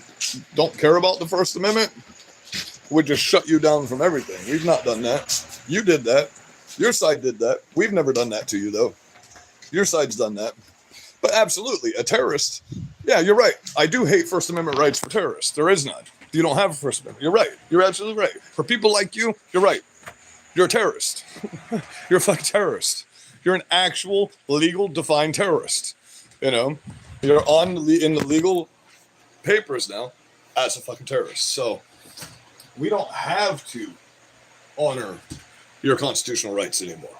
don't care about the First Amendment would just shut you down from everything. We've not done that. You did that. Your side did that. We've never done that to you, though. Your side's done that. But absolutely, a terrorist. Yeah, you're right. I do hate First Amendment rights for terrorists. There is none. You don't have a First Amendment. You're right. You're absolutely right. For people like you, you're right. You're a terrorist. You're a fucking terrorist. You're an actual, legal, defined terrorist. You're in the legal papers now as a fucking terrorist. So we don't have to honor your constitutional rights anymore.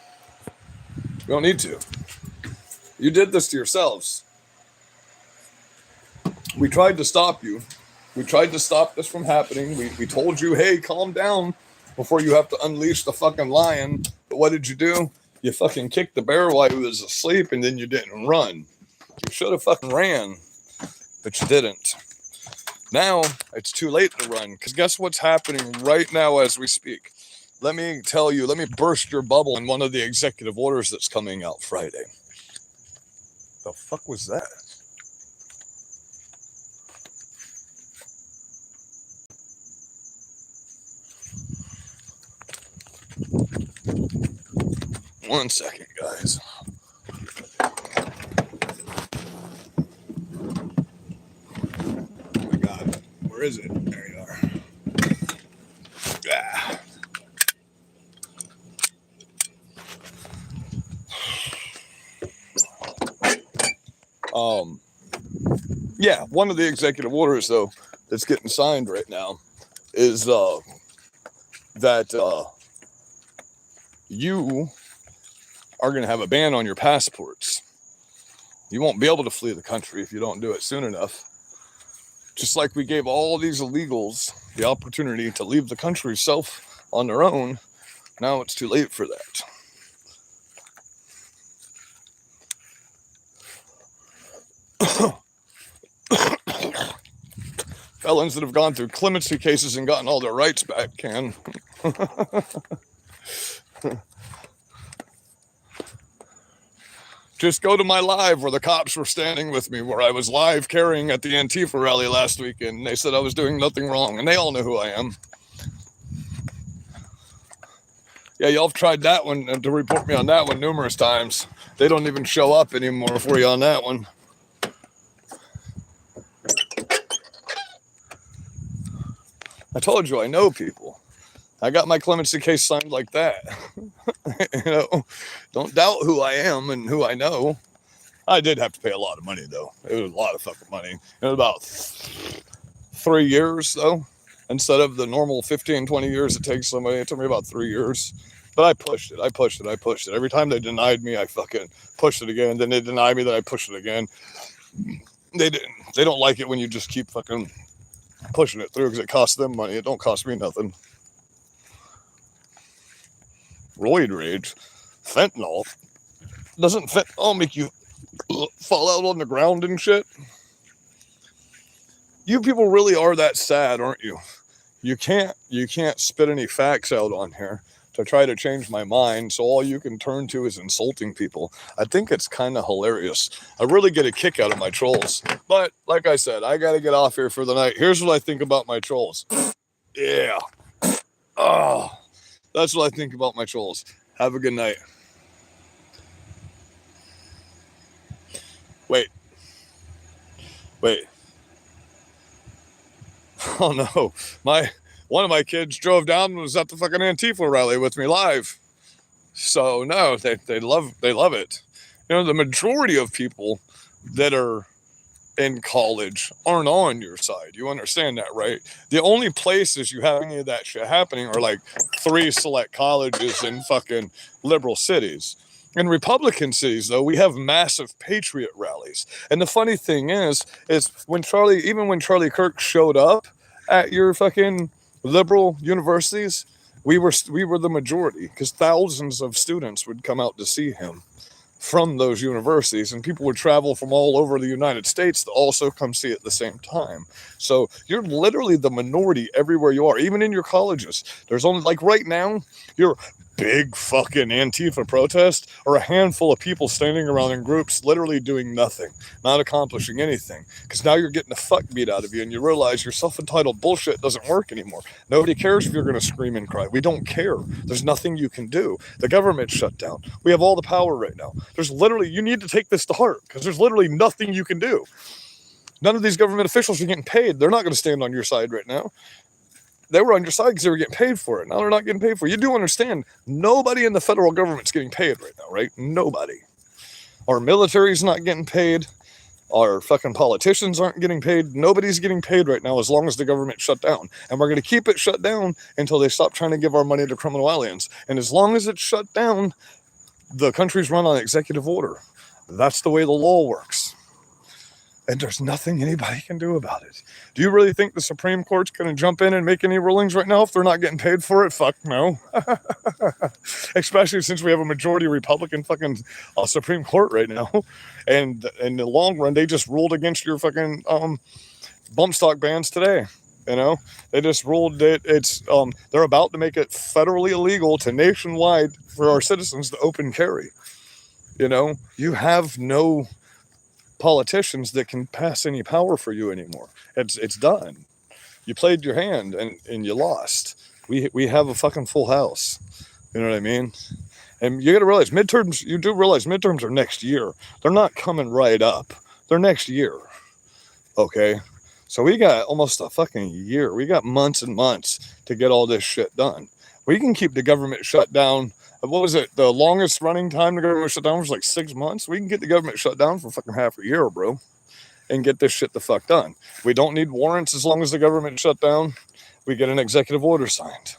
We don't need to. You did this to yourselves. We tried to stop you. We tried to stop this from happening. We told you, hey, calm down before you have to unleash the fucking lion. But what did you do? You fucking kicked the bear while he was asleep, and then you didn't run. You should have fucking ran, but you didn't. Now it's too late to run, because guess what's happening right now as we speak? Let me tell you, let me burst your bubble in one of the executive orders that's coming out Friday. The fuck was that? One second, guys. Oh my God, where is it? There you are. Ah. Yeah, one of the executive orders, though, that's getting signed right now is that you are going to have a ban on your passports. You won't be able to flee the country if you don't do it soon enough. Just like we gave all these illegals the opportunity to leave the country self on their own, now it's too late for that. Felons that have gone through clemency cases and gotten all their rights back can. Just go to my live where the cops were standing with me, where I was live carrying at the Antifa rally last week, and they said I was doing nothing wrong, and they all know who I am. Yeah, y'all have tried that one to report me on that one numerous times. They don't even show up anymore for you on that one. I told you I know people. I got my clemency case signed like that. You know, don't doubt who I am and who I know. I did have to pay a lot of money, though. It was a lot of fucking money. It was about 3 years, though. Instead of the normal 15, 20 years it takes somebody, it took me about 3 years. But I pushed it. Every time they denied me, I fucking pushed it again. Then they denied me, then I pushed it again. They don't like it when you just keep fucking pushing it through because it costs them money. It don't cost me nothing. Roid rage. Fentanyl. Doesn't fentanyl make you fall out on the ground and shit? You people really are that sad, aren't you? You can't spit any facts out on here to try to change my mind, so all you can turn to is insulting people. I think it's kind of hilarious. I really get a kick out of my trolls. But, like I said, I got to get off here for the night. Here's what I think about my trolls. Yeah. Oh, that's what I think about my trolls. Have a good night. Wait. Oh, no. One of my kids drove down and was at the fucking Antifa rally with me live. So no, they love it. You know, the majority of people that are in college aren't on your side. You understand that, right? The only places you have any of that shit happening are like 3 select colleges in fucking liberal cities. In Republican cities, though, we have massive patriot rallies. And the funny thing is when Charlie Kirk showed up at your fucking liberal universities, we were the majority, because thousands of students would come out to see him from those universities, and people would travel from all over the United States to also come see it at the same time. So you're literally the minority everywhere you are, even in your colleges. There's only, like right now, you're big fucking Antifa protest or a handful of people standing around in groups literally doing nothing, not accomplishing anything, because now you're getting the fuck beat out of you and you realize your self-entitled bullshit doesn't work anymore. Nobody cares if you're going to scream and cry. We don't care. There's nothing you can do. The government's shut down. We have all the power right now. You need to take this to heart, because there's literally nothing you can do. None of these government officials are getting paid. They're not going to stand on your side right now. They were on your side because they were getting paid for it. Now they're not getting paid for it. You do understand, nobody in the federal government's getting paid right now, right? Nobody. Our military's not getting paid. Our fucking politicians aren't getting paid. Nobody's getting paid right now as long as the government shut down. And we're going to keep it shut down until they stop trying to give our money to criminal aliens. And as long as it's shut down, the country's run on executive order. That's the way the law works. And there's nothing anybody can do about it. Do you really think the Supreme Court's going to jump in and make any rulings right now if they're not getting paid for it? Fuck no. Especially since we have a majority Republican fucking Supreme Court right now. And in the long run, they just ruled against your fucking bump stock bans today. You know, they just ruled that it's they're about to make it federally illegal to nationwide for our citizens to open carry. You know, you have no politicians that can pass any power for you anymore. It's done. You played your hand and you lost. We have a fucking full house. You know what I mean? And you got to realize midterms. You do realize midterms are next year. They're not coming right up. They're next year. Okay. So we got almost a fucking year. We got months and months to get all this shit done. We can keep the government shut down. What was it? The longest running time the government shut down was like 6 months. We can get the government shut down for fucking half a year, bro, and get this shit the fuck done. We don't need warrants as long as the government shut down. We get an executive order signed.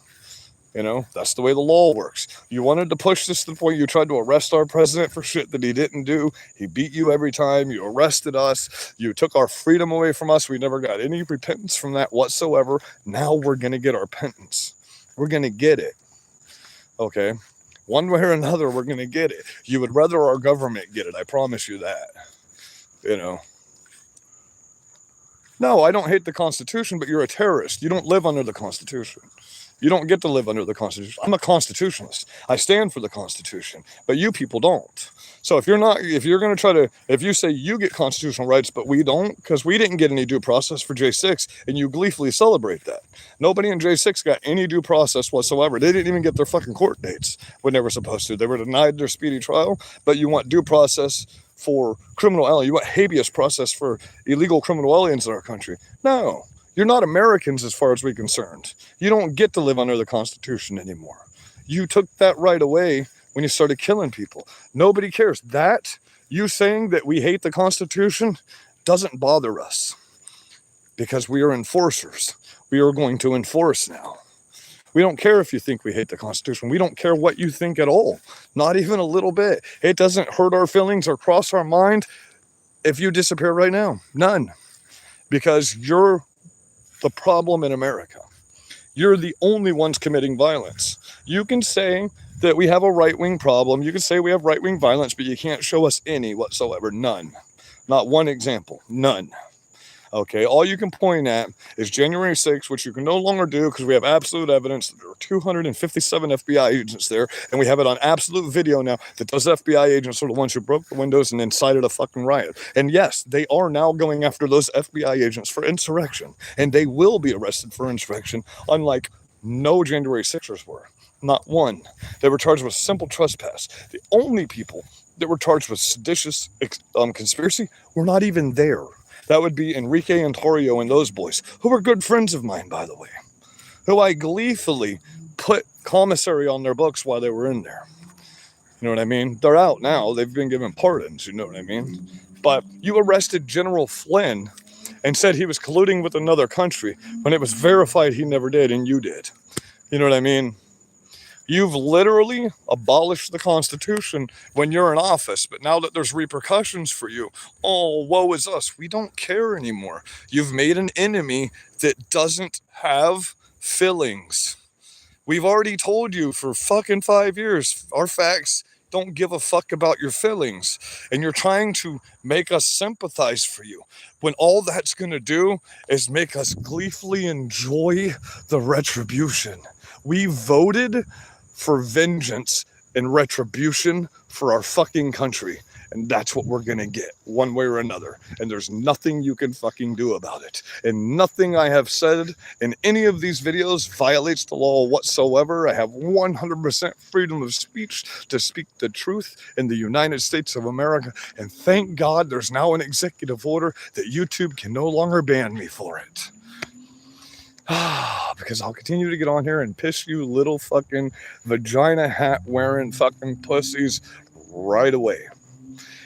You know, that's the way the law works. You wanted to push this to the point you tried to arrest our president for shit that he didn't do. He beat you every time. You arrested us. You took our freedom away from us. We never got any repentance from that whatsoever. Now we're going to get our repentance. We're going to get it. Okay. One way or another, we're going to get it. You would rather our government get it. I promise you that. You know. No, I don't hate the Constitution, but you're a terrorist. You don't live under the Constitution. You don't get to live under the Constitution. I'm a constitutionalist. I stand for the Constitution, but you people don't. So if you're going to try to, if you say you get constitutional rights, but we don't, because we didn't get any due process for J6, and you gleefully celebrate that. Nobody in J6 got any due process whatsoever. They didn't even get their fucking court dates when they were supposed to. They were denied their speedy trial, but you want due process for criminal aliens. You want habeas process for illegal criminal aliens in our country. No. You're not Americans as far as we're concerned. You don't get to live under the Constitution anymore. You took that right away when you started killing people. Nobody cares. That, you saying that we hate the Constitution, doesn't bother us because we are enforcers. We are going to enforce now. We don't care if you think we hate the Constitution. We don't care what you think at all. Not even a little bit. It doesn't hurt our feelings or cross our mind if you disappear right now. None. Because you're the problem in America. You're the only ones committing violence. You can say that we have a right-wing problem. You can say we have right-wing violence, but you can't show us any whatsoever. None. Not one example. None. Okay, all you can point at is January 6th, which you can no longer do because we have absolute evidence that there are 257 FBI agents there, and we have it on absolute video now that those FBI agents are the ones who broke the windows and incited a fucking riot. And yes, they are now going after those FBI agents for insurrection, and they will be arrested for insurrection, unlike no January 6ers were. Not one. They were charged with simple trespass. The only people that were charged with seditious conspiracy were not even there. That would be Enrique and Torrio and those boys, who were good friends of mine, by the way, who I gleefully put commissary on their books while they were in there. You know what I mean? They're out now. They've been given pardons, you know what I mean? But you arrested General Flynn and said he was colluding with another country when it was verified he never did, and you did. You know what I mean? You've literally abolished the Constitution when you're in office, but now that there's repercussions for you, oh, woe is us. We don't care anymore. You've made an enemy that doesn't have feelings. We've already told you for fucking 5 years, our facts don't give a fuck about your feelings, and you're trying to make us sympathize for you when all that's going to do is make us gleefully enjoy the retribution. We voted for vengeance and retribution for our fucking country. And that's what we're going to get one way or another. And there's nothing you can fucking do about it. And nothing I have said in any of these videos violates the law whatsoever. I have 100% freedom of speech to speak the truth in the United States of America. And thank God there's now an executive order that YouTube can no longer ban me for it. Because I'll continue to get on here and piss you little fucking vagina hat wearing fucking pussies right away.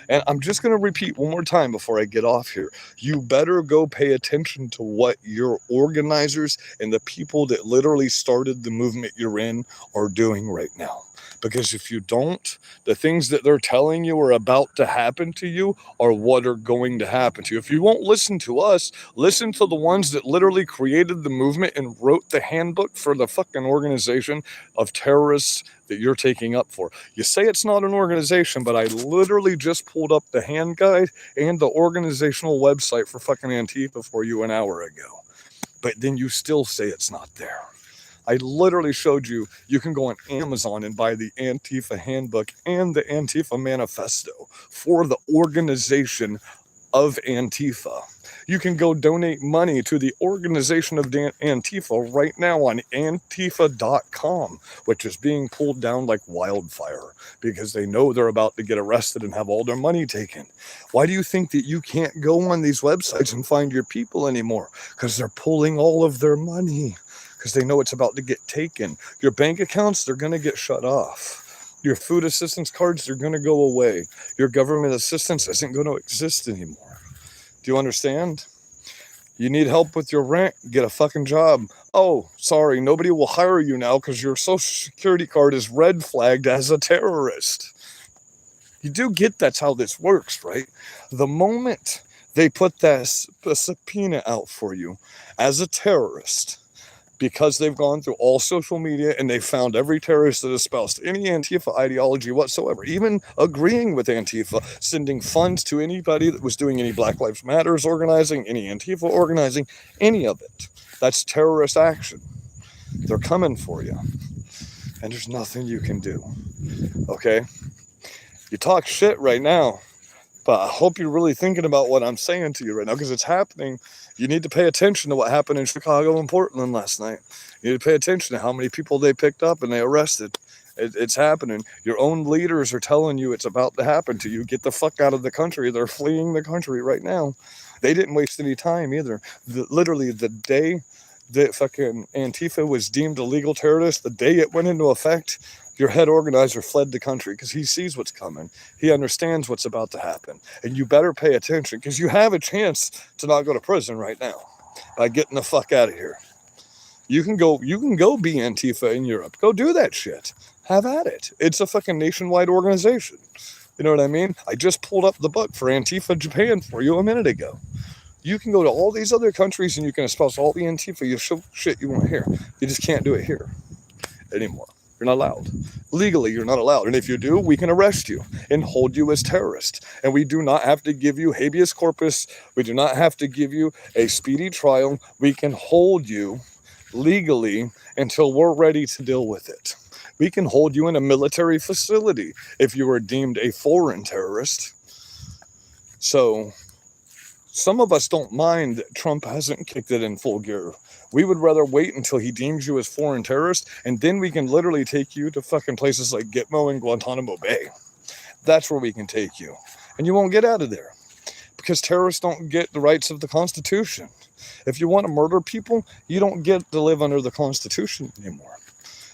And I'm just going to repeat one more time before I get off here. You better go pay attention to what your organizers and the people that literally started the movement you're in are doing right now. Because if you don't, the things that they're telling you are about to happen to you are what are going to happen to you. If you won't listen to us, listen to the ones that literally created the movement and wrote the handbook for the fucking organization of terrorists that you're taking up for. You say it's not an organization, but I literally just pulled up the hand guide and the organizational website for fucking Antifa for you an hour ago. But then you still say it's not there. I literally showed you, you can go on Amazon and buy the Antifa handbook and the Antifa manifesto for the organization of Antifa. You can go donate money to the organization of Antifa right now on Antifa.com, which is being pulled down like wildfire because they know they're about to get arrested and have all their money taken. Why do you think that you can't go on these websites and find your people anymore? Because they're pulling all of their money. Because they know it's about to get taken. Your bank accounts, they're going to get shut off. Your food assistance cards, they're going to go away. Your government assistance isn't going to exist anymore. Do you understand? You need help with your rent, get a fucking job. Oh, sorry, nobody will hire you now because your social security card is red flagged as a terrorist. You do get that's how this works, right? The moment they put that subpoena out for you as a terrorist, because they've gone through all social media and they found every terrorist that espoused any Antifa ideology whatsoever, even agreeing with Antifa, sending funds to anybody that was doing any Black Lives Matters organizing, any Antifa organizing, any of it. That's terrorist action. They're coming for you. And there's nothing you can do. Okay? You talk shit right now, but I hope you're really thinking about what I'm saying to you right now because it's happening. You need to pay attention to what happened in Chicago and Portland last night. You need to pay attention to how many people they picked up and they arrested. It's happening. Your own leaders are telling you it's about to happen to you. Get the fuck out of the country. They're fleeing the country right now. They didn't waste any time either. Literally the day that fucking Antifa was deemed a legal terrorist, the day it went into effect, your head organizer fled the country because he sees what's coming. He understands what's about to happen. And you better pay attention because you have a chance to not go to prison right now by getting the fuck out of here. You can go be Antifa in Europe. Go do that shit. Have at it. It's a fucking nationwide organization. You know what I mean? I just pulled up the book for Antifa Japan for you a minute ago. You can go to all these other countries and you can espouse all the Antifa shit you want to hear. You just can't do it here anymore. You're not allowed. Legally, you're not allowed. And if you do, we can arrest you and hold you as terrorist. And we do not have to give you habeas corpus. We do not have to give you a speedy trial. We can hold you legally until we're ready to deal with it. We can hold you in a military facility if you are deemed a foreign terrorist. So some of us don't mind that Trump hasn't kicked it in full gear. We would rather wait until he deems you as foreign terrorist, and then we can literally take you to fucking places like Gitmo and Guantanamo Bay. That's where we can take you. And you won't get out of there. Because terrorists don't get the rights of the Constitution. If you want to murder people, you don't get to live under the Constitution anymore.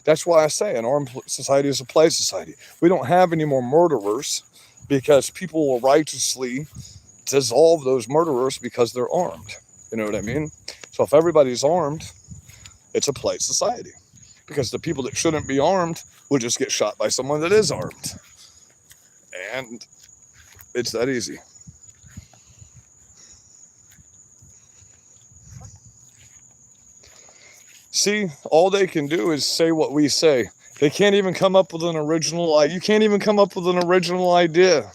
That's why I say an armed society is a polite society. We don't have any more murderers because people will righteously dissolve those murderers because they're armed. You know what I mean? So if everybody's armed, it's a polite society. Because the people that shouldn't be armed will just get shot by someone that is armed. And it's that easy. See, all they can do is say what we say. They can't even come up with an original idea. You can't even come up with an original idea.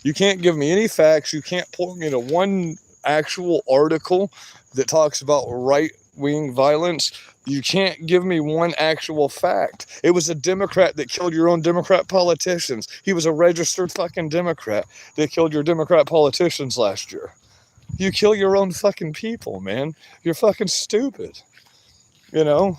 You can't give me any facts. You can't point me to one actual article that talks about right-wing violence. You can't give me one actual fact. It was a Democrat that killed your own Democrat politicians. He was a registered fucking Democrat that killed your Democrat politicians last year. You kill your own fucking people, man. You're fucking stupid. You know?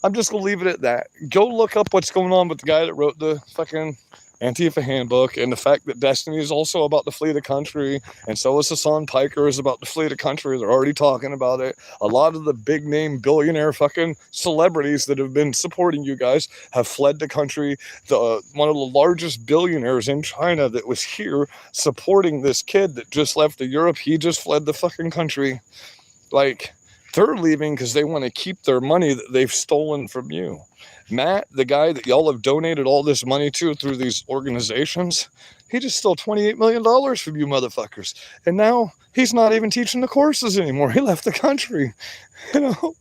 I'm just going to leave it at that. Go look up what's going on with the guy that wrote the fucking Antifa handbook, and the fact that Destiny is also about to flee the country, and so is Hassan Piker is about to flee the country. They're already talking about it. A lot of the big name billionaire fucking celebrities that have been supporting you guys have fled the country. One of the largest billionaires in China that was here supporting this kid that just left to Europe, he just fled the fucking country. Like, they're leaving because they want to keep their money that they've stolen from you. Matt, the guy that y'all have donated all this money to through these organizations, he just stole $28 million from you motherfuckers. And now he's not even teaching the courses anymore. He left the country. You know?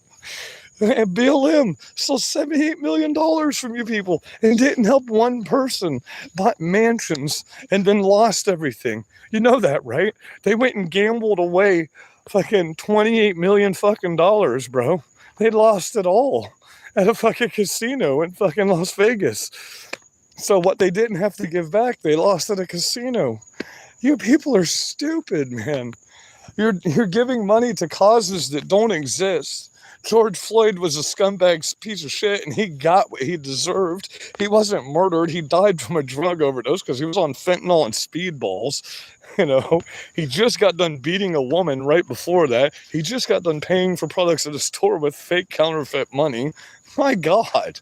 And BLM stole $78 million from you people and didn't help one person, bought mansions and then lost everything. You know that, right? They went and gambled away fucking $28 million fucking dollars, bro. They lost it all at a fucking casino in fucking Las Vegas. So what they didn't have to give back, they lost at a casino. You people are stupid, man. You're giving money to causes that don't exist. George Floyd was a scumbag piece of shit, and he got what he deserved. He wasn't murdered. He died from a drug overdose because he was on fentanyl and speedballs. You know, he just got done beating a woman right before that. He just got done paying for products at a store with fake counterfeit money. My God,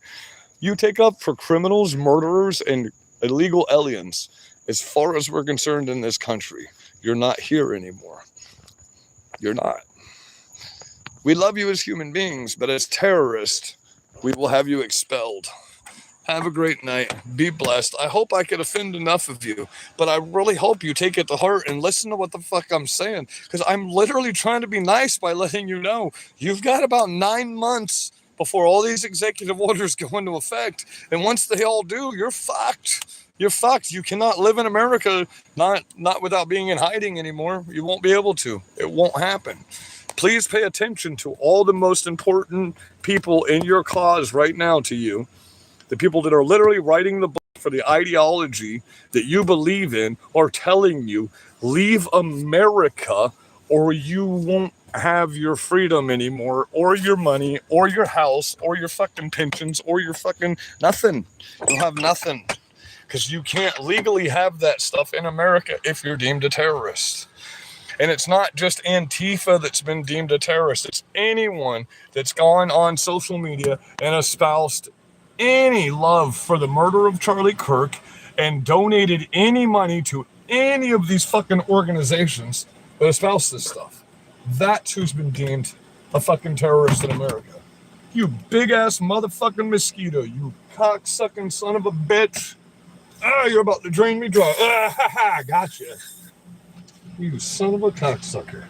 you take up for criminals, murderers, and illegal aliens. As far as we're concerned in this country, you're not here anymore. You're not. We love you as human beings, but as terrorists, we will have you expelled. Have a great night. Be blessed. I hope I could offend enough of you, but I really hope you take it to heart and listen to what the fuck I'm saying, because I'm literally trying to be nice by letting you know you've got about 9 months before all these executive orders go into effect. And once they all do, you're fucked. You're fucked. You cannot live in America not without being in hiding anymore. You won't be able to. It won't happen. Please pay attention to all the most important people in your cause right now to you. The people that are literally writing the book for the ideology that you believe in are telling you, leave America or you won't have your freedom anymore, or your money, or your house, or your fucking pensions, or your fucking nothing. You'll have nothing. Because you can't legally have that stuff in America if you're deemed a terrorist. And it's not just Antifa that's been deemed a terrorist. It's anyone that's gone on social media and espoused any love for the murder of Charlie Kirk and donated any money to any of these fucking organizations that espouse this stuff. That's who's been deemed a fucking terrorist in America. You big ass motherfucking mosquito. You cocksucking son of a bitch. Ah, you're about to drain me dry. Ah, ha, ha, gotcha. You son of a cocksucker.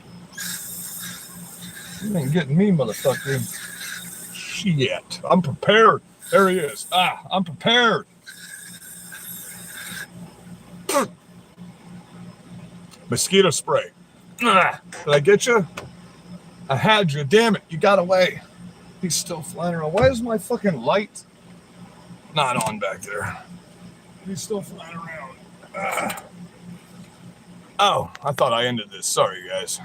You ain't getting me, motherfucker. Shit. I'm prepared. There he is. Ah, I'm prepared. Mosquito spray. Ah, did I get you? I had you. Damn it. You got away. He's still flying around. Why is my fucking light not on back there? He's still flying around. Ah. Oh, I thought I ended this. Sorry, guys.